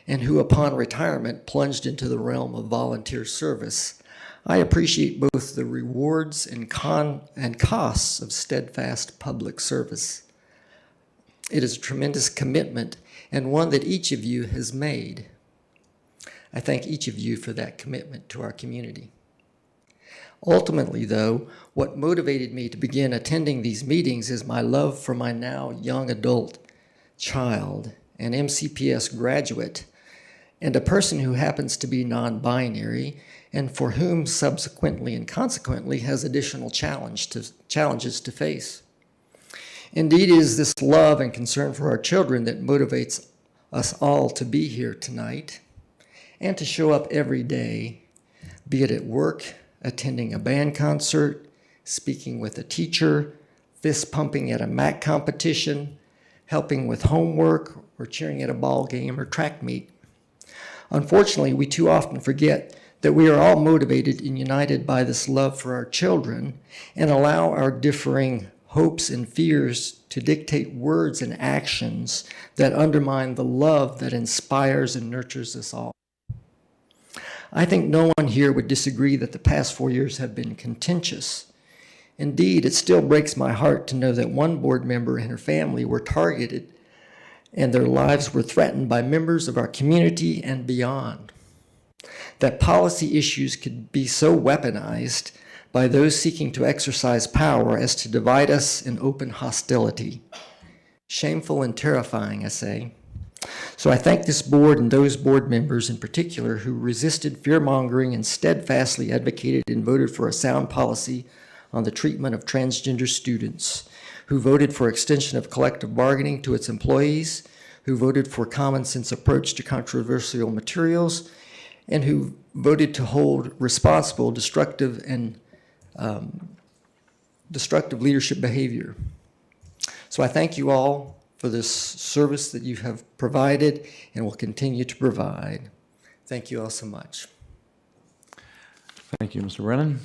and who upon retirement plunged into the realm of volunteer service, I appreciate both the rewards and costs of steadfast public service. It is a tremendous commitment and one that each of you has made. I thank each of you for that commitment to our community. Ultimately, though, what motivated me to begin attending these meetings is my love for my now young adult child, an MCPS graduate, and a person who happens to be non-binary and for whom subsequently and consequently has additional challenges to face. Indeed, it is this love and concern for our children that motivates us all to be here tonight and to show up every day, be it at work, attending a band concert, speaking with a teacher, fist pumping at a MAC competition, helping with homework, or cheering at a ball game or track meet. Unfortunately, we too often forget that we are all motivated and united by this love for our children and allow our differing hopes and fears to dictate words and actions that undermine the love that inspires and nurtures us all. I think no one here would disagree that the past 4 years have been contentious. Indeed, it still breaks my heart to know that one board member and her family were targeted and their lives were threatened by members of our community and beyond. That policy issues could be so weaponized by those seeking to exercise power as to divide us in open hostility. Shameful and terrifying, I say. So I thank this board and those board members in particular who resisted fear-mongering and steadfastly advocated and voted for a sound policy on the treatment of transgender students, who voted for extension of collective bargaining to its employees, who voted for common sense approach to controversial materials, and who voted to hold responsible destructive leadership behavior. So I thank you all for this service that you have provided and will continue to provide. Thank you all so much. Thank you, Mr. Brennan.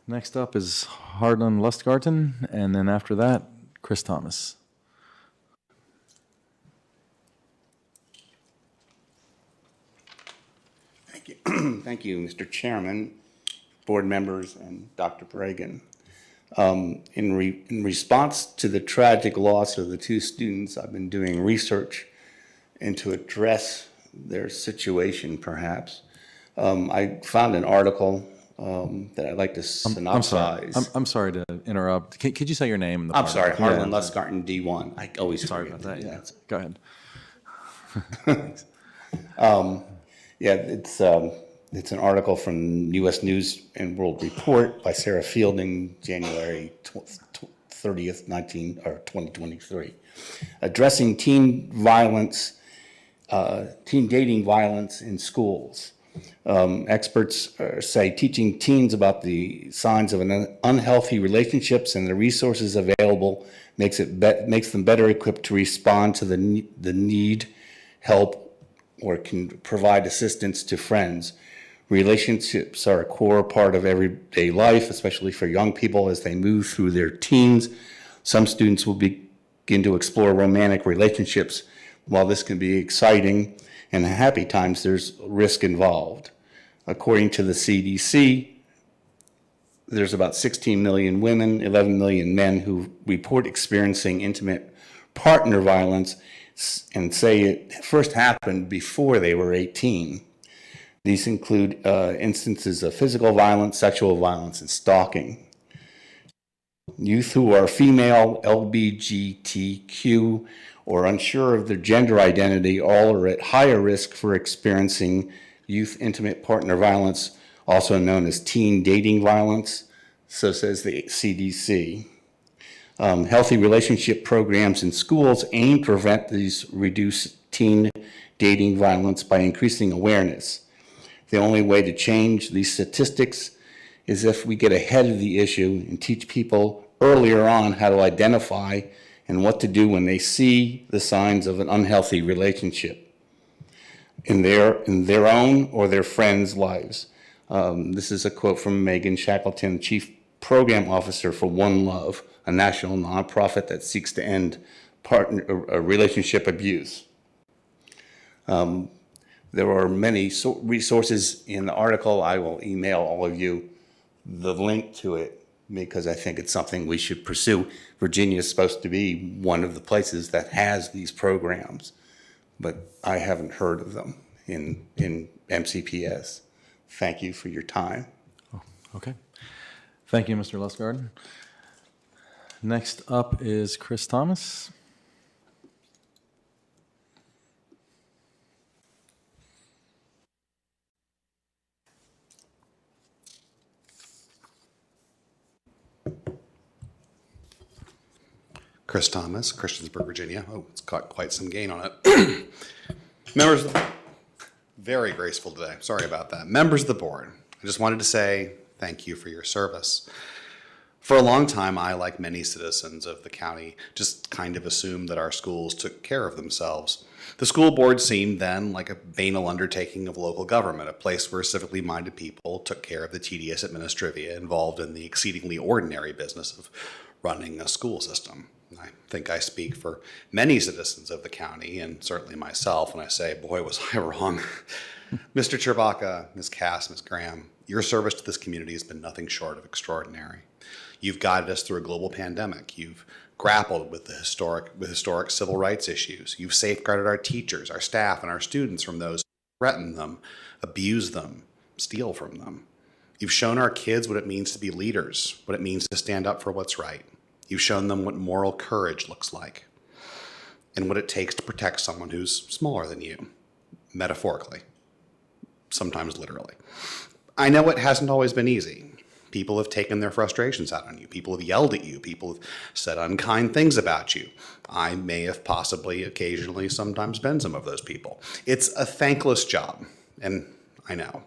Next up is Harlan Lustgarten, and then after that, Chris Thomas. Thank you. Thank you, Mr. Chairman, board members, and Dr. Bregan. In response to the tragic loss of the two students, I've been doing research and to address their situation, perhaps. I found an article that I'd like to synopsize. I'm sorry to interrupt. Could you say your name? I'm sorry, Harlan Lustgarten, D1. I always sorry about that. Yeah. Go ahead. Thanks. Yeah, it's an article from U.S. News and World Report by Sarah Fielding, January 30th, 2023, addressing teen dating violence in schools. Experts say teaching teens about the signs of an unhealthy relationships and the resources available makes them better equipped to respond to the need, help, or can provide assistance to friends. Relationships are a core part of everyday life, especially for young people as they move through their teens. Some students will begin to explore romantic relationships. While this can be exciting and happy times, there's risk involved. According to the CDC, there's about 16 million women, 11 million men who report experiencing intimate partner violence and say it first happened before they were 18. These include instances of physical violence, sexual violence, and stalking. Youth who are female, LGBTQ, or unsure of their gender identity all are at higher risk for experiencing youth intimate partner violence, also known as teen dating violence, so says the CDC. Healthy relationship programs in schools aim to prevent these reduced teen dating violence by increasing awareness. The only way to change these statistics is if we get ahead of the issue and teach people earlier on how to identify and what to do when they see the signs of an unhealthy relationship. in their own or their friends' lives. This is a quote from Megan Shackleton, Chief Program Officer for One Love, a national nonprofit that seeks to end relationship abuse. There are many resources in the article. I will email all of you the link to it because I think it's something we should pursue. Virginia is supposed to be one of the places that has these programs, but I haven't heard of them in MCPS. Thank you for your time. Okay. Thank you, Mr. Lustgarten. Next up is Chris Thomas. Chris Thomas, Christiansburg, Virginia. Oh, it's got quite some gain on it. Members of the, very graceful today. Sorry about that. Members of the board, I just wanted to say thank you for your service. For a long time, I, like many citizens of the county, just kind of assumed that our schools took care of themselves. The school board seemed then like a banal undertaking of local government, a place where civically minded people took care of the tedious administrivia involved in the exceedingly ordinary business of running a school system. I think I speak for many citizens of the county, and certainly myself, when I say, boy, was I wrong. Mr. Chewbacca, Ms. Cass, Ms. Graham, your service to this community has been nothing short of extraordinary. You've guided us through a global pandemic. You've grappled with historic civil rights issues. You've safeguarded our teachers, our staff, and our students from those who threaten them, abuse them, steal from them. You've shown our kids what it means to be leaders, what it means to stand up for what's right. You've shown them what moral courage looks like and what it takes to protect someone who's smaller than you, metaphorically, sometimes literally. I know it hasn't always been easy. People have taken their frustrations out on you. People have yelled at you. People have said unkind things about you. I may have possibly, occasionally, sometimes been some of those people. It's a thankless job, and I know,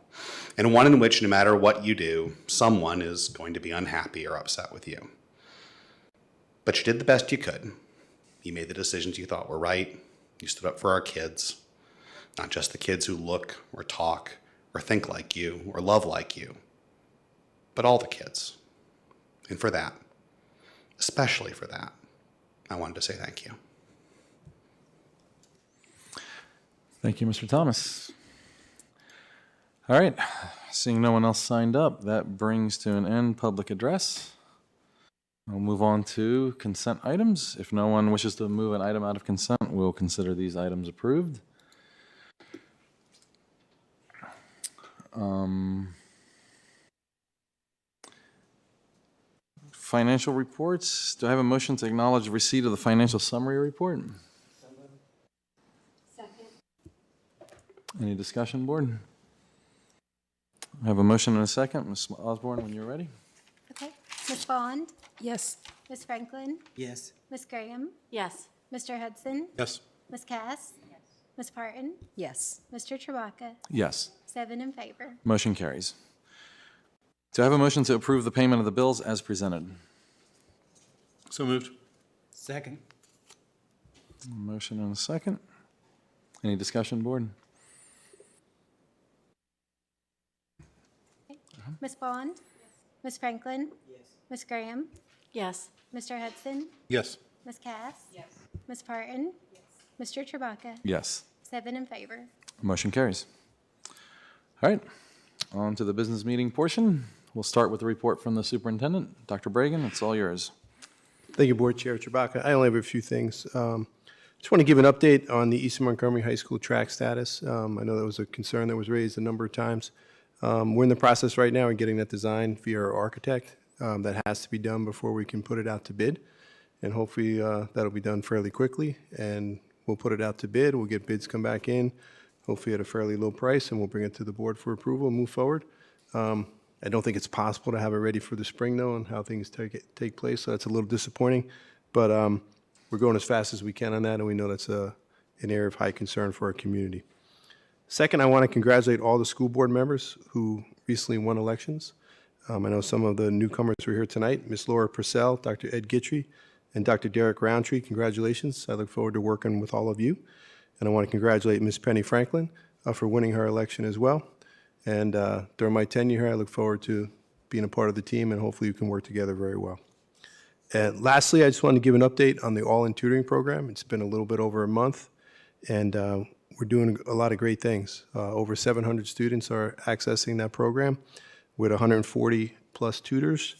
and one in which no matter what you do, someone is going to be unhappy or upset with you. But you did the best you could. You made the decisions you thought were right. You stood up for our kids, not just the kids who look or talk or think like you or love like you, but all the kids. And for that, especially for that, I wanted to say thank you. Thank you, Mr. Thomas. All right, seeing no one else signed up, that brings to an end public address. We'll move on to consent items. If no one wishes to move an item out of consent, we'll consider these items approved. Financial reports. Do I have a motion to acknowledge receipt of the financial summary report? Second. Any discussion, board? I have a motion and a second. Ms. Osborne, when you're ready. Okay. Ms. Bond? Yes. Ms. Franklin? Yes. Ms. Graham? Yes. Mr. Hudson? Yes. Ms. Cass? Yes. Ms. Parton? Yes. Mr. Chewbacca? Yes. 7 in favor. Motion carries. Do I have a motion to approve the payment of the bills as presented? So moved. Second. Motion and a second. Any discussion, board? Ms. Bond? Ms. Franklin? Yes. Ms. Graham? Yes. Mr. Hudson? Yes. Ms. Cass? Yes. Ms. Parton? Yes. Mr. Chewbacca? Yes. 7 in favor. Motion carries. All right, on to the business meeting portion. We'll start with the report from the superintendent. Dr. Bragan, it's all yours. Thank you, Board Chair Chewbacca. I only have a few things. Just want to give an update on the Eastern Montgomery High School track status. I know that was a concern that was raised a number of times. We're in the process right now of getting that design via our architect. That has to be done before we can put it out to bid. And hopefully that'll be done fairly quickly. And we'll put it out to bid. We'll get bids come back in, hopefully at a fairly low price, and we'll bring it to the board for approval and move forward. I don't think it's possible to have it ready for the spring, though, and how things take place, so that's a little disappointing. But we're going as fast as we can on that, and we know that's an area of high concern for our community. Second, I want to congratulate all the school board members who recently won elections. I know some of the newcomers who are here tonight, Ms. Laura Purcell, Dr. Ed Guitry, and Dr. Derek Roundtree. Congratulations. I look forward to working with all of you. And I want to congratulate Ms. Penny Franklin. for winning her election as well. And during my tenure here, I look forward to being a part of the team, and hopefully we can work together very well. And lastly, I just wanted to give an update on the All-In Tutoring Program. It's been a little bit over a month, and we're doing a lot of great things. Over 700 students are accessing that program with 140 plus tutors,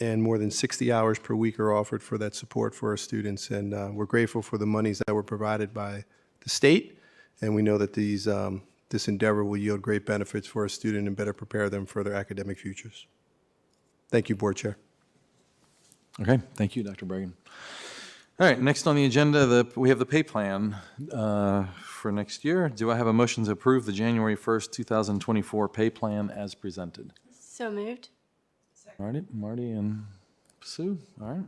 and more than 60 hours per week are offered for that support for our students. And we're grateful for the monies that were provided by the state, and we know that this endeavor will yield great benefits for our students and better prepare them for their academic futures. Thank you, Board Chair. Okay, thank you, Dr. Bregan. All right, next on the agenda, we have the pay plan for next year. Do I have a motion to approve the January 1st, 2024 pay plan as presented? So moved. Marty and Sue, all right.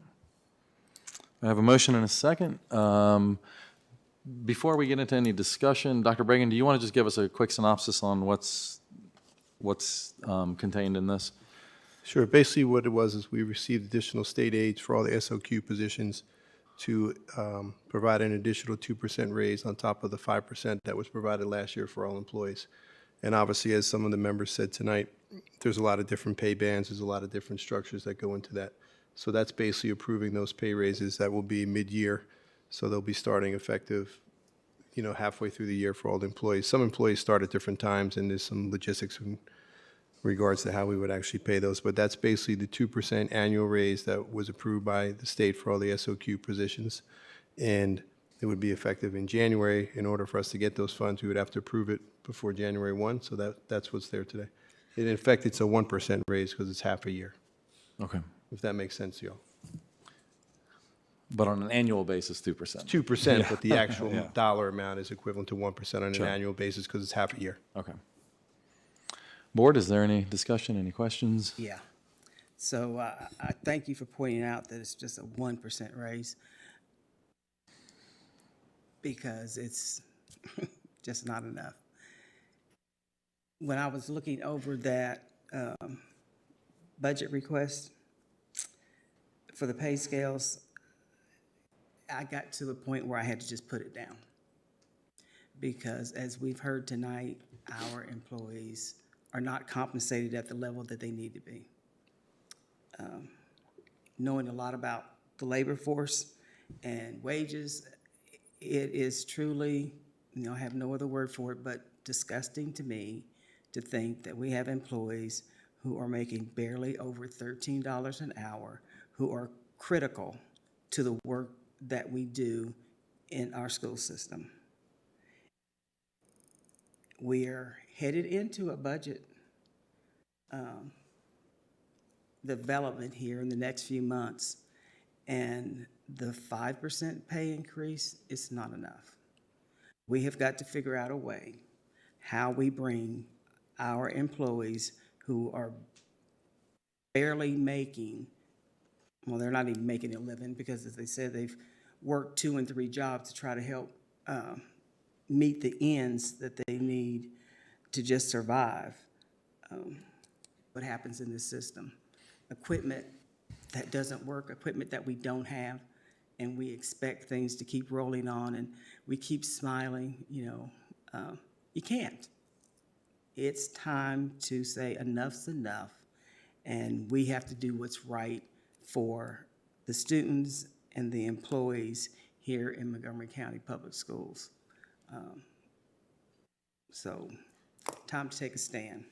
I have a motion and a second. Before we get into any discussion, Dr. Bregan, do you want to just give us a quick synopsis on what's contained in this? Sure. Basically, what it was is we received additional state aids for all the SOQ positions to provide an additional 2% raise on top of the 5% that was provided last year for all employees. And obviously, as some of the members said tonight, there's a lot of different pay bands. There's a lot of different structures that go into that. So that's basically approving those pay raises that will be mid-year. So they'll be starting effective, halfway through the year for all the employees. Some employees start at different times, and there's some logistics in regards to how we would actually pay those. But that's basically the 2% annual raise that was approved by the state for all the SOQ positions. And it would be effective in January. In order for us to get those funds, we would have to approve it before January 1. So that's what's there today. In effect, it's a 1% raise because it's half a year. Okay. If that makes sense to y'all. But on an annual basis, 2%. 2%, Yeah. but the actual Yeah. dollar amount is equivalent to 1% on Sure. an annual basis because it's half a year. Okay. Board, is there any discussion, any questions? Yeah. So I thank you for pointing out that it's just a 1% raise because it's just not enough. When I was looking over that budget request for the pay scales, I got to the point where I had to just put it down. Because as we've heard tonight, our employees are not compensated at the level that they need to be. Knowing a lot about the labor force and wages, it is truly, I have no other word for it, but disgusting to me to think that we have employees who are making barely over $13 an hour, who are critical to the work that we do in our school system. We are headed into a budget development here in the next few months, and the 5% pay increase is not enough. We have got to figure out a way how we bring our employees who are barely making, well, they're not even making a living because, as they said, they've worked 2 and 3 jobs to try to help meet the ends that they need to just survive. What happens in this system? Equipment that doesn't work, equipment that we don't have, and we expect things to keep rolling on, and we keep smiling, you can't. It's time to say enough's enough, and we have to do what's right for the students and the employees here in Montgomery County Public Schools. So, time to take a stand,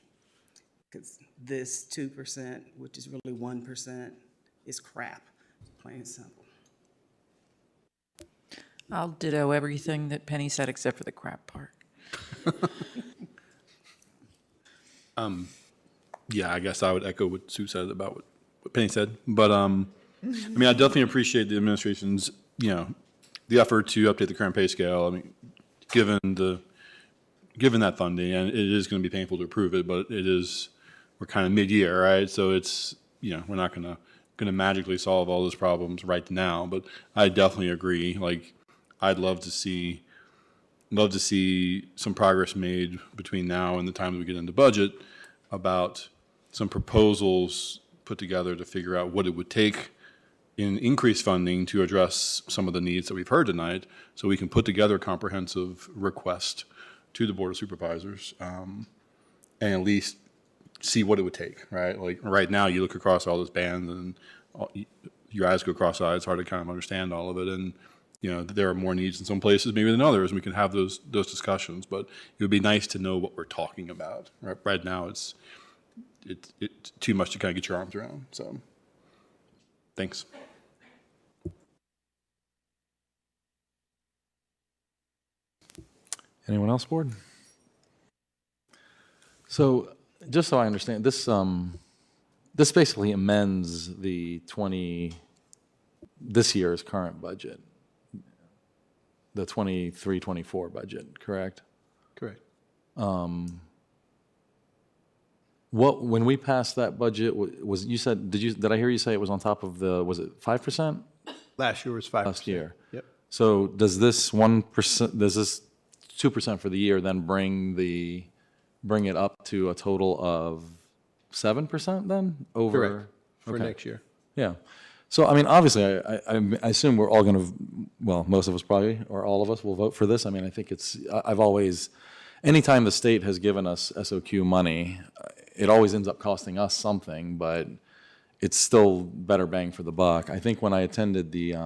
because this 2%, which is really 1%, is crap, plain and simple. I'll ditto everything that Penny said except for the crap part. Yeah, I guess I would echo what Sue said about what Penny said. But I definitely appreciate the administration's, the effort to update the current pay scale. Given that funding, and it is going to be painful to approve it, but we're kind of mid-year, right? So it's, we're not going to magically solve all those problems right now. But I definitely agree. I'd love to see some progress made between now and the time that we get into budget about some proposals put together to figure out what it would take in increased funding to address some of the needs that we've heard tonight, so we can put together a comprehensive request to the Board of Supervisors, and at least see what it would take, right? Like right now, you look across all those bands and your eyes go cross-eyed. It's hard to kind of understand all of it. And, there are more needs in some places maybe than others, and we can have those discussions. But it would be nice to know what we're talking about. Right now, it's too much to kind of get your arms around. So, thanks. Anyone else, board? So, just so I understand, this basically amends this year's current budget, the 23-24 budget, correct? Correct. When we passed that budget, did I hear you say it was on top of was it 5%? Last year was 5%. Last year. Yep. So does this 2% for the year then bring it up to a total of 7% then? Correct. For next year. Yeah. So, I mean, obviously, I assume we're all going to, well, most of us probably, or all of us will vote for this. I mean, I think anytime the state has given us SOQ money, it always ends up costing us something, but it's still better bang for the buck. I think when I attended the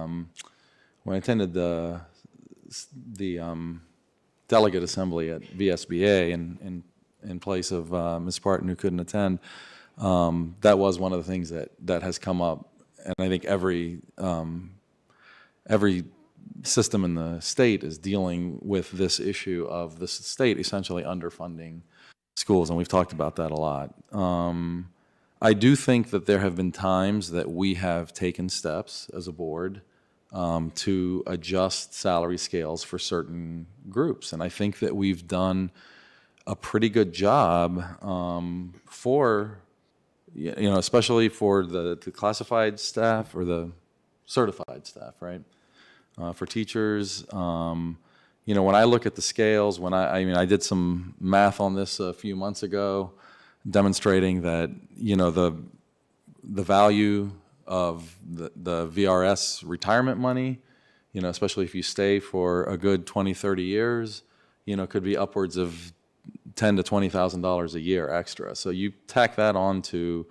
delegate assembly at VSBA in place of Ms. Parton, who couldn't attend, that was one of the things that has come up. And I think every system in the state is dealing with this issue of the state essentially underfunding schools, and we've talked about that a lot. I do think that there have been times that we have taken steps as a board to adjust salary scales for certain groups, and I think that we've done a pretty good job especially for the classified staff or the certified staff, right? For teachers, when I look at the scales, I did some math on this a few months ago, demonstrating that, the value of the VRS retirement money, especially if you stay for a good 20, 30 years, could be upwards of $10,000 to $20,000 a year extra. So you tack that on to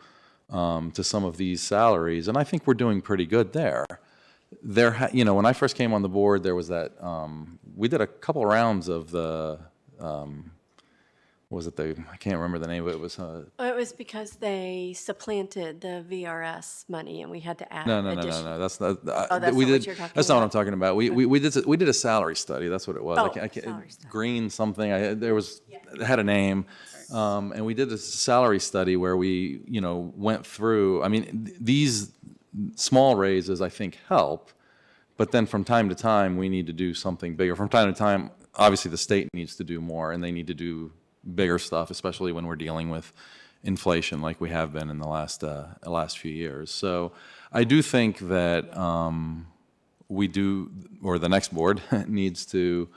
some of these salaries, and I think we're doing pretty good there. When I first came on the board, there was that we did a couple rounds of the I can't remember the name of it. It was Well, it was because they supplanted the VRS money, and we had to add. No. That's not. That's we not did. what you're talking That's not what I'm about? talking about. We did a salary study. That's what it was. Oh, salary study. Green something. It had a name, and we did a salary study where we went through. I mean, these small raises I think help, but then from time to time we need to do something bigger. From time to time, obviously the state needs to do more, and they need to do bigger stuff, especially when we're dealing with inflation like we have been in the last few years. So I do think that the next board needs to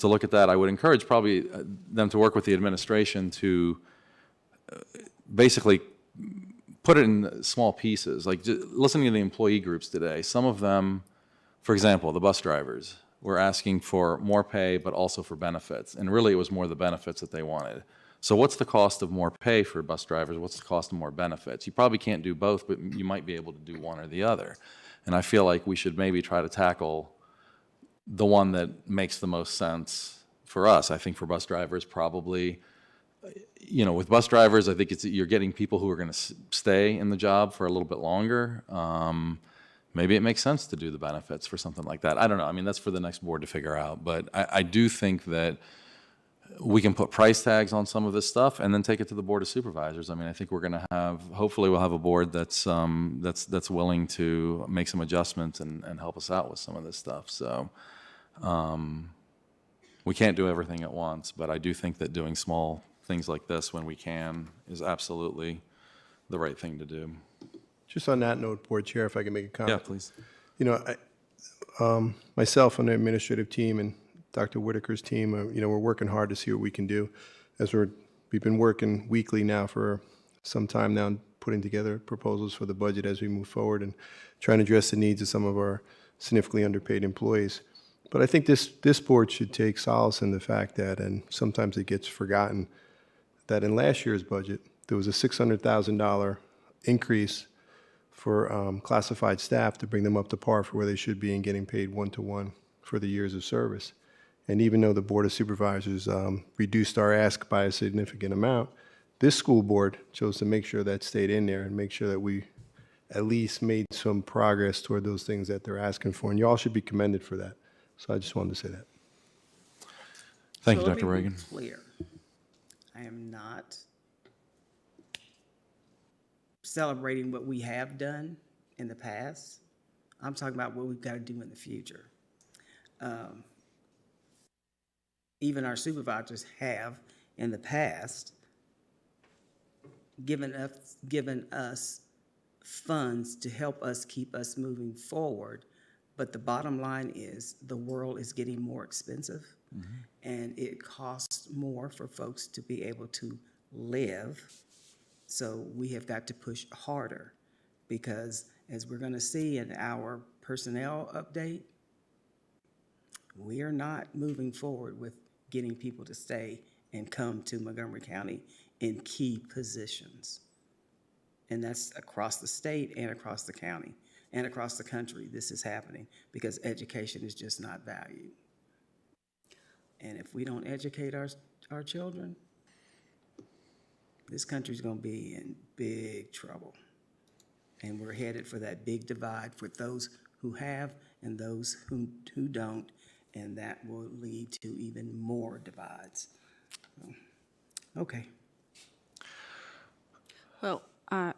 look at that. I would encourage probably them to work with the administration to basically put it in small pieces. Like listening to the employee groups today, some of them, for example, the bus drivers, were asking for more pay, but also for benefits. And really, it was more the benefits that they wanted. So what's the cost of more pay for bus drivers? What's the cost of more benefits? You probably can't do both, but you might be able to do one or the other. And I feel like we should maybe try to tackle the one that makes the most sense for us. I think for bus drivers, probably, with bus drivers, I think you're getting people who are going to stay in the job for a little bit longer. Maybe it makes sense to do the benefits for something like that. I don't know. I mean, that's for the next board to figure out. But I do think that we can put price tags on some of this stuff and then take it to the Board of Supervisors. I mean, I think we're going to hopefully we'll have a board that's willing to make some adjustments and help us out with some of this stuff. So we can't do everything at once, but I do think that doing small things like this when we can is absolutely the right thing to do. Just on that note, Board Chair, if I can make a comment. Yeah, please. Myself and the administrative team and Dr. Whitaker's team, we're working hard to see what we can do. We've been working weekly now for some time now, putting together proposals for the budget as we move forward and trying to address the needs of some of our significantly underpaid employees. But I think this board should take solace in the fact that, and sometimes it gets forgotten, that in last year's budget, there was a $600,000 increase for classified staff to bring them up to par for where they should be and getting paid one-to-one for the years of service. And even though the Board of Supervisors reduced our ask by a significant amount, this school board chose to make sure that stayed in there and make sure that we at least made some progress toward those things that they're asking for. And you all should be commended for that. So I just wanted to say that. Thank you, So Dr. let me be Reagan. clear. I am not celebrating what we have done in the past. I'm talking about what we've got to do in the future. Even our supervisors have, in the past, given us funds to help us keep us moving forward. But the bottom line is the world is getting more expensive, and it costs more for folks to be able to live. So we have got to push harder, because as we're going to see in our personnel update, we are not moving forward with getting people to stay and come to Montgomery County in key positions. And that's across the state and across the county and across the country. This is happening because education is just not valued. And if we don't educate our children, this country's going to be in big trouble. And we're headed for that big divide for those who have and those who don't, and that will lead to even more divides. Okay. Well, Go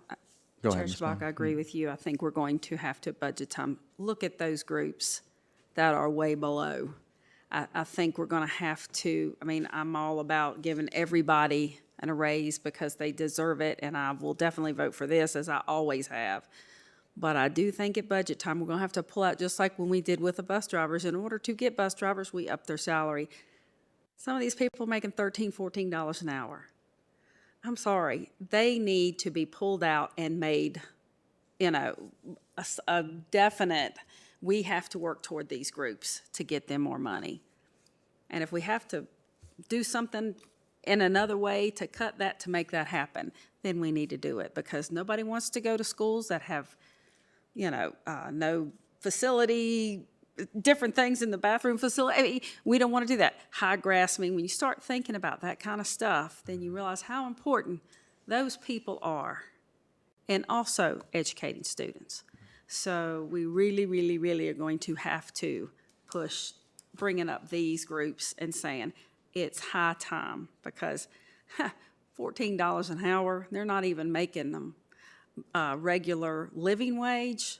Chair ahead, Ms. Shabak, Brown. I agree with you. I think we're going to have to budget time. Look at those groups that are way below. I think we're going to have to, I mean, I'm all about giving everybody a raise because they deserve it, and I will definitely vote for this, as I always have. But I do think at budget time, we're going to have to pull out, just like when we did with the bus drivers. In order to get bus drivers, we upped their salary. Some of these people are making $13, $14 an hour. I'm sorry. They need to be pulled out and made, a definite, we have to work toward these groups to get them more money. And if we have to do something in another way to cut that, to make that happen, then we need to do it, because nobody wants to go to schools that have, no facility, different things in the bathroom facility. I mean, we don't want to do that. High grass, I mean, when you start thinking about that kind of stuff, then you realize how important those people are, and also educating students. So we really, really, really are going to have to push bringing up these groups and saying it's high time, because $14 an hour, they're not even making them regular living wage.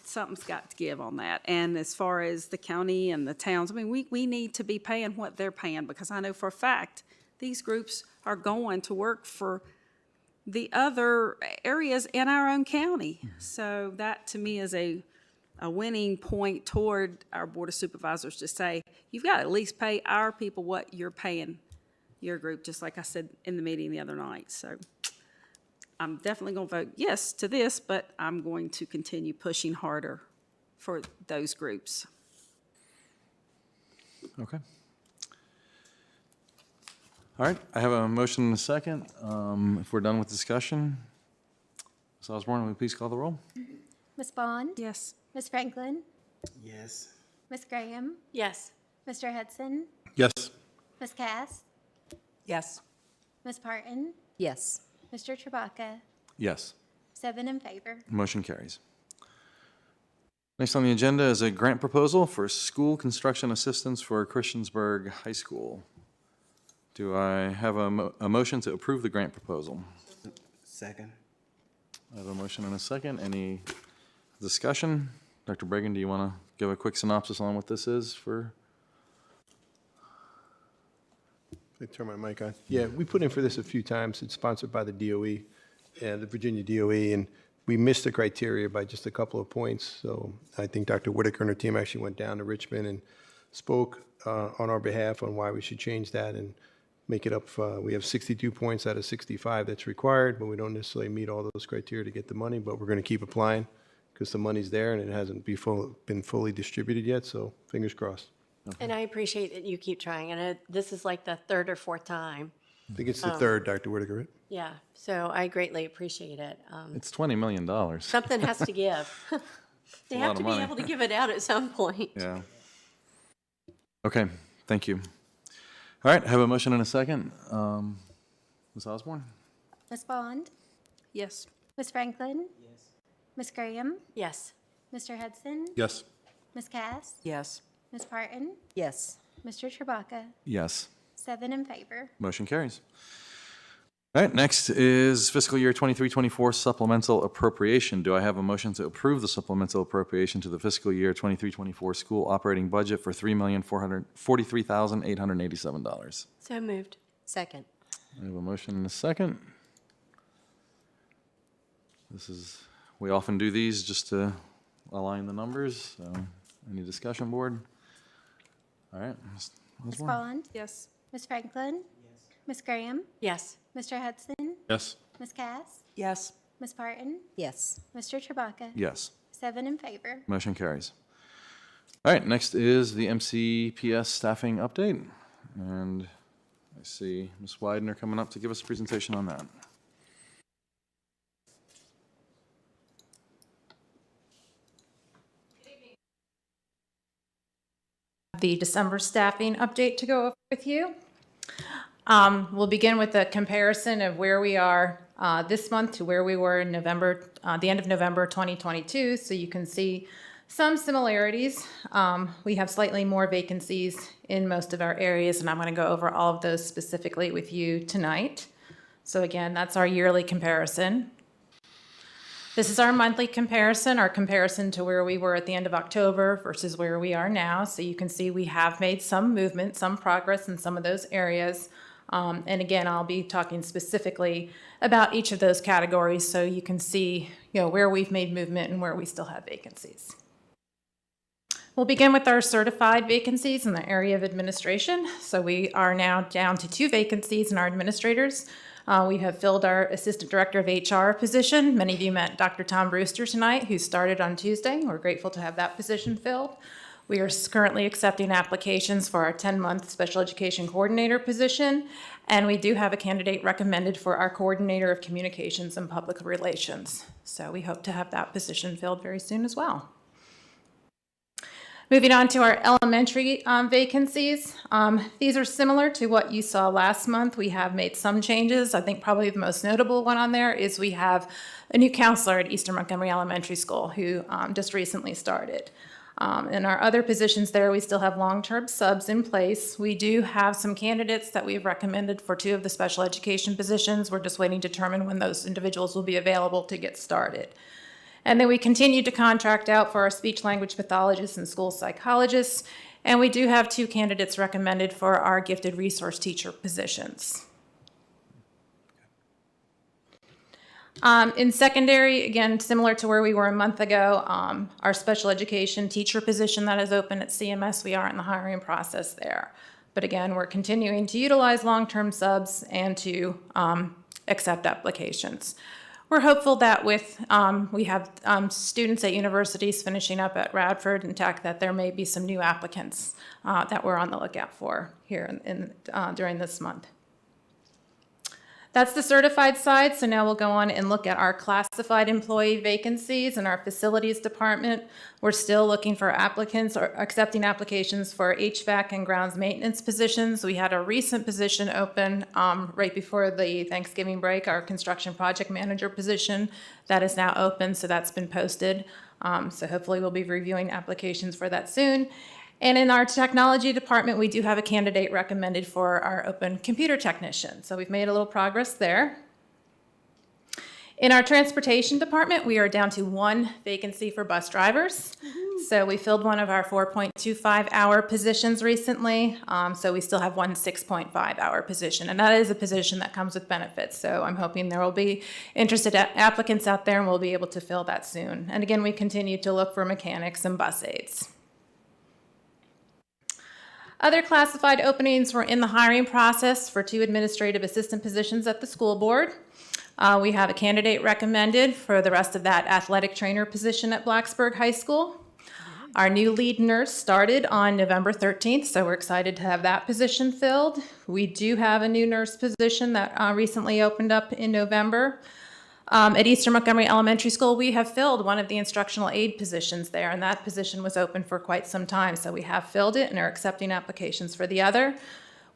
Something's got to give on that. And as far as the county and the towns, I mean, we need to be paying what they're paying, because I know for a fact these groups are going to work for the other areas in our own county. So that, to me, is a winning point toward our Board of Supervisors to say, you've got to at least pay our people what you're paying your group, just like I said in the meeting the other night. So I'm definitely going to vote yes to this, but I'm going to continue pushing harder for those groups. Okay. All right, I have a motion and a second. If we're done with discussion, Ms. Osborne, will you please call the roll? Ms. Bond? Yes. Ms. Franklin? Yes. Ms. Graham? Yes. Mr. Hudson? Yes. Ms. Cass? Yes. Ms. Parton? Yes. Mr. Chewbacca? Yes. 7 in favor. Motion carries. Next on the agenda is a grant proposal for school construction assistance for Christiansburg High School. Do I have a motion to approve the grant proposal? Second. I have a motion and a second. Any discussion? Dr. Bregan, do you want to give a quick synopsis on what this is for? I turn my mic on. Yeah, we put in for this a few times. It's sponsored by the DOE, the Virginia DOE, and we missed the criteria by just a couple of points. So I think Dr. Whitaker and her team actually went down to Richmond and spoke on our behalf on why we should change that and make it up. We have 62 points out of 65 that's required, but we don't necessarily meet all those criteria to get the money, but we're going to keep applying because the money's there and it hasn't been fully distributed yet, so fingers crossed. And I appreciate that you keep trying, and this is like the third or fourth time. I think it's the third, Dr. Whitaker, right? Yeah, so I greatly appreciate it. It's $20 million. Something has to give. They a have lot to of be money. able to give it out at some point. Yeah. Okay, thank you. All right, have a motion and a second. Ms. Osborne? Ms. Bond? Yes. Ms. Franklin? Yes. Ms. Graham? Yes. Mr. Hudson? Yes. Ms. Cass? Yes. Ms. Parton? Yes. Mr. Chewbacca? Yes. 7 in favor. Motion carries. All right, next is fiscal year 23-24 supplemental appropriation. Do I have a motion to approve the supplemental appropriation to the fiscal year 23-24 school operating budget for $3,443,887? So moved. Second. I have a motion and a second. We often do these just to align the numbers, so any discussion, board? All right, Ms. Ms. Osborne? Bond? Yes. Ms. Franklin? Yes. Ms. Graham? Yes. Mr. Hudson? Yes. Ms. Cass? Yes. Ms. Parton? Yes. Mr. Chewbacca? Yes. 7 in favor. Motion carries. All right, next is the MCPS staffing update. And I see Ms. Widener coming up to give us a presentation on that. The December staffing update to go over with you. We'll begin with a comparison of where we are this month to where we were in November, the end of November 2022. So you can see some similarities. We have slightly more vacancies in most of our areas, and I'm going to go over all of those specifically with you tonight. So again, that's our yearly comparison. This is our monthly comparison, our comparison to where we were at the end of October versus where we are now. So you can see we have made some movement, some progress in some of those areas. And again, I'll be talking specifically about each of those categories so you can see, where we've made movement and where we still have vacancies. We'll begin with our certified vacancies in the area of administration. So we are now down to 2 vacancies in our administrators. We have filled our Assistant Director of HR position. Many of you met Dr. Tom Brewster tonight, who started on Tuesday. We're grateful to have that position filled. We are currently accepting applications for our 10-month Special Education Coordinator position, and we do have a candidate recommended for our Coordinator of Communications and Public Relations. So we hope to have that position filled very soon as well. Moving on to our elementary vacancies. These are similar to what you saw last month. We have made some changes. I think probably the most notable one on there is we have a new counselor at Eastern Montgomery Elementary School who just recently started. In our other positions there, we still have long-term subs in place. We do have some candidates that we've recommended for 2 of the special education positions. We're just waiting to determine when those individuals will be available to get started. And then we continue to contract out for our speech language pathologists and school psychologists. And we do have 2 candidates recommended for our gifted resource teacher positions. In secondary, again, similar to where we were a month ago, our special education teacher position that is open at CMS, we are in the hiring process there. But again, we're continuing to utilize long-term subs and to accept applications. We're hopeful that with, we have students at universities finishing up at Radford and Tech, that there may be some new applicants that we're on the lookout for here during this month. That's the certified side, so now we'll go on and look at our classified employee vacancies in our facilities department. We're still looking for applicants or accepting applications for HVAC and grounds maintenance positions. We had a recent position open right before the Thanksgiving break, our construction project manager position. That is now open, so that's been posted. So hopefully we'll be reviewing applications for that soon. And in our technology department, we do have a candidate recommended for our open computer technician. So we've made a little progress there. In our transportation department, we are down to 1 vacancy for bus drivers. So we filled one of our 4.25-hour positions recently. So we still have 1 6.5-hour position. And that is a position that comes with benefits. So I'm hoping there will be interested applicants out there and we'll be able to fill that soon. And again, we continue to look for mechanics and bus aides. Other classified openings were in the hiring process for 2 administrative assistant positions at the school board. We have a candidate recommended for the rest of that athletic trainer position at Blacksburg High School. Our new lead nurse started on November 13th, so we're excited to have that position filled. We do have a new nurse position that recently opened up in November. At Eastern Montgomery Elementary School, we have filled one of the instructional aid positions there, and that position was open for quite some time, so we have filled it and are accepting applications for the other.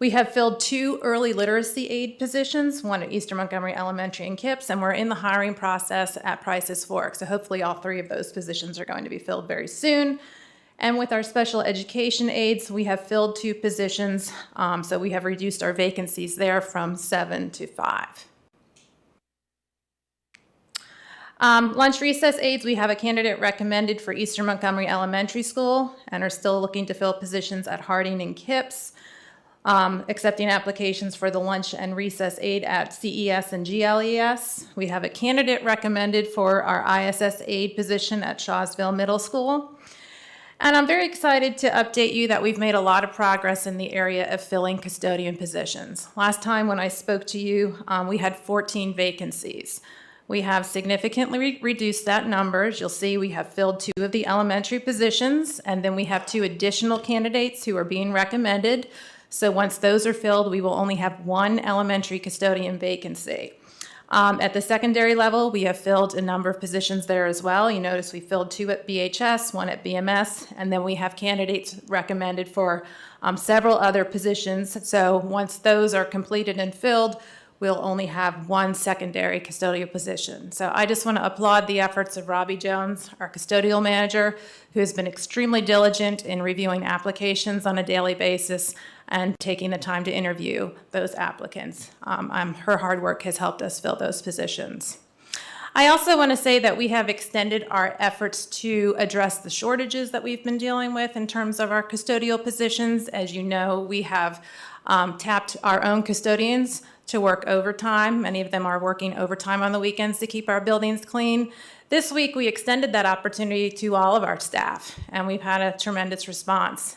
We have filled 2 early literacy aid positions, one at Eastern Montgomery Elementary and KIPS, and we're in the hiring process at Price's Fork. So hopefully all 3 of those positions are going to be filled very soon. And with our special education aides, we have filled 2 positions. So we have reduced our vacancies there from 7 to 5. Lunch recess aides, we have a candidate recommended for Eastern Montgomery Elementary School and are still looking to fill positions at Harding and KIPS. Accepting applications for the lunch and recess aid at CES and GLES. We have a candidate recommended for our ISS aid position at Shawsville Middle School. And I'm very excited to update you that we've made a lot of progress in the area of filling custodian positions. Last time when I spoke to you, we had 14 vacancies. We have significantly reduced that number. As you'll see, we have filled 2 of the elementary positions, and then we have 2 additional candidates who are being recommended. So once those are filled, we will only have 1 elementary custodian vacancy. At the secondary level, we have filled a number of positions there as well. You notice we filled 2 at BHS, 1 at BMS, and then we have candidates recommended for several other positions. So once those are completed and filled, we'll only have 1 secondary custodial position. So I just want to applaud the efforts of Robbie Jones, our custodial manager, who has been extremely diligent in reviewing applications on a daily basis and taking the time to interview those applicants. Her hard work has helped us fill those positions. I also want to say that we have extended our efforts to address the shortages that we've been dealing with in terms of our custodial positions. As you know, we have tapped our own custodians to work overtime. Many of them are working overtime on the weekends to keep our buildings clean. This week, we extended that opportunity to all of our staff, and we've had a tremendous response.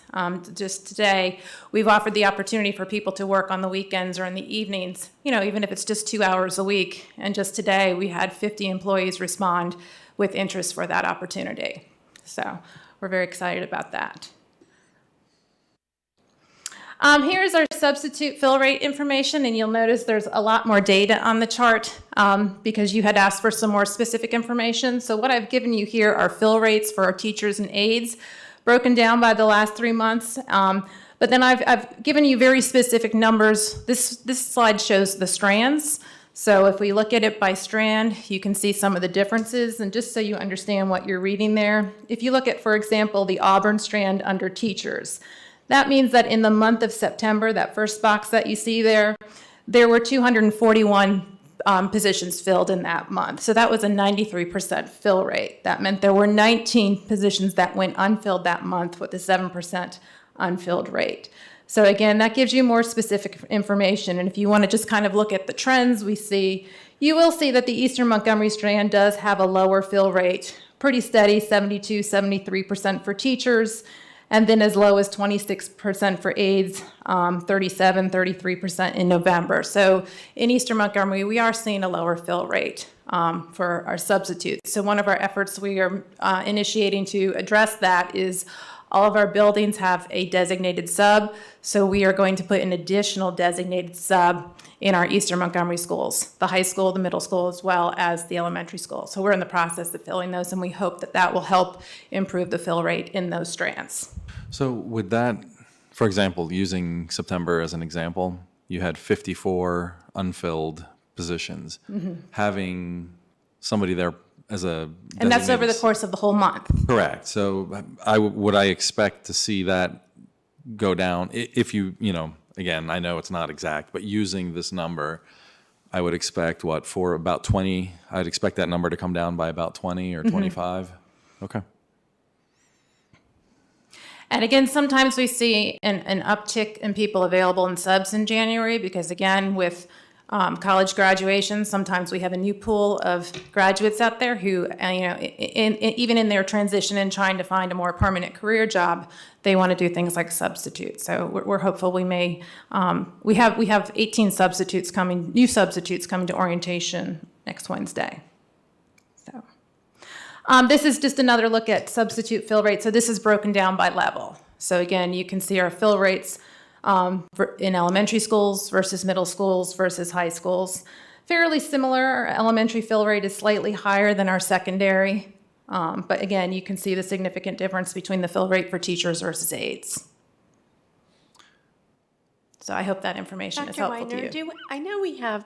Just today, we've offered the opportunity for people to work on the weekends or in the evenings, even if it's just 2 hours a week. And just today, we had 50 employees respond with interest for that opportunity. So we're very excited about that. Here's our substitute fill rate information, and you'll notice there's a lot more data on the chart because you had asked for some more specific information. So what I've given you here are fill rates for our teachers and aides, broken down by the last 3 months. But then I've given you very specific numbers. This slide shows the strands. So if we look at it by strand, you can see some of the differences. And just so you understand what you're reading there, if you look at, for example, the Auburn strand under teachers, that means that in the month of September, that first box that you see there were 241 positions filled in that month. So that was a 93% fill rate. That meant there were 19 positions that went unfilled that month with a 7% unfilled rate. So again, that gives you more specific information. And if you want to just kind of look at the trends we see, you will see that the Eastern Montgomery strand does have a lower fill rate, pretty steady, 72, 73% for teachers, and then as low as 26% for aides, 37, 33% in November. So in Eastern Montgomery, we are seeing a lower fill rate for our substitutes. So one of our efforts we are initiating to address that is all of our buildings have a designated sub. So we are going to put an additional designated sub in our Eastern Montgomery schools, the high school, the middle school, as well as the elementary school. So we're in the process of filling those, and we hope that that will help improve the fill rate in those strands. So with that, for example, using September as an example, you had 54 unfilled positions. Mm-hmm. Having somebody there as a And that's over the designated- course of the whole month. Correct. So would I expect to see that go down if again, I know it's not exact, but using this number, I would expect for about 20, I'd expect that number to come down by about 20 or 25. Okay. And again, sometimes we see an uptick in people available in subs in January because, again, with college graduation, sometimes we have a new pool of graduates out there who, even in their transition and trying to find a more permanent career job, they want to do things like substitute. So we're hopeful we may. We have 18 substitutes coming, new substitutes coming to orientation next Wednesday. So this is just another look at substitute fill rates. So this is broken down by level. So again, you can see our fill rates in elementary schools versus middle schools versus high schools. Fairly similar. Our elementary fill rate is slightly higher than our secondary. But again, you can see the significant difference between the fill rate for teachers versus aides. So I hope that information is Dr. helpful Weiner, to you. I know we have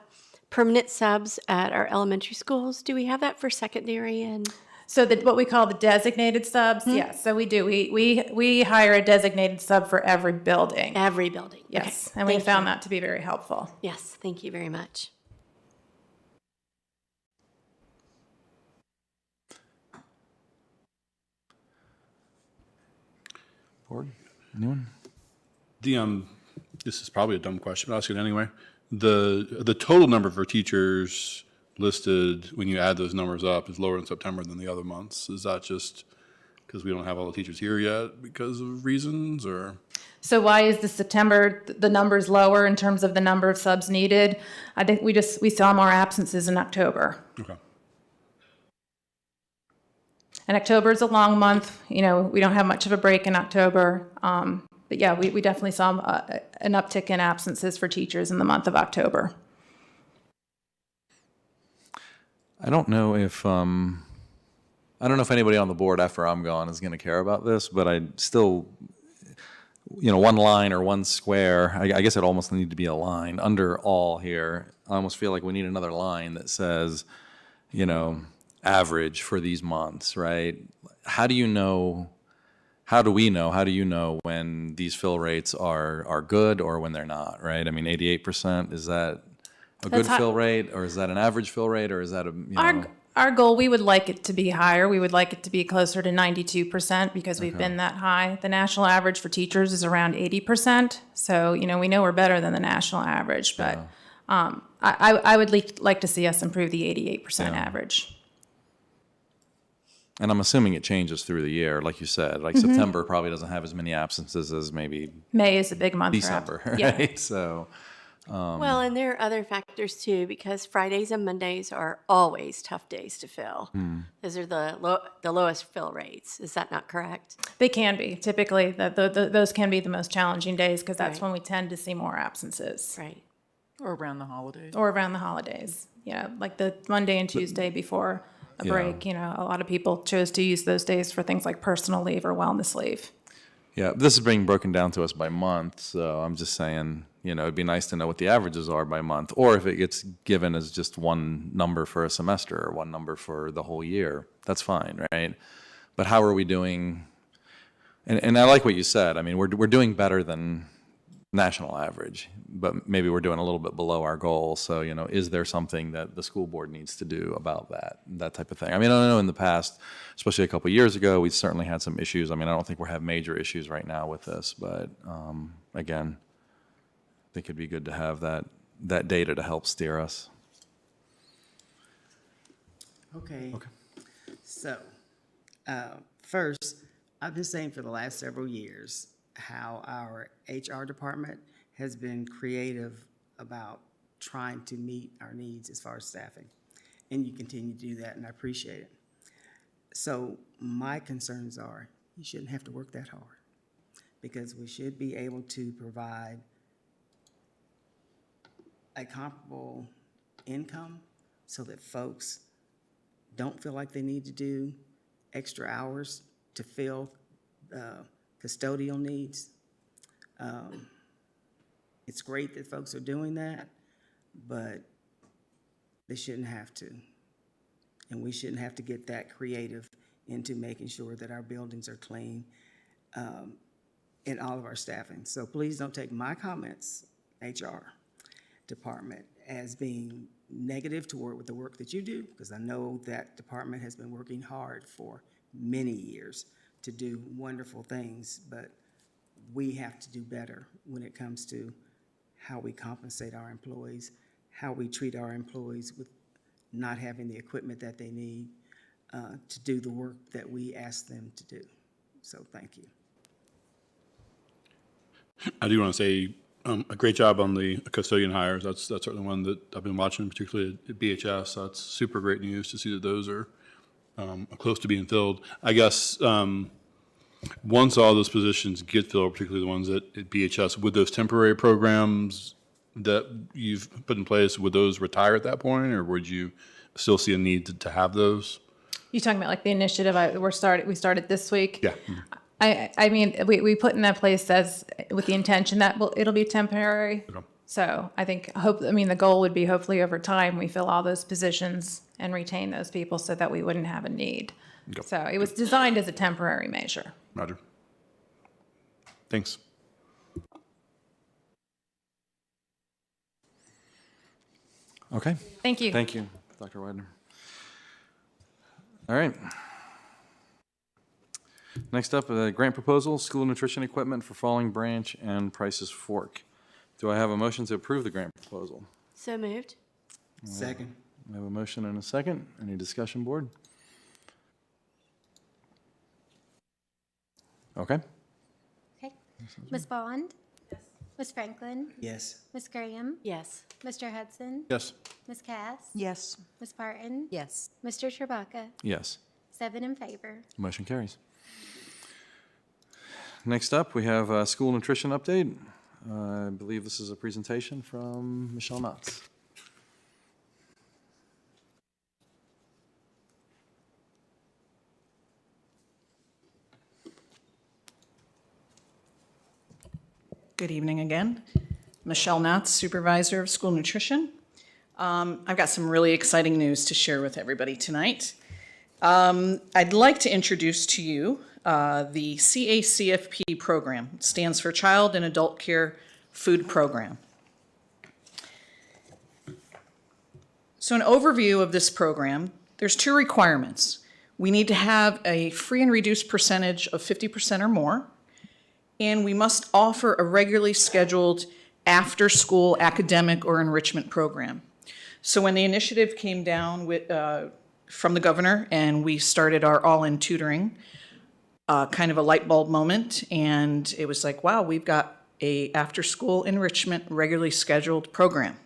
permanent subs at our elementary schools. Do we have that for secondary and? So what we call the designated subs, yes. So we do. We hire a designated sub for every building. Every building. Yes, Okay. and we Thank found you. that to be very helpful. Yes, thank you very much. Board, anyone? This is probably a dumb question, but I'll ask it anyway. The total number for teachers listed, when you add those numbers up, is lower in September than the other months. Is that just because we don't have all the teachers here yet because of reasons, or? So why is the September, the numbers lower in terms of the number of subs needed? I think we saw more absences in October. Okay. And October is a long month. You know, we don't have much of a break in October. But yeah, we definitely saw an uptick in absences for teachers in the month of October. I don't know if anybody on the board after I'm gone is going to care about this, but I still, one line or one square, I guess it almost need to be a line under all here. I almost feel like we need another line that says, average for these months, right? How do you know when these fill rates are good or when they're not, right? I mean, 88%, is that a good fill rate, or is that an average fill rate, or is that Our goal, we would like it to be higher. We would like it to be closer to 92% because we've been that high. The national average for teachers is around 80%. So, we know we're better than the national average, but I would like to see us improve the 88% average. And I'm assuming it changes through the year, like you said. Like September probably doesn't have as many absences as maybe May is a big month December, for right? Yeah. So, Well, and there are other factors too, because Fridays and Mondays are always tough days to fill. Those are the lowest fill rates. Is that not correct? They can be. Typically, those can be the most challenging days because that's when we tend to see more absences. Right. Or around the holidays. Or around the holidays. Yeah, like the Monday and Tuesday before a break. A lot of people chose to use those days for things like personal leave or wellness leave. yeah, this is being broken down to us by month, so I'm just saying, it'd be nice to know what the averages are by month, or if it gets given as just one number for a semester or one number for the whole year, that's fine, right? But how are we doing? And I like what you said. I mean, we're doing better than national average, but maybe we're doing a little bit below our goal. So, is there something that the school board needs to do about that type of thing? I mean, I know in the past, especially a couple of years ago, we certainly had some issues. I mean, I don't think we have major issues right now with this, but again, I think it'd be good to have that data to help steer us. Okay. So, first, I've been saying for the last several years how our HR department has been creative about trying to meet our needs as far as staffing. And you continue to do that, and I appreciate it. So my concerns are you shouldn't have to work that hard, because we should be able to provide a comparable income so that folks don't feel like they need to do extra hours to fill custodial needs. It's great that folks are doing that, but they shouldn't have to. And we shouldn't have to get that creative into making sure that our buildings are clean in all of our staffing. So please don't take my comments, HR department, as being negative toward the work that you do, because I know that department has been working hard for many years to do wonderful things, but we have to do better when it comes to how we compensate our employees, how we treat our employees with not having the equipment that they need to do the work that we ask them to do. So thank you. I do want to say, A great job on the custodian hires. That's certainly one that I've been watching, particularly at BHS. That's super great news to see that those are close to being filled. I guess once all those positions get filled, particularly the ones at BHS, would those temporary programs that you've put in place, would those retire at that point, or would you still see a need to have those? You talking about like the initiative we started this week? Yeah. I mean, we put in that place as with the intention that it'll be temporary. Okay. So I think the goal would be hopefully over time we fill all those positions and retain those people so that we wouldn't have a need. Okay. So it was designed as a temporary measure. Roger. Thanks. Okay. Thank you. Thank you, Dr. Widener. All right. Next up, the grant proposal, school nutrition equipment for Falling Branch and Price's Fork. Do I have a motion to approve the grant proposal? So moved. Second. I have a motion and a second. Any discussion, board? Okay. Okay. Ms. Bond? Yes. Ms. Franklin? Yes. Ms. Graham? Yes. Mr. Hudson? Yes. Ms. Cass? Yes. Ms. Parton? Yes. Mr. Chewbacca? Yes. 7 in favor. Motion carries. Next up, we have school nutrition update. I believe this is a presentation from Michelle Knotts. Good evening again. Michelle Knotts, Supervisor of School Nutrition. I've got some really exciting news to share with everybody tonight. I'd like to introduce to you the CACFP program. It stands for Child and Adult Care Food Program. So an overview of this program, there's 2 requirements. We need to have a free and reduced percentage of 50% or more, and we must offer a regularly scheduled after-school academic or enrichment program. So when the initiative came down from the governor and we started our all-in tutoring, kind of a light bulb moment, and it was like, wow, we've got a after-school enrichment regularly scheduled program.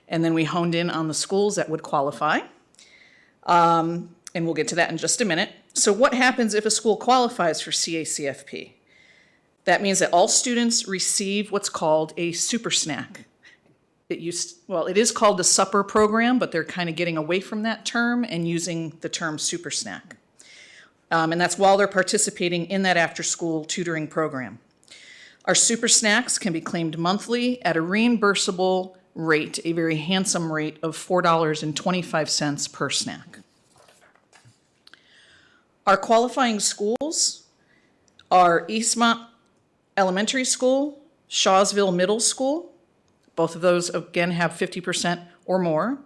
And then we honed in on the schools that would qualify, and we'll get to that in just a minute. So what happens if a school qualifies for CACFP? That means that all students receive what's called a super snack. It is called the supper program, but they're kind of getting away from that term and using the term super snack. And that's while they're participating in that after-school tutoring program. Our super snacks can be claimed monthly at a reimbursable rate, a very handsome rate of $4.25 per snack. Our qualifying schools are Eastmont Elementary School, Shawsville Middle School. Both of those, again, have 50% or more.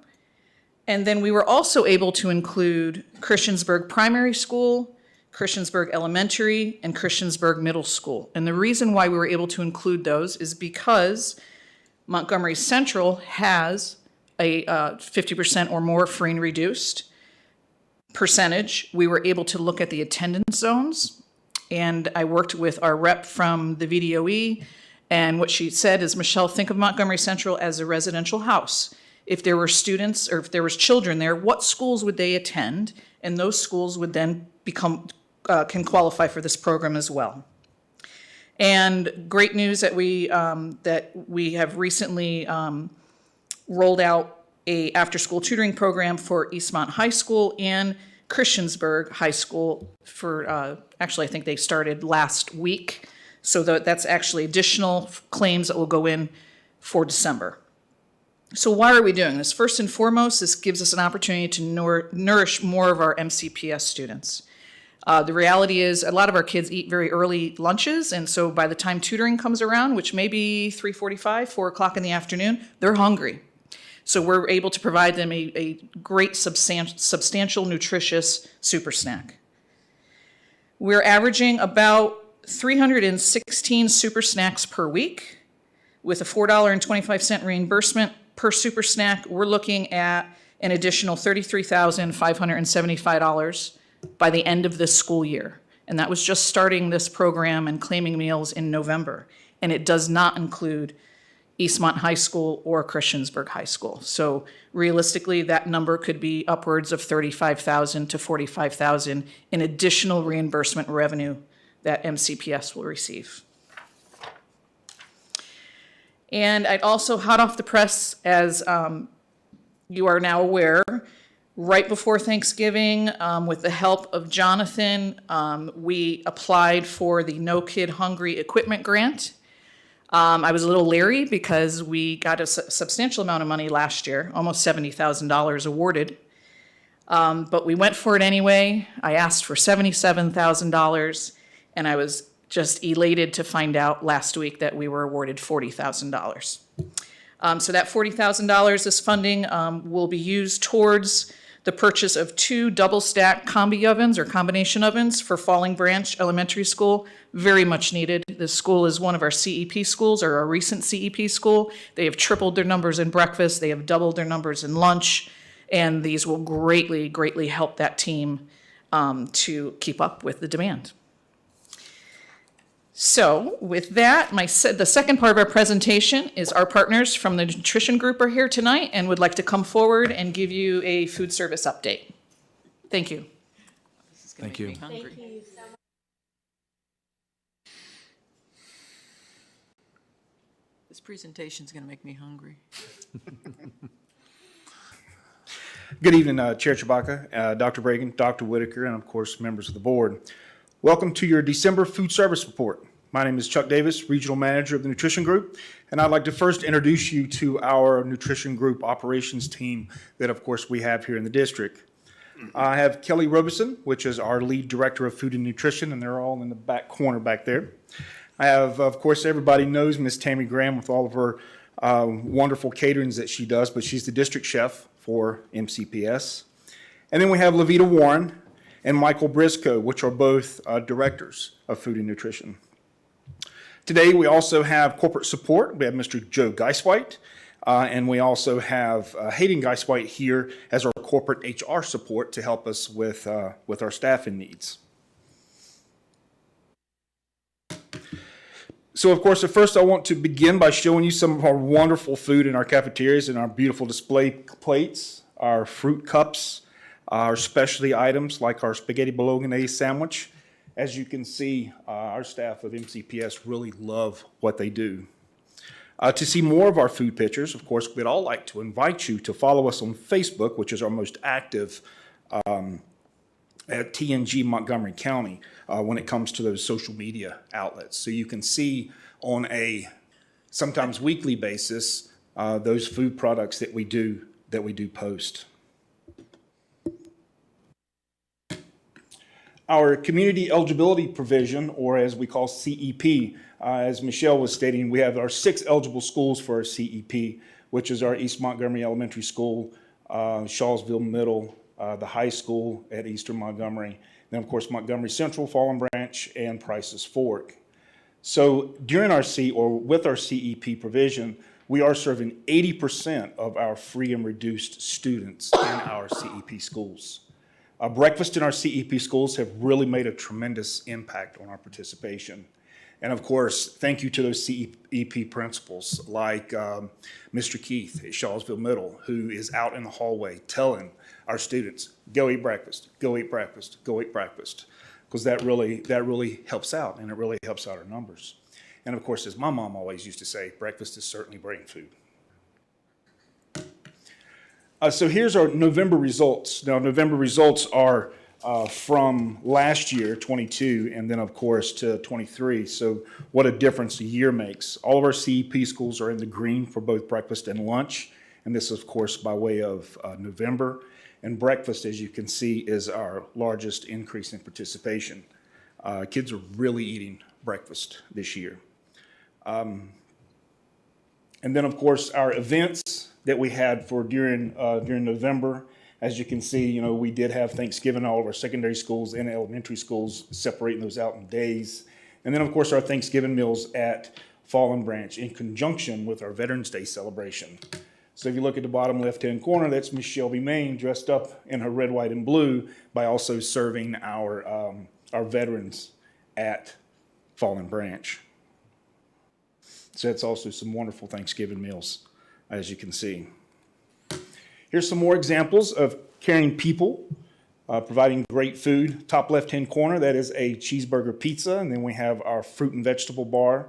And then we were also able to include Christiansburg Primary School, Christiansburg Elementary, and Christiansburg Middle School. And the reason why we were able to include those is because Montgomery Central has a 50% or more free and reduced percentage. We were able to look at the attendance zones, and I worked with our rep from the VDOE, and what she said is, Michelle, think of Montgomery Central as a residential house. If there were students or if there was children there, what schools would they attend? And those schools would then can qualify for this program as well. And great news that we have recently rolled out a after-school tutoring program for Eastmont High School and Christiansburg High School for, actually I think they started last week. So that's actually additional claims that will go in for December. So why are we doing this? First and foremost, this gives us an opportunity to nourish more of our MCPS students. The reality is a lot of our kids eat very early lunches, and so by the time tutoring comes around, which may be 3:45, 4 o'clock in the afternoon, they're hungry. So we're able to provide them a great substantial nutritious super snack. We're averaging about 316 super snacks per week with a $4.25 reimbursement per super snack. We're looking at an additional $33,575 by the end of this school year. And that was just starting this program and claiming meals in November. And it does not include Eastmont High School or Christiansburg High School. So realistically, that number could be upwards of $35,000 to $45,000 in additional reimbursement revenue that MCPS will receive. And I'd also, hot off the press, as you are now aware, right before Thanksgiving, with the help of Jonathan, we applied for the No Kid Hungry Equipment Grant. I was a little leery because we got a substantial amount of money last year, almost $70,000 awarded. But we went for it anyway. I asked for $77,000, and I was just elated to find out last week that we were awarded $40,000. So that $40,000, this funding will be used towards the purchase of 2 double-stack combi ovens or combination ovens for Falling Branch Elementary School. Very much needed. This school is one of our CEP schools, or a recent CEP school. They have tripled their numbers in breakfast. They have doubled their numbers in lunch. And these will greatly, greatly help that team to keep up with the demand. So with that, the second part of our presentation is our partners from the nutrition group are here tonight and would like to come forward and give you a food service update. Thank you. Thank you. Thank you so much. This presentation's going to make me hungry. Good evening, Chair Chewbacca, Dr. Bragan, Dr. Whitaker, and of course, members of the board. Welcome to your December food service report. My name is Chuck Davis, Regional Manager of the Nutrition Group, and I'd like to first introduce you to our Nutrition Group operations team that, of course, we have here in the district. I have Kelly Robeson, which is our Lead Director of Food and Nutrition, and they're all in the back corner back there. I have, of course, everybody knows Miss Tammy Graham with all of her wonderful caterings that she does, but she's the district chef for MCPS. And then we have Levita Warren and Michael Briscoe, which are both directors of food and nutrition. Today, we also have corporate support. We have Mr. Joe Geiswhite, and we also have Hayden Geiswhite here as our corporate HR support to help us with our staffing needs. So, of course, at first I want to begin by showing you some of our wonderful food in our cafeterias and our beautiful display plates, our fruit cups, our specialty items like our spaghetti bolognese sandwich. As you can see, our staff of MCPS really love what they do. To see more of our food pictures, of course, we'd all like to invite you to follow us on Facebook, which is our most active at TNG Montgomery County when it comes to those social media outlets. So you can see on a sometimes weekly basis those food products that we do post. Our community eligibility provision, or as we call CEP, as Michelle was stating, we have our 6 eligible schools for our CEP, which is our East Montgomery Elementary School, Shawsville Middle, the high school at Eastern Montgomery, then of course Montgomery Central, Fallen Branch, and Price's Fork. So during with our CEP provision, we are serving 80% of our free and reduced students in our CEP schools. Breakfast in our CEP schools have really made a tremendous impact on our participation. And of course, thank you to those CEP principals like Mr. Keith at Shawsville Middle, who is out in the hallway telling our students, go eat breakfast, go eat breakfast, go eat breakfast, because that really helps out, and it really helps out our numbers. And of course, as my mom always used to say, breakfast is certainly brain food. So here's our November results. Now, November results are from last year, 22, and then, of course, to 23. So what a difference a year makes. All of our CEP schools are in the green for both breakfast and lunch, and this, of course, by way of November. And breakfast, as you can see, is our largest increase in participation. Kids are really eating breakfast this year. And then, of course, our events that we had for during November. As you can see, we did have Thanksgiving, all of our secondary schools and elementary schools, separating those out in days. And then, of course, our Thanksgiving meals at Fallen Branch in conjunction with our Veterans Day celebration. So if you look at the bottom left-hand corner, that's Miss Shelby Main dressed up in her red, white, and blue by also serving our veterans at Fallen Branch. So that's also some wonderful Thanksgiving meals, as you can see. Here's some more examples of caring people, providing great food. Top left-hand corner, that is a cheeseburger pizza, and then we have our fruit and vegetable bar.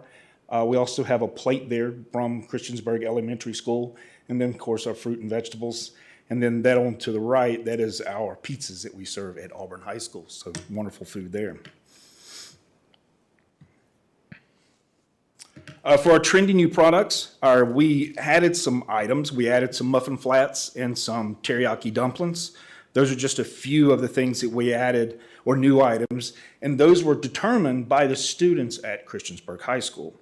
We also have a plate there from Christiansburg Elementary School, and then, of course, our fruit and vegetables. And then that on to the right, that is our pizzas that we serve at Auburn High School. So wonderful food there. For our trendy new products, we added some items. We added some muffin flats and some teriyaki dumplings. Those are just a few of the things that we added, or new items, and those were determined by the students at Christiansburg High School.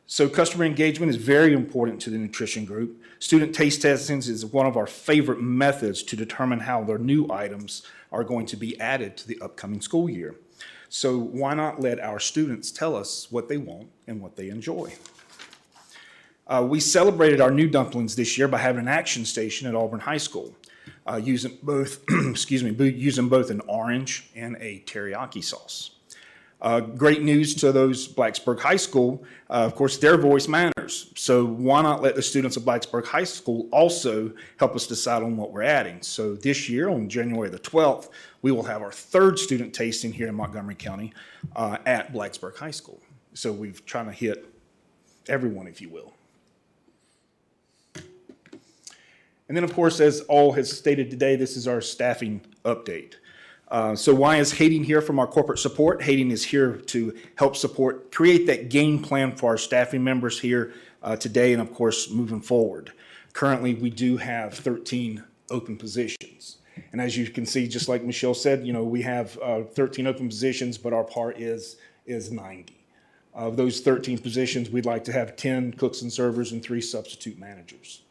So customer engagement is very important to the nutrition group. Student taste testings is one of our favorite methods to determine how their new items are going to be added to the upcoming school year. So why not let our students tell us what they want and what they enjoy? We celebrated our new dumplings this year by having an action station at Auburn High School, using both, using both an orange and a teriyaki sauce. Great news to those Blacksburg High School, of course, their voice matters. So why not let the students of Blacksburg High School also help us decide on what we're adding? So this year, on January the 12th, we will have our third student tasting here in Montgomery County at Blacksburg High School. So we've tried to hit everyone, if you will. And then, of course, as all has stated today, this is our staffing update. So why is Hayden here from our corporate support? Hayden is here to help support, create that game plan for our staffing members here today and, of course, moving forward. Currently, we do have 13 open positions. And as you can see, just like Michelle said, you know, we have 13 open positions, but our part is 90. Of those 13 positions, we'd like to have 10 cooks and servers and 3 substitute managers.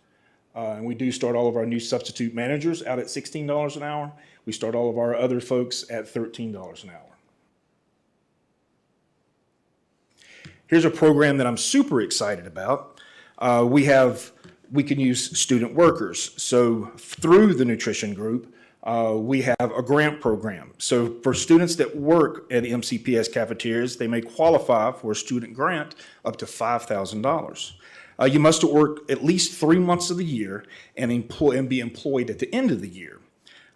And we do start all of our new substitute managers out at $16 an hour. We start all of our other folks at $13 an hour. Here's a program that I'm super excited about. We can use student workers. So through the nutrition group, we have a grant program. So for students that work at MCPS cafeterias, they may qualify for a student grant up to $5,000. You must work at least 3 months of the year and be employed at the end of the year.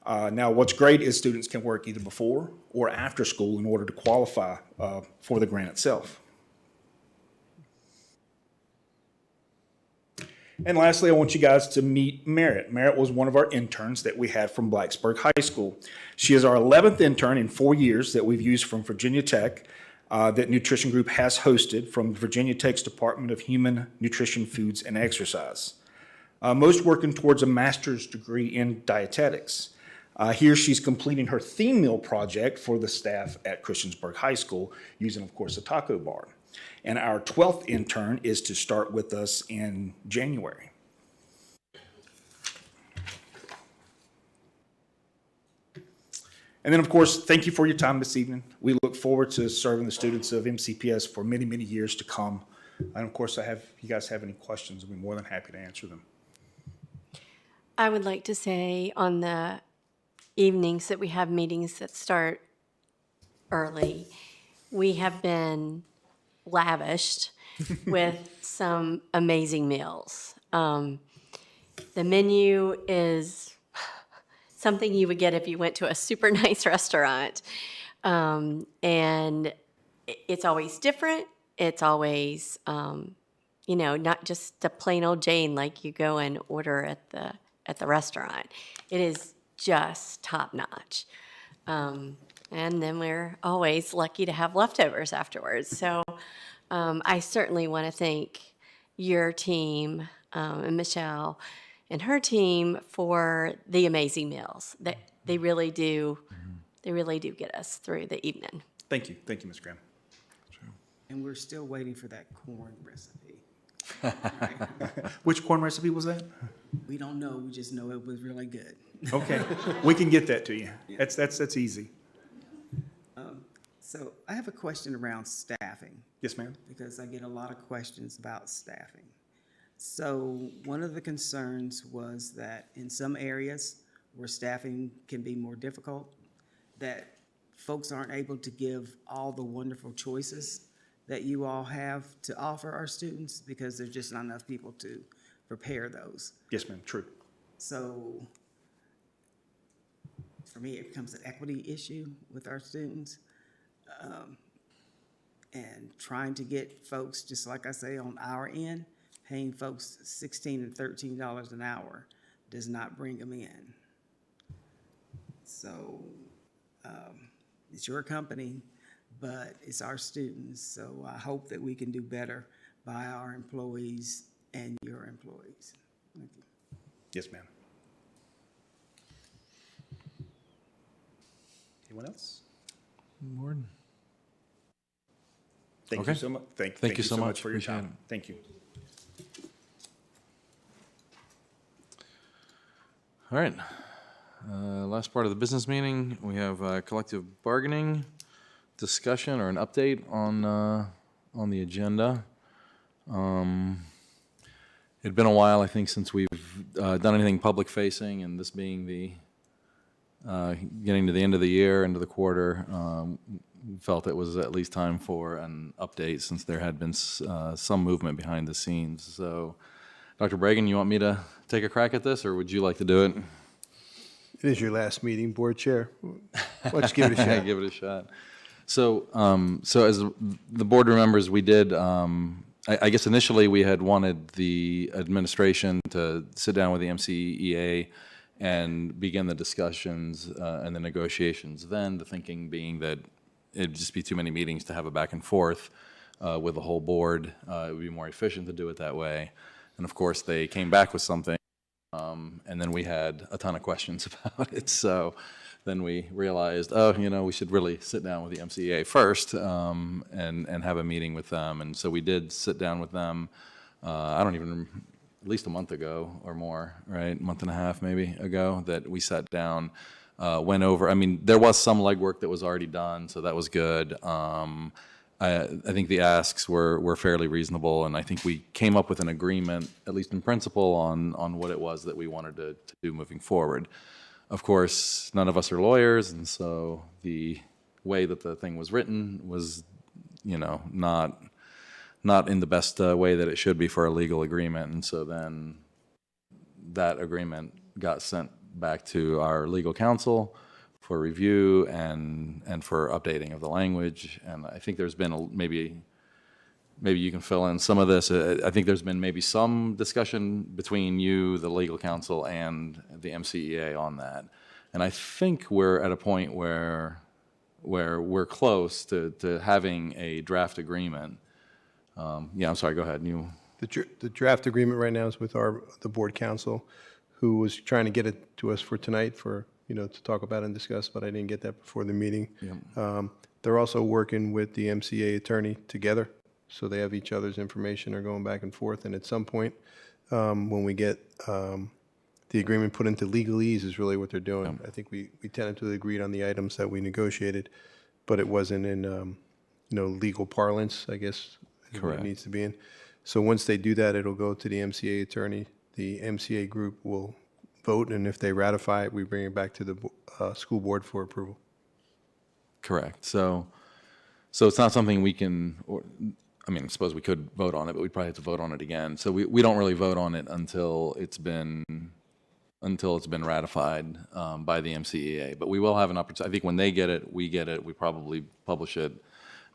Now, what's great is students can work either before or after school in order to qualify for the grant itself. And lastly, I want you guys to meet Merritt. Merritt was one of our interns that we had from Blacksburg High School. She is our 11th intern in 4 years that we've used from Virginia Tech. That Nutrition Group has hosted from Virginia Tech's Department of Human Nutrition, Foods, and Exercise. Most working towards a master's degree in dietetics. Here she's completing her theme meal project for the staff at Christiansburg High School using, of course, a taco bar. And our 12th intern is to start with us in January. And then, of course, thank you for your time this evening. We look forward to serving the students of MCPS for many, many years to come. And of course, if you guys have any questions, I'll be more than happy to answer them. I would like to say on the evenings that we have meetings that start early, we have been lavished with some amazing meals. The menu is something you would get if you went to a super nice restaurant. And it's always different. It's always, not just the plain old Jane like you go and order at the restaurant. It is just top notch. And then we're always lucky to have leftovers afterwards. So I certainly want to thank your team and Michelle and her team for the amazing meals. They really do. They really do get us through the evening. Thank you, Ms. Graham. And we're still waiting for that corn recipe. Which corn recipe was that? We don't know. We just know it was really good. Okay, we can get that to you. That's easy. So I have a question around staffing. Yes, ma'am. Because I get a lot of questions about staffing. So one of the concerns was that in some areas where staffing can be more difficult, that folks aren't able to give all the wonderful choices that you all have to offer our students? Because there's just not enough people to prepare those. Yes, ma'am, true. So for me, it becomes an equity issue with our students. And trying to get folks, just like I say, on our end, paying folks $16 and $13 an hour does not bring them in. So it's your company, but it's our students. So I hope that we can do better by our employees and your employees. Thank you. Yes, ma'am. Anyone else? Board? Thank Okay. you so much. Thank you so much. for your Appreciate time. it. Thank you. All right. Last part of the business meeting, we have collective bargaining discussion or an update on the agenda. It'd been a while, I think, since we've done anything public facing, and this being the getting to the end of the year, end of the quarter, felt it was at least time for an update since there had been some movement behind the scenes. So, Dr. Bragan, you want me to take a crack at this, or would you like to do it? It is your last meeting, board chair. Let's give it a shot. Give it a shot. So, so as the board remembers, we did, I guess initially we had wanted the administration to sit down with the MCEA and begin the discussions and the negotiations then, the thinking being that it'd just be too many meetings to have a back and forth with the whole board. It would be more efficient to do it that way. And of course, they came back with something, and then we had a ton of questions about it. So then we realized, oh, you know, we should really sit down with the MCEA first and have a meeting with them. And so we did sit down with them, I don't even, at least a month ago or more, right? A month and a half maybe ago that we sat down, went over. I mean, there was some legwork that was already done, so that was good. I think the asks were fairly reasonable, and I think we came up with an agreement, at least in principle, on what it was that we wanted to do moving forward. Of course, none of us are lawyers, and so the way that the thing was written was, you know, not in the best way that it should be for a legal agreement. And so then that agreement got sent back to our legal counsel for review and for updating of the language. And I think there's been maybe you can fill in some of this. I think there's been maybe some discussion between you, the legal counsel, and the MCEA on that. And I think we're at a point where we're close to having a draft agreement. Yeah, I'm sorry, go ahead. The draft agreement right now is with the board counsel, who was trying to get it to us for tonight for, you know, to talk about and discuss, but I didn't get that before the meeting. Yep. They're also working with the MCA attorney together, so they have each other's information, are going back and forth. And at some point, when we get the agreement put into legalese is really what they're doing. I think we tentatively agreed on the items that we negotiated, but it wasn't in, you know, legal parlance, I guess, is what it needs to be in. So once they do that, it'll go to the MCA attorney. The MCA group will vote, and if they ratify it, we bring it back to the school board for approval. Correct. So it's not something we can, I mean, I suppose we could vote on it, but we'd probably have to vote on it again. So we don't really vote on it until it's been ratified by the MCEA. But we will have an opportunity. I think when they get it, we probably publish it,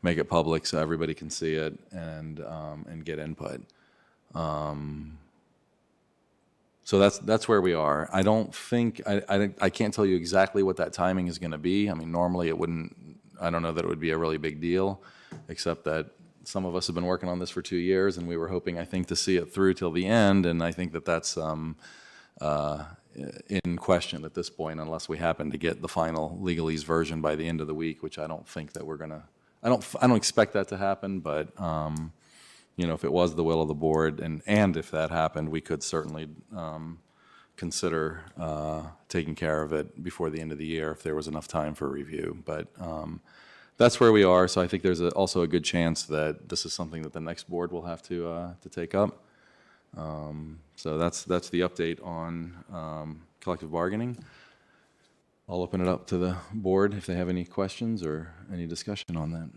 make it public so everybody can see it and get input. So that's where we are. I don't think, I can't tell you exactly what that timing is going to be. I mean, normally I don't know that it would be a really big deal, except that some of us have been working on this for 2 years, and we were hoping, I think, to see it through till the end, and I think that that's in question at this point, unless we happen to get the final legalese version by the end of the week, which I don't think that we're going to, I don't expect that to happen, but you know, if it was the will of the board, and if that happened, we could certainly consider taking care of it before the end of the year if there was enough time for review. But that's where we are. So I think there's also a good chance that this is something that the next board will have to take up. So that's the update on collective bargaining. I'll open it up to the board if they have any questions or any discussion on that.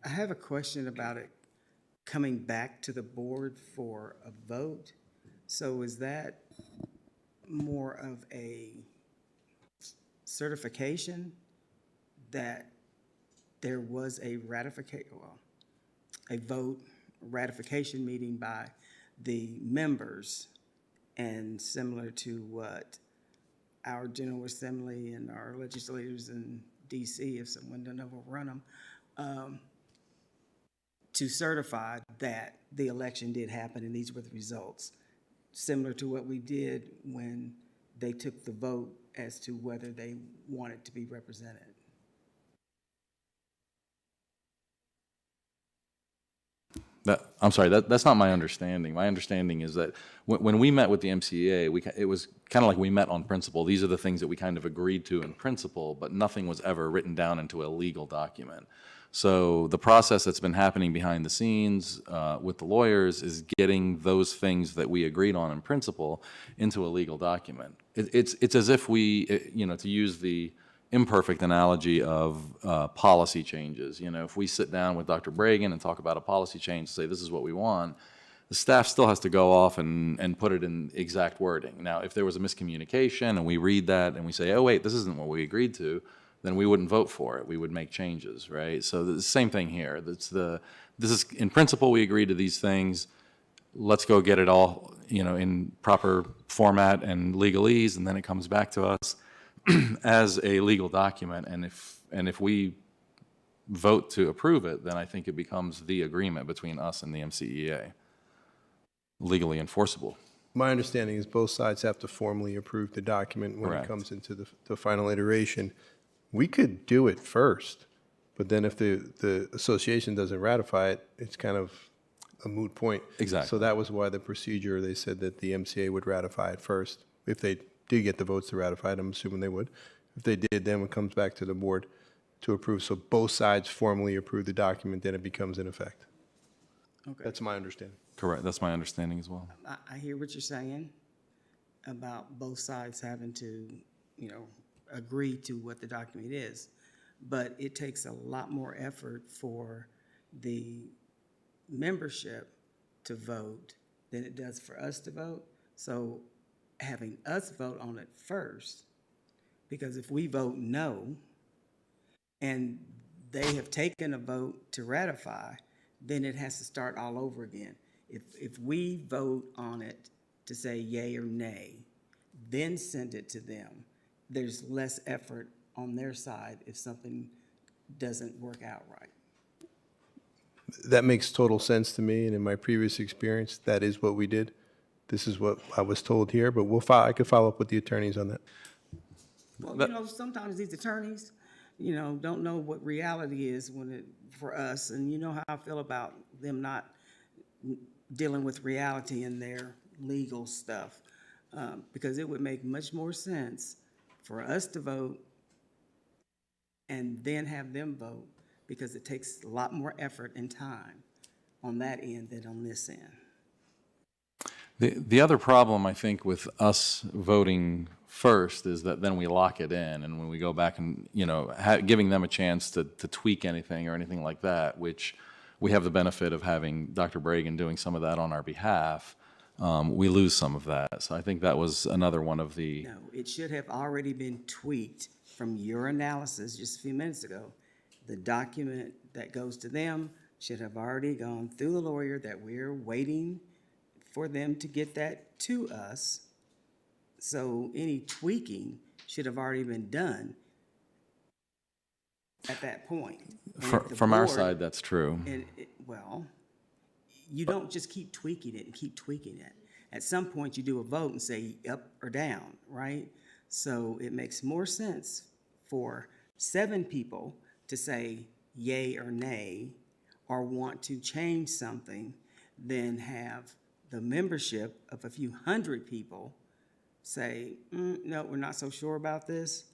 I have a question about it coming back to the board for a vote. So is that more of a certification that there was a ratification meeting by the members, and similar to what our General Assembly and our legislators in DC, if someone doesn't overrun them, to certify that the election did happen and these were the results, similar to what we did when they took the vote as to whether they wanted to be represented. I'm sorry, that's not my understanding. My understanding is that when we met with the MCEA, it was kind of like we met on principle. These are the things that we kind of agreed to in principle, but nothing was ever written down into a legal document. So the process that's been happening behind the scenes with the lawyers is getting those things that we agreed on in principle into a legal document. It's as if we, to use the imperfect analogy of policy changes. If we sit down with Dr. Bragan and talk about a policy change, say this is what we want, the staff still has to go off and put it in exact wording. Now, if there was a miscommunication and we read that and we say, oh wait, this isn't what we agreed to, then we wouldn't vote for it. We would make changes, right? So the same thing here. This is in principle we agreed to these things. Let's go get it all, in proper format and legalese, and then it comes back to us as a legal document, and if we vote to approve it, then I think it becomes the agreement between us and the MCEA, legally enforceable. My understanding is both sides have to formally approve the document when Correct. it comes into the final iteration. We could do it first, but then if the association doesn't ratify it, it's kind of a moot point. Exactly. So that was why the procedure, they said that the MCA would ratify it first. If they did get the votes to ratify it, I'm assuming they would. If they did, then it comes back to the board to approve. So both sides formally approve the document, then it becomes in effect. Okay. That's my understanding. Correct. That's my understanding as well. I hear what you're saying about both sides having to, agree to what the document is, but it takes a lot more effort for the membership to vote than it does for us to vote. So having us vote on it first, because if we vote no and they have taken a vote to ratify, then it has to start all over again. If we vote on it to say yay or nay, then send it to them, there's less effort on their side if something doesn't work out right. That makes total sense to me, and in my previous experience, that is what we did. This is what I was told here, but I could follow up with the attorneys on that. Well, sometimes these attorneys, don't know what reality is for us, and you know how I feel about them not dealing with reality in their legal stuff, because it would make much more sense for us to vote and then have them vote, because it takes a lot more effort and time on that end than on this end. The other problem, I think, with us voting first is that then we lock it in, and when we go back and, giving them a chance to tweak anything or anything like that, which we have the benefit of having Dr. Bragan doing some of that on our behalf, we lose some of that. So I think that was another one of the... No, it should have already been tweaked from your analysis just a few minutes ago. The document that goes to them should have already gone through the lawyer, that we're waiting for them to get that to us. So any tweaking should have already been done at that point. From our side, that's true. Well, you don't just keep tweaking it and keep tweaking it. At some point, you do a vote and say up or down, right? So it makes more sense for 7 people to say yay or nay or want to change something than have the membership of a few hundred people say, no, we're not so sure about this,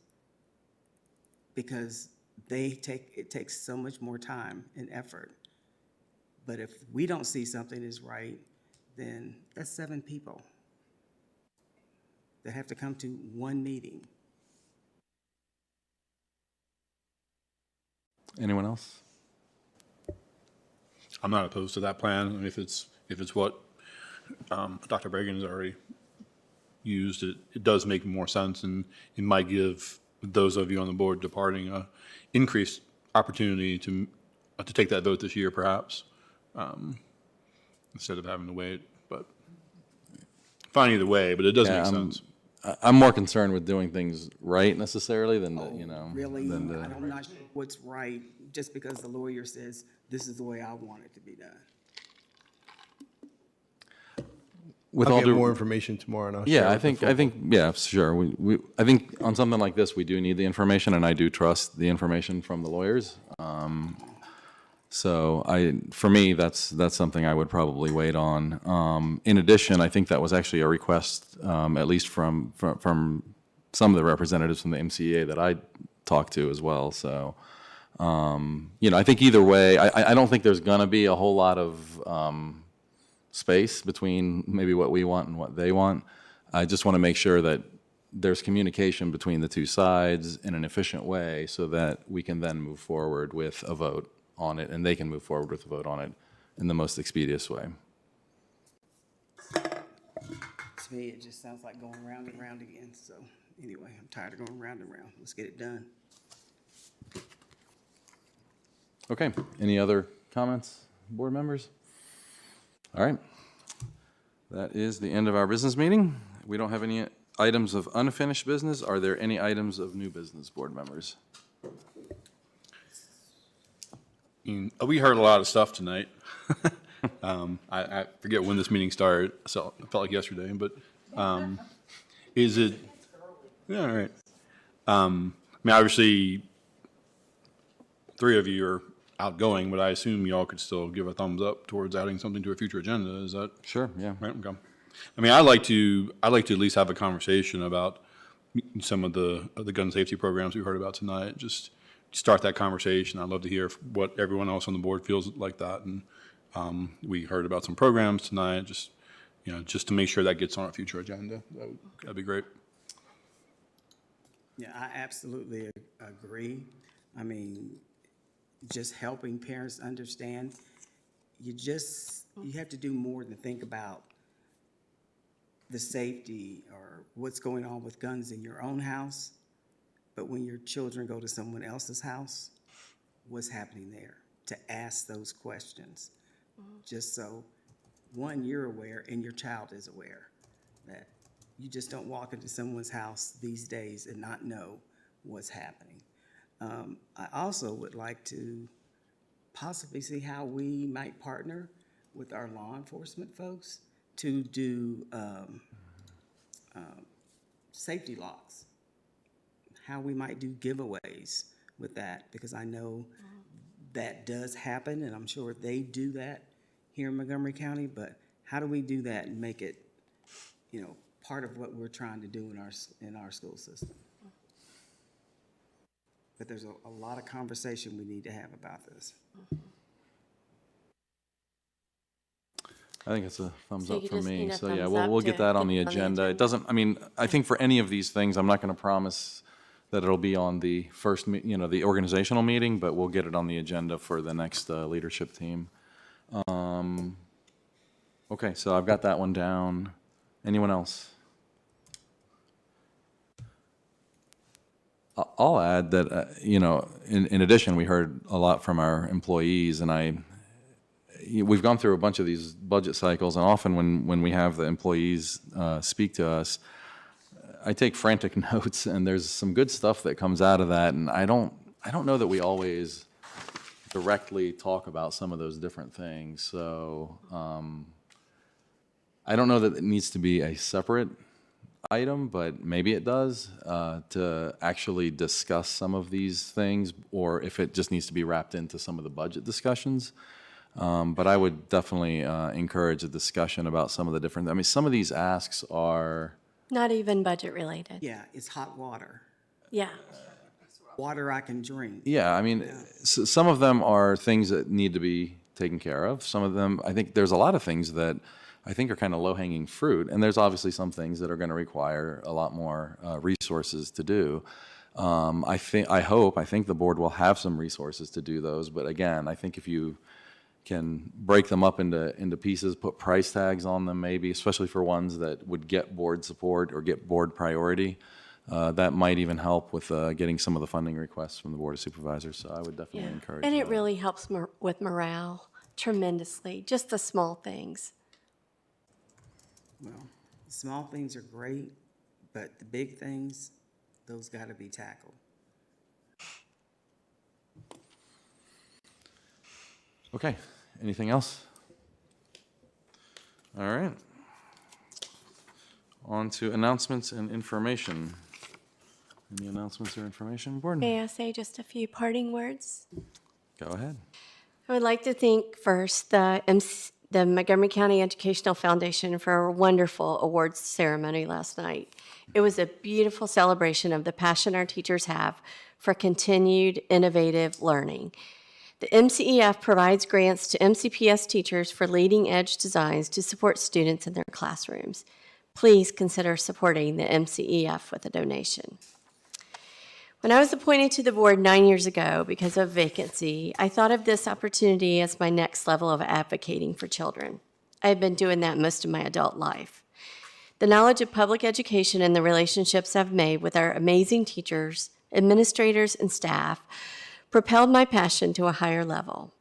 because it takes so much more time and effort. But if we don't see something is right, then that's 7 people that have to come to one meeting. Anyone else? I'm not opposed to that plan. And if it's what Dr. Bragan has already used, it does make more sense, and it might give those of you on the board departing a increased opportunity to take that vote this year, perhaps, instead of having to wait. But fine either way, but it does make sense. I'm more concerned with doing things right necessarily than, Really, than I'm not sure what's right, just because the lawyer says, this is the way I want it to be done. with I'll all get due, more information tomorrow, and I'll yeah, share I with the think, full yeah, sure. I think on something like this, we do need the information, and I do trust the information from the lawyers. So for me, that's something I would probably wait on. In addition, I think that was actually a request, at least from some of the representatives from the MCEA that I talked to as well. So, I think either way, I don't think there's gonna be a whole lot of space between maybe what we want and what they want. I just want to make sure that there's communication between the two sides in an efficient way so that we can then move forward with a vote on it, and they can move forward with a vote on it in the most expeditious way. To me, it just sounds like going round and round again, so anyway, I'm tired of going round and round. Let's get it done. Okay, any other comments, board members? All right, that is the end of our business meeting. We don't have any items of unfinished business. Are there any items of new business, board members? We heard a lot of stuff tonight. I forget when this meeting started, so it felt like yesterday, but is it? Yeah, all right. I mean, obviously, three of you are outgoing, but I assume y'all could still give a thumbs up towards adding something to a future agenda. Is that? Sure, yeah. Right, okay. I mean, I'd like to at least have a conversation about some of the gun safety programs we heard about tonight. Just start that conversation. I'd love to hear what everyone else on the board feels like that. And we heard about some programs tonight, just to make sure that gets on a future agenda. That'd be great. Yeah, I absolutely agree. I mean, just helping parents understand, you have to do more than think about the safety or what's going on with guns in your own house. But when your children go to someone else's house, what's happening there? To ask those questions, just so, one, you're aware and your child is aware that you just don't walk into someone's house these days and not know what's happening. I also would like to possibly see how we might partner with our law enforcement folks to do safety locks. How we might do giveaways with that, because I know that does happen, and I'm sure they do that here in Montgomery County, but how do we do that and make it, part of what we're trying to do in our school system? But there's a lot of conversation we need to have about this. I think it's a thumbs So up you for just me. need a So yeah, thumbs we'll up get to that on get the on the agenda. It agenda. doesn't, I mean, I think for any of these things, I'm not going to promise that it'll be on the first, the organizational meeting, but we'll get it on the agenda for the next leadership team. Okay, so I've got that one down. Anyone else? I'll add that, in addition, we heard a lot from our employees, and we've gone through a bunch of these budget cycles, and often when we have the employees speak to us, I take frantic notes, and there's some good stuff that comes out of that, and I don't know that we always directly talk about some of those different things. So I don't know that it needs to be a separate item, but maybe it does, to actually discuss some of these things, or if it just needs to be wrapped into some of the budget discussions. But I would definitely encourage a discussion about some of the different, I mean, some of these asks are... Not even budget related. Yeah, it's hot water. Yeah. Water I can drink. Yeah, I mean, some of them are things that need to be taken care of. Some of them, I think there's a lot of things that I think are kind of low-hanging fruit, and there's obviously some things that are going to require a lot more resources to do. I think the board will have some resources to do those, but again, I think if you can break them up into pieces, put price tags on them maybe, especially for ones that would get board support or get board priority. That might even help with getting some of the funding requests from the Board of Supervisors, so I would definitely encourage And it that. really helps with morale tremendously, just the small things. Well, small things are great, but the big things, those got to be tackled. Okay, anything else? All right. On to announcements and information. Any announcements or information, Board? May I say just a few parting words? Go ahead. I would like to thank first the Montgomery County Educational Foundation for a wonderful awards ceremony last night. It was a beautiful celebration of the passion our teachers have for continued innovative learning. The MCEF provides grants to MCPS teachers for leading-edge designs to support students in their classrooms. Please consider supporting the MCEF with a donation. When I was appointed to the board 9 years ago because of vacancy, I thought of this opportunity as my next level of advocating for children. I have been doing that most of my adult life. The knowledge of public education and the relationships I've made with our amazing teachers, administrators, and staff propelled my passion to a higher level.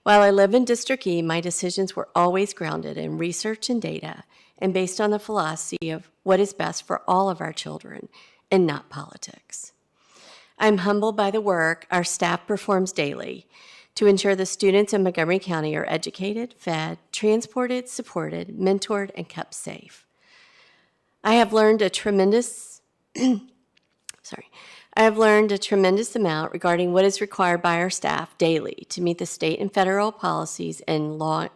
While I live in District E, my decisions were always grounded in research and data and based on the philosophy of what is best for all of our children and not politics. I'm humbled by the work our staff performs daily to ensure the students in Montgomery County are educated, fed, transported, supported, mentored, and kept safe. I have learned a tremendous amount regarding what is required by our staff daily to meet the state and federal policies and law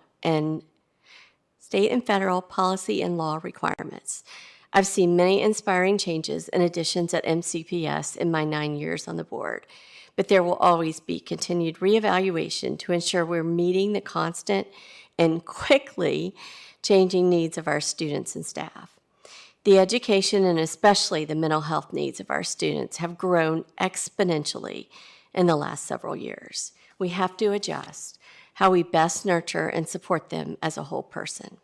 requirements. I've seen many inspiring changes and additions at MCPS in my 9 years on the board, but there will always be continued reevaluation to ensure we're meeting the constant and quickly changing needs of our students and staff. The education and especially the mental health needs of our students have grown exponentially in the last several years. We have to adjust how we best nurture and support them as a whole person.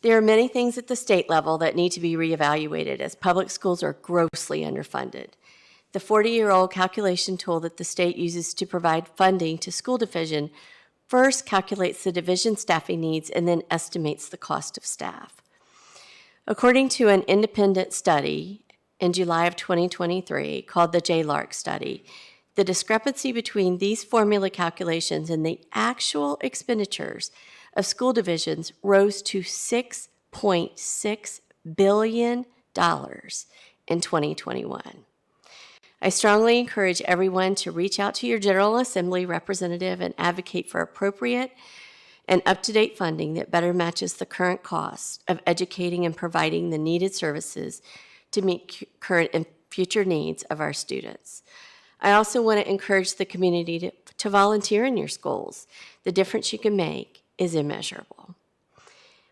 There are many things at the state level that need to be reevaluated as public schools are grossly underfunded. The 40-year-old calculation tool that the state uses to provide funding to school division first calculates the division staffing needs and then estimates the cost of staff. According to an independent study in July of 2023 called the JLARC study, the discrepancy between these formula calculations and the actual expenditures of school divisions rose to $6.6 billion in 2021. I strongly encourage everyone to reach out to your General Assembly representative and advocate for appropriate and up-to-date funding that better matches the current cost of educating and providing the needed services to meet current and future needs of our students. I also want to encourage the community to volunteer in your schools. The difference you can make is immeasurable.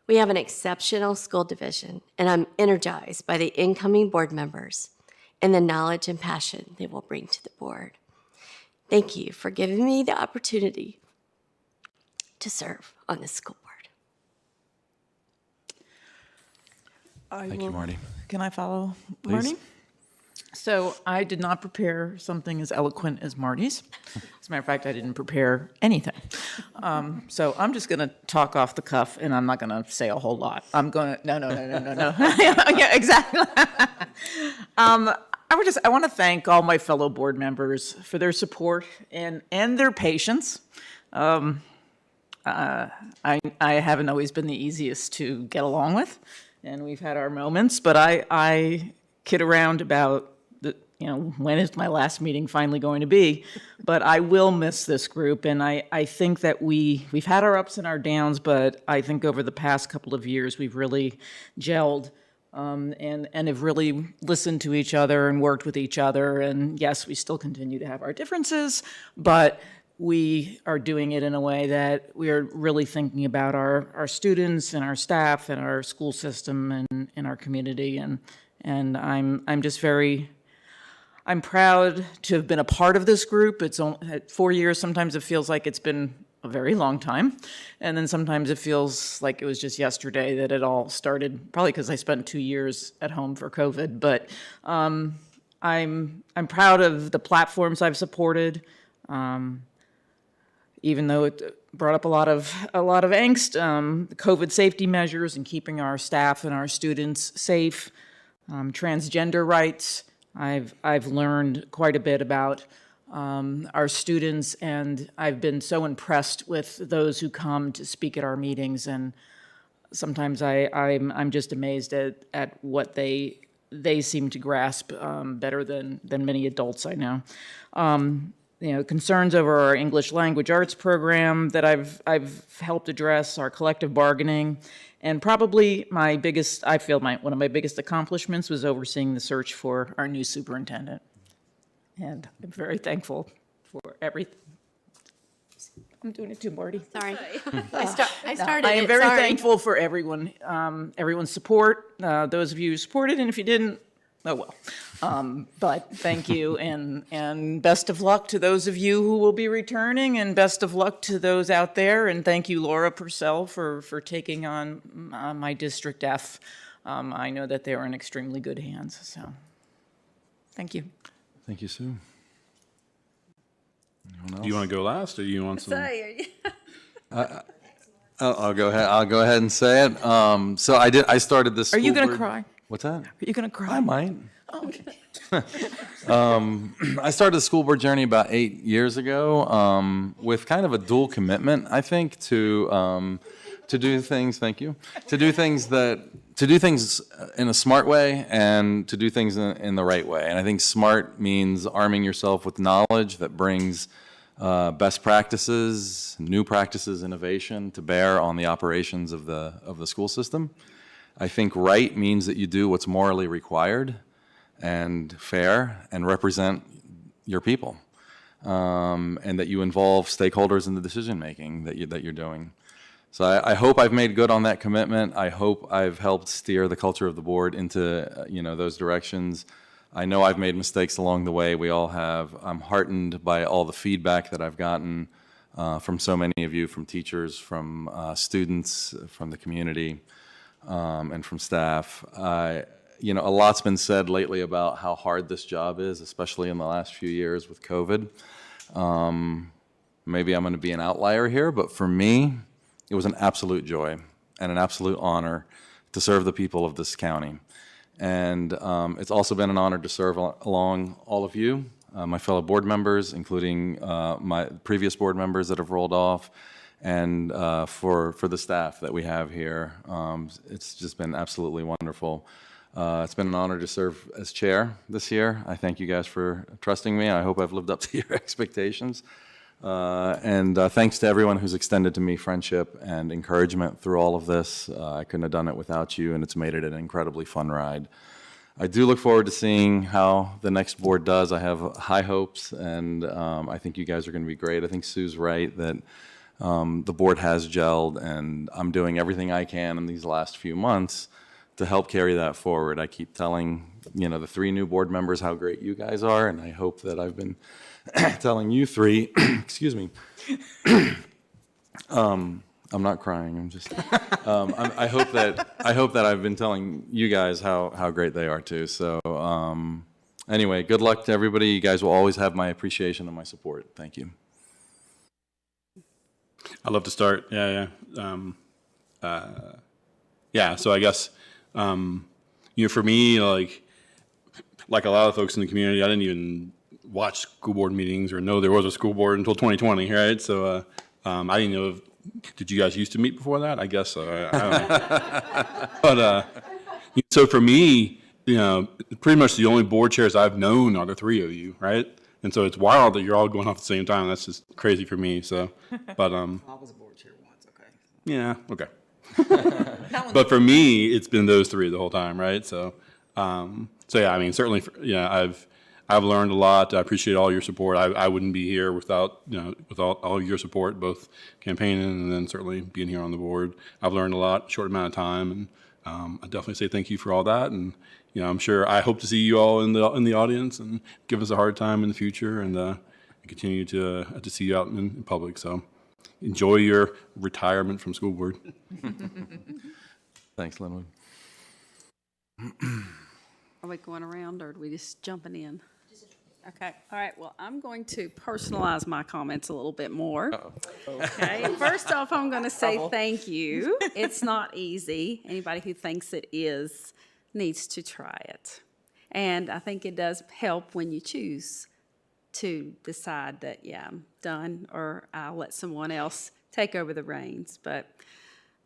We have an exceptional school division, and I'm energized by the incoming board members and the knowledge and passion they will bring to the board. Thank you for giving me the opportunity to serve on this school board. Thank you, Marty. Can I follow Please. Marty? So I did not prepare something as eloquent as Marty's. As a matter of fact, I didn't prepare anything. So I'm just going to talk off the cuff, and I'm not going to say a whole lot. I'm going to, no. Yeah, exactly. I want to thank all my fellow board members for their support and their patience. I haven't always been the easiest to get along with, and we've had our moments, but I kid around about when is my last meeting finally going to be? But I will miss this group, and I think that we've had our ups and our downs, but I think over the past couple of years we've really gelled and have really listened to each other and worked with each other. And yes, we still continue to have our differences, but we are doing it in a way that we are really thinking about our students and our staff and our school system and our community. And I'm just I'm proud to have been a part of this group. It's only 4 years. Sometimes it feels like it's been a very long time. And then sometimes it feels like it was just yesterday that it all started, probably because I spent 2 years at home for COVID. But I'm proud of the platforms I've supported, even though it brought up a lot of angst. The COVID safety measures and keeping our staff and our students safe, transgender rights. I've learned quite a bit about our students, and I've been so impressed with those who come to speak at our meetings. And sometimes I'm just amazed at what they seem to grasp better than many adults I know. Concerns over our English language arts program that I've helped address, our collective bargaining, and probably one of my biggest accomplishments was overseeing the search for our new superintendent. And I'm very thankful for everything. I'm doing it too, Marty. Sorry. I started I am it, very sorry. thankful for everyone's support, those of you who supported, and if you didn't, oh well. But thank you, and best of luck to those of you who will be returning, and best of luck to those out there, and thank you, Laura Purcell, for taking on my District F. I know that they are in extremely good hands, so thank you. Thank you, Sue. Do you want to go last, or do you want some? I'll go ahead. I'll go ahead and say it. So I started this. Are you going to board- cry? What's that? Are you going to cry? I might. Oh, okay. I started the school board journey about 8 years ago with kind of a dual commitment, I think, to do things. Thank you. To do things in a smart way and to do things in the right way. And I think smart means arming yourself with knowledge that brings best practices, new practices, innovation to bear on the operations of the school system. I think right means that you do what's morally required and fair and represent your people, and that you involve stakeholders in the decision making that you're doing. So I hope I've made good on that commitment. I hope I've helped steer the culture of the board into those directions. I know I've made mistakes along the way. We all have. I'm heartened by all the feedback that I've gotten from so many of you, from teachers, from students, from the community, and from staff. A lot's been said lately about how hard this job is, especially in the last few years with COVID. Maybe I'm going to be an outlier here, but for me, it was an absolute joy and an absolute honor to serve the people of this county. And it's also been an honor to serve along all of you, my fellow board members, including my previous board members that have rolled off, and for the staff that we have here. It's just been absolutely wonderful. It's been an honor to serve as chair this year. I thank you guys for trusting me. I hope I've lived up to your expectations. And thanks to everyone who's extended to me friendship and encouragement through all of this. I couldn't have done it without you, and it's made it an incredibly fun ride. I do look forward to seeing how the next board does. I have high hopes, and I think you guys are going to be great. I think Sue's right that the board has gelled, and I'm doing everything I can in these last few months to help carry that forward. I keep telling the 3 new board members how great you guys are, and I hope that I've been telling you 3, excuse me. I'm not crying. I'm just. I hope that I've been telling you guys how great they are too. So anyway, good luck to everybody. You guys will always have my appreciation and my support. Thank you. I'd love to start. So I guess for me, like a lot of folks in the community, I didn't even watch school board meetings or know there was a school board until 2020, right? So I didn't know. Did you guys used to meet before that? I guess so. I don't know. But so for me, pretty much the only board chairs I've known are the 3 of you, right? And so it's wild that you're all going off at the same time. That's just crazy for me. So, but I was a board chair once. Okay. Yeah. Okay. But for me, it's been those 3 the whole time, right? So, yeah. I mean, certainly, I've learned a lot. I appreciate all your support. I wouldn't be here without all your support, both campaigning and then certainly being here on the board. I've learned a lot, short amount of time, and I definitely say thank you for all that. And I'm sure I hope to see you all in the audience and give us a hard time in the future, and continue to see you out in public. So, enjoy your retirement from school board. Thanks, Linwood. Are we going around or are we just jumping in? Okay, all right, well, I'm going to personalize my comments a little bit more. Okay, first off, I'm going to say thank you. It's not easy. Anybody who thinks it is needs to try it. And I think it does help when you choose to decide that, yeah, I'm done, or I'll let someone else take over the reins. But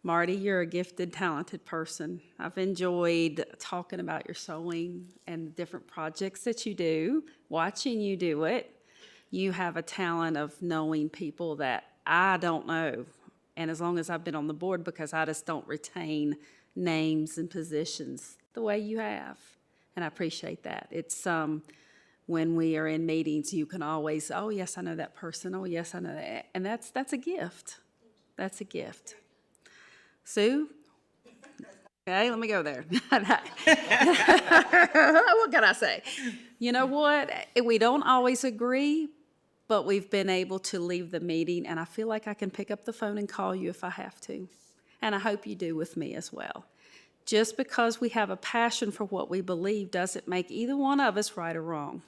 Marty, you're a gifted, talented person. I've enjoyed talking about your sewing and the different projects that you do, watching you do it. You have a talent of knowing people that I don't know. And as long as I've been on the board, because I just don't retain names and positions the way you have. And I appreciate that. It's when we are in meetings, you can always, oh, yes, I know that person. Oh, yes, I know that. And that's a gift. That's a gift. Sue? Okay, let me go there. What can I say? You know what? We don't always agree, but we've been able to leave the meeting, and I feel like I can pick up the phone and call you if I have to. And I hope you do with me as well. Just because we have a passion for what we believe doesn't make either one of us right or wrong.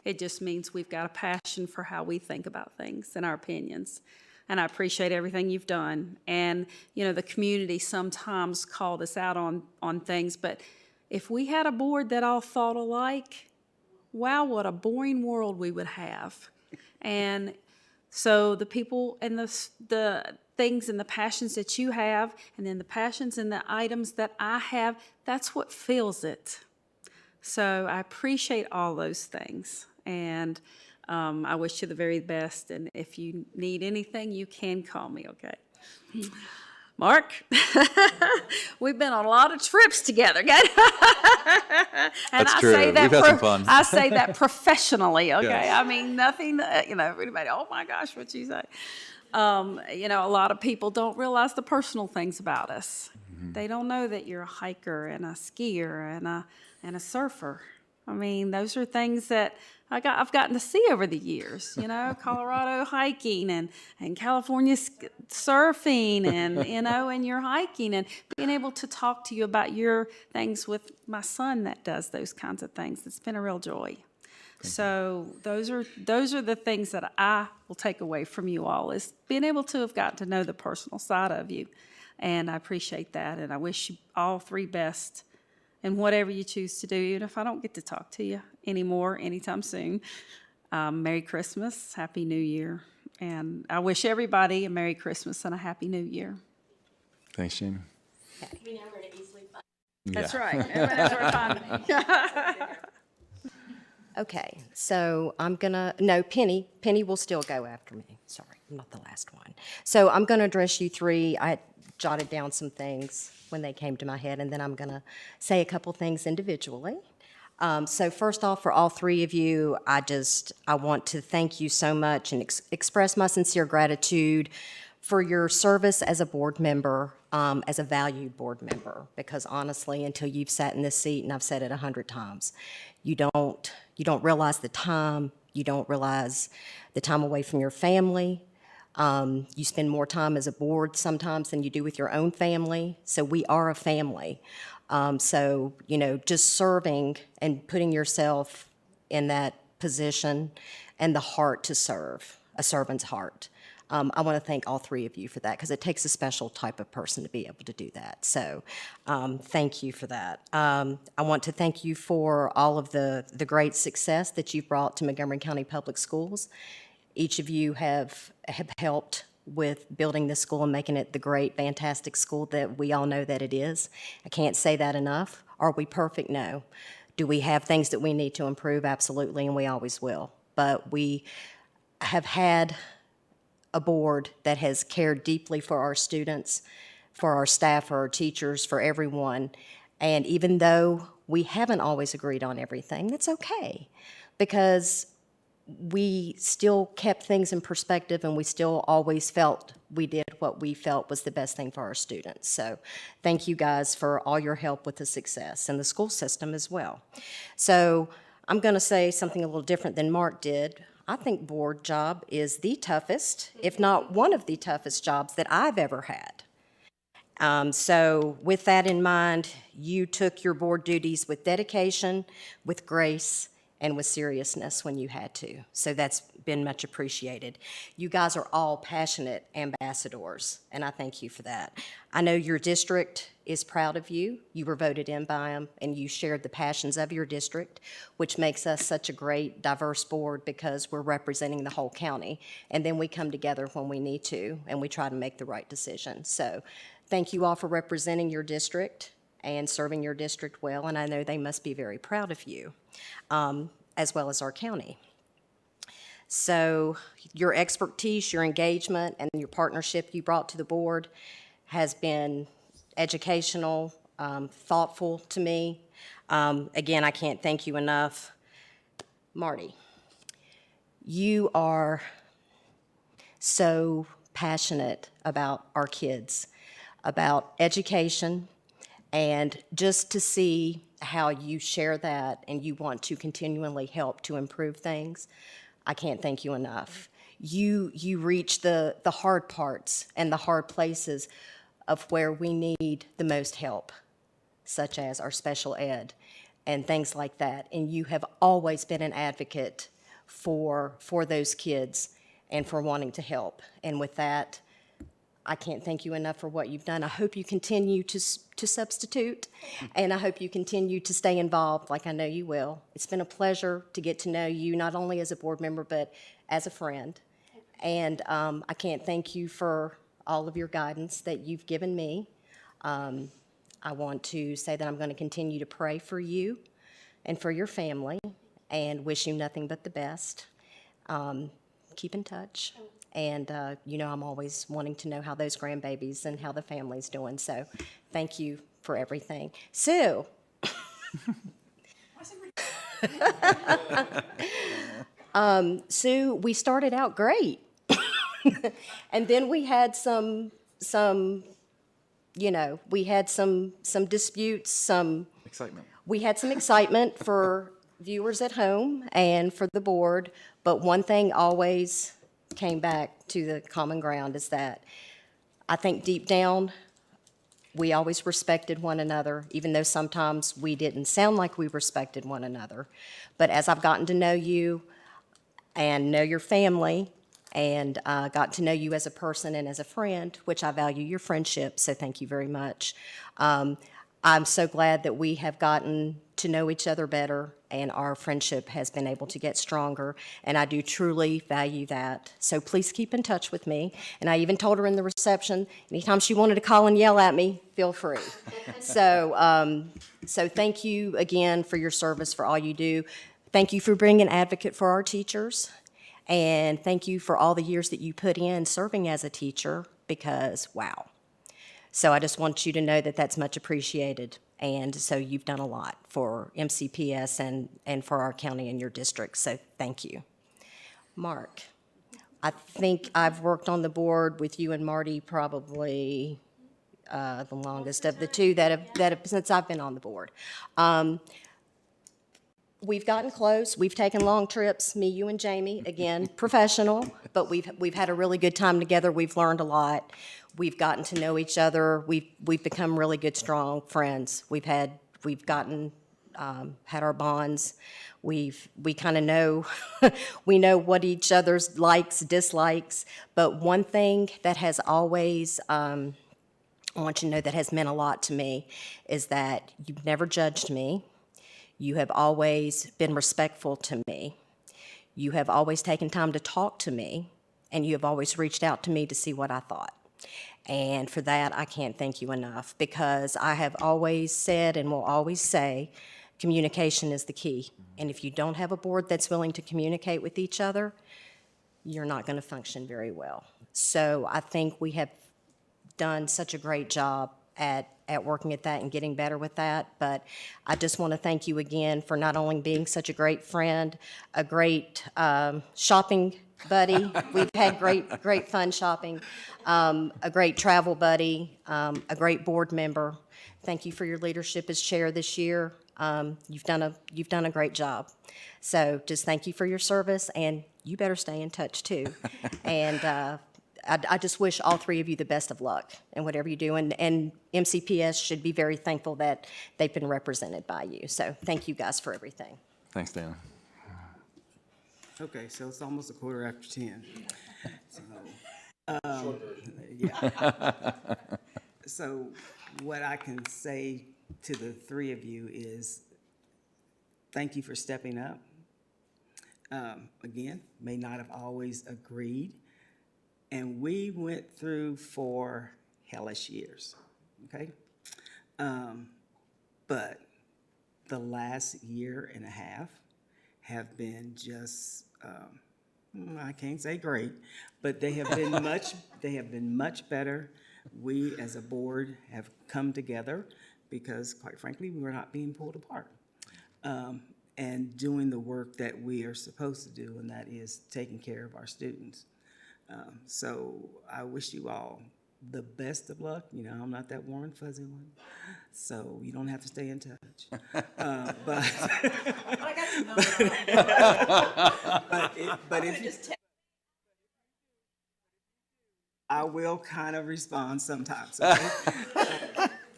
It just means we've got a passion for how we think about things and our opinions. And I appreciate everything you've done. And, you know, the community sometimes called us out on things, but if we had a board that all thought alike, wow, what a boring world we would have. And so the people and the things and the passions that you have, and then the passions and the items that I have, that's what fills it. So I appreciate all those things. And I wish you the very best, and if you need anything, you can call me, okay? Mark, we've been on a lot of trips together, okay? And That's true. We've had some fun. I say that professionally, okay? Yes. I mean, nothing, you know, everybody, oh my gosh, what'd you say? You know, a lot of people don't realize the personal things about us. Mm-hmm. They don't know that you're a hiker and a skier and a surfer. I mean, those are things that I've gotten to see over the years, you know, Colorado hiking and California surfing and, you know, and you're hiking and being able to talk to you about your things with my son that does those kinds of things. It's been a real joy. So those are the things that I will take away from you all, is being able to have gotten to know the personal side of you. And I appreciate that. And I wish you all three best in whatever you choose to do, even if I don't get to talk to you anymore anytime soon. Merry Christmas, Happy New Year. And I wish everybody a Merry Christmas and a Happy New Year. Thanks, Jamie. We know where to easily find. That's right. Everyone knows where to find me. Okay, so Penny will still go after me. Sorry, I'm not the last one. So I'm going to address you three. I jotted down some things when they came to my head, and then I'm going to say a couple things individually. So first off, for all three of you, I want to thank you so much and express my sincere gratitude for your service as a board member, as a valued board member, because honestly, until you've sat in this seat, and I've said it 100 times, you don't realize the time, you don't realize the time away from your family. You spend more time as a board sometimes than you do with your own family, so we are a family. So, you know, just serving and putting yourself in that position and the heart to serve, a servant's heart. I want to thank all three of you for that, because it takes a special type of person to be able to do that. So thank you for that. I want to thank you for all of the great success that you've brought to Montgomery County Public Schools. Each of you have helped with building this school and making it the great, fantastic school that we all know that it is. I can't say that enough. Are we perfect? No. Do we have things that we need to improve? Absolutely, and we always will. But we have had a board that has cared deeply for our students, for our staff, for our teachers, for everyone. And even though we haven't always agreed on everything, that's okay, because we still kept things in perspective, and we still always felt we did what we felt was the best thing for our students. So thank you guys for all your help with the success, and the school system as well. So I'm going to say something a little different than Mark did. I think board job is the toughest, if not one of the toughest jobs that I've ever had. So with that in mind, you took your board duties with dedication, with grace, and with seriousness when you had to. So that's been much appreciated. You guys are all passionate ambassadors, and I thank you for that. I know your district is proud of you. You were voted in by them, and you shared the passions of your district, which makes us such a great, diverse board because we're representing the whole county. And then we come together when we need to, and we try to make the right decision. So thank you all for representing your district and serving your district well, and I know they must be very proud of you, as well as our county. So your expertise, your engagement, and your partnership you brought to the board has been educational, thoughtful to me. Again, I can't thank you enough. Marty, you are so passionate about our kids, about education, and just to see how you share that and you want to continually help to improve things, I can't thank you enough. You reach the hard parts and the hard places of where we need the most help, such as our special ed and things like that. And you have always been an advocate for those kids and for wanting to help. And with that, I can't thank you enough for what you've done. I hope you continue to substitute, and I hope you continue to stay involved like I know you will. It's been a pleasure to get to know you, not only as a board member, but as a friend. And I can't thank you for all of your guidance that you've given me. I want to say that I'm going to continue to pray for you and for your family and wish you nothing but the best. Keep in touch. And, you know, I'm always wanting to know how those grandbabies and how the family's doing. So thank you for everything. Sue. Sue, we started out great. And then we had some, you know, we had some disputes, Excitement. we had some excitement for viewers at home and for the board. But one thing always came back to the common ground is that I think deep down, we always respected one another, even though sometimes we didn't sound like we respected one another. But as I've gotten to know you and know your family and got to know you as a person and as a friend, which I value your friendship, so thank you very much. I'm so glad that we have gotten to know each other better and our friendship has been able to get stronger, and I do truly value that. So please keep in touch with me. And I even told her in the reception, anytime she wanted to call and yell at me, feel free. So thank you again for your service, for all you do. Thank you for being an advocate for our teachers, and thank you for all the years that you put in serving as a teacher, because wow. So I just want you to know that that's much appreciated. And so you've done a lot for MCPS and for our county and your district. So thank you. Mark, I think I've worked on the board with you and Marty probably the longest of the two that have since I've been on the board. We've gotten close. We've taken long trips, me, you, and Jamie. Again, professional, but we've had a really good time together. We've learned a lot. We've gotten to know each other. We've become really good, strong friends. Had our bonds. We kind of know, we know what each other's likes, dislikes. But one thing that has always, I want you to know that has meant a lot to me is that you've never judged me. You have always been respectful to me. You have always taken time to talk to me, and you have always reached out to me to see what I thought. And for that, I can't thank you enough, because I have always said and will always say, communication is the key. And if you don't have a board that's willing to communicate with each other, you're not going to function very well. So I think we have done such a great job at working at that and getting better with that. But I just want to thank you again for not only being such a great friend, a great shopping buddy. We've had great fun shopping. A great travel buddy, a great board member. Thank you for your leadership as chair this year. You've done a great job. So just thank you for your service, and you better stay in touch too. And I just wish all three of you the best of luck in whatever you do. And MCPS should be very thankful that they've been represented by you. So thank you guys for everything. Thanks, Dana. Okay, so it's almost 10:15. So, yeah. So what I can say to the three of you is thank you for stepping up. Again, may not have always agreed. And we went through 4 hellish years, okay? But the last year and a half have been just, I can't say great, but they have been much better. We as a board have come together because, quite frankly, we were not being pulled apart. And doing the work that we are supposed to do, and that is taking care of our students. So I wish you all the best of luck. You know, I'm not that warm and fuzzy one, so you don't have to stay in touch. But if I will kind of respond sometimes. Okay?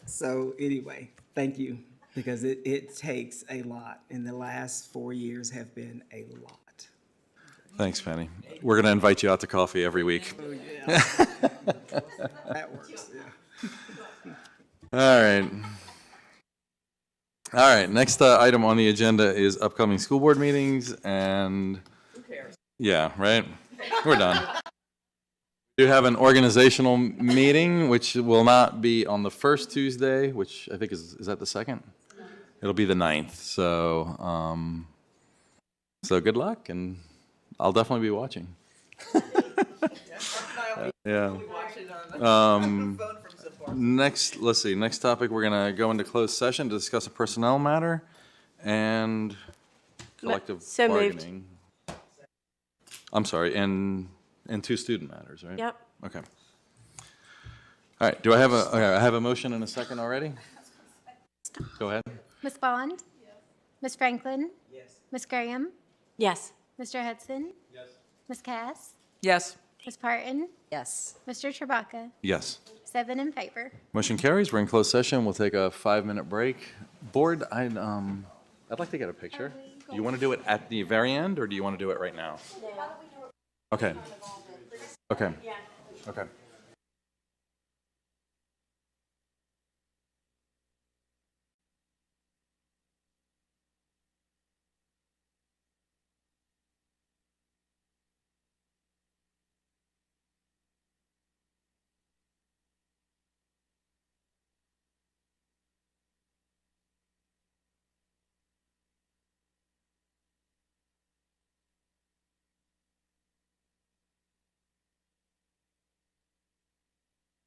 So anyway, thank you, because it takes a lot, and the last 4 years have been a lot. Thanks, Penny. We're going to invite you out to coffee every week. Oh, yeah. That works, yeah. All right. All right, next item on the agenda is upcoming school board meetings, and... Who cares? Yeah, right? We're done. We do have an organizational meeting, which will not be on the first Tuesday, which I think is that the 2nd? It'll be the 9th, so good luck, and I'll definitely be watching. Yeah. Let's see, next topic, we're going to go into closed session to discuss a personnel matter and collective So moved. bargaining. I'm sorry, and 2 student matters, right? Yep. Okay. All right, do I have I have a motion and a second already? Go ahead. Ms. Bond? Ms. Franklin? Yes. Ms. Graham? Yes. Mr. Hudson? Yes. Ms. Cass? Yes. Ms. Parton? Yes. Mr. Chewbacca? Yes. 7 in favor. Motion carries. We're in closed session. We'll take a 5-minute break. Board, I'd like to get a picture. Do you want to do it at the very end, or do you want to do it right now? Okay. Okay. Okay.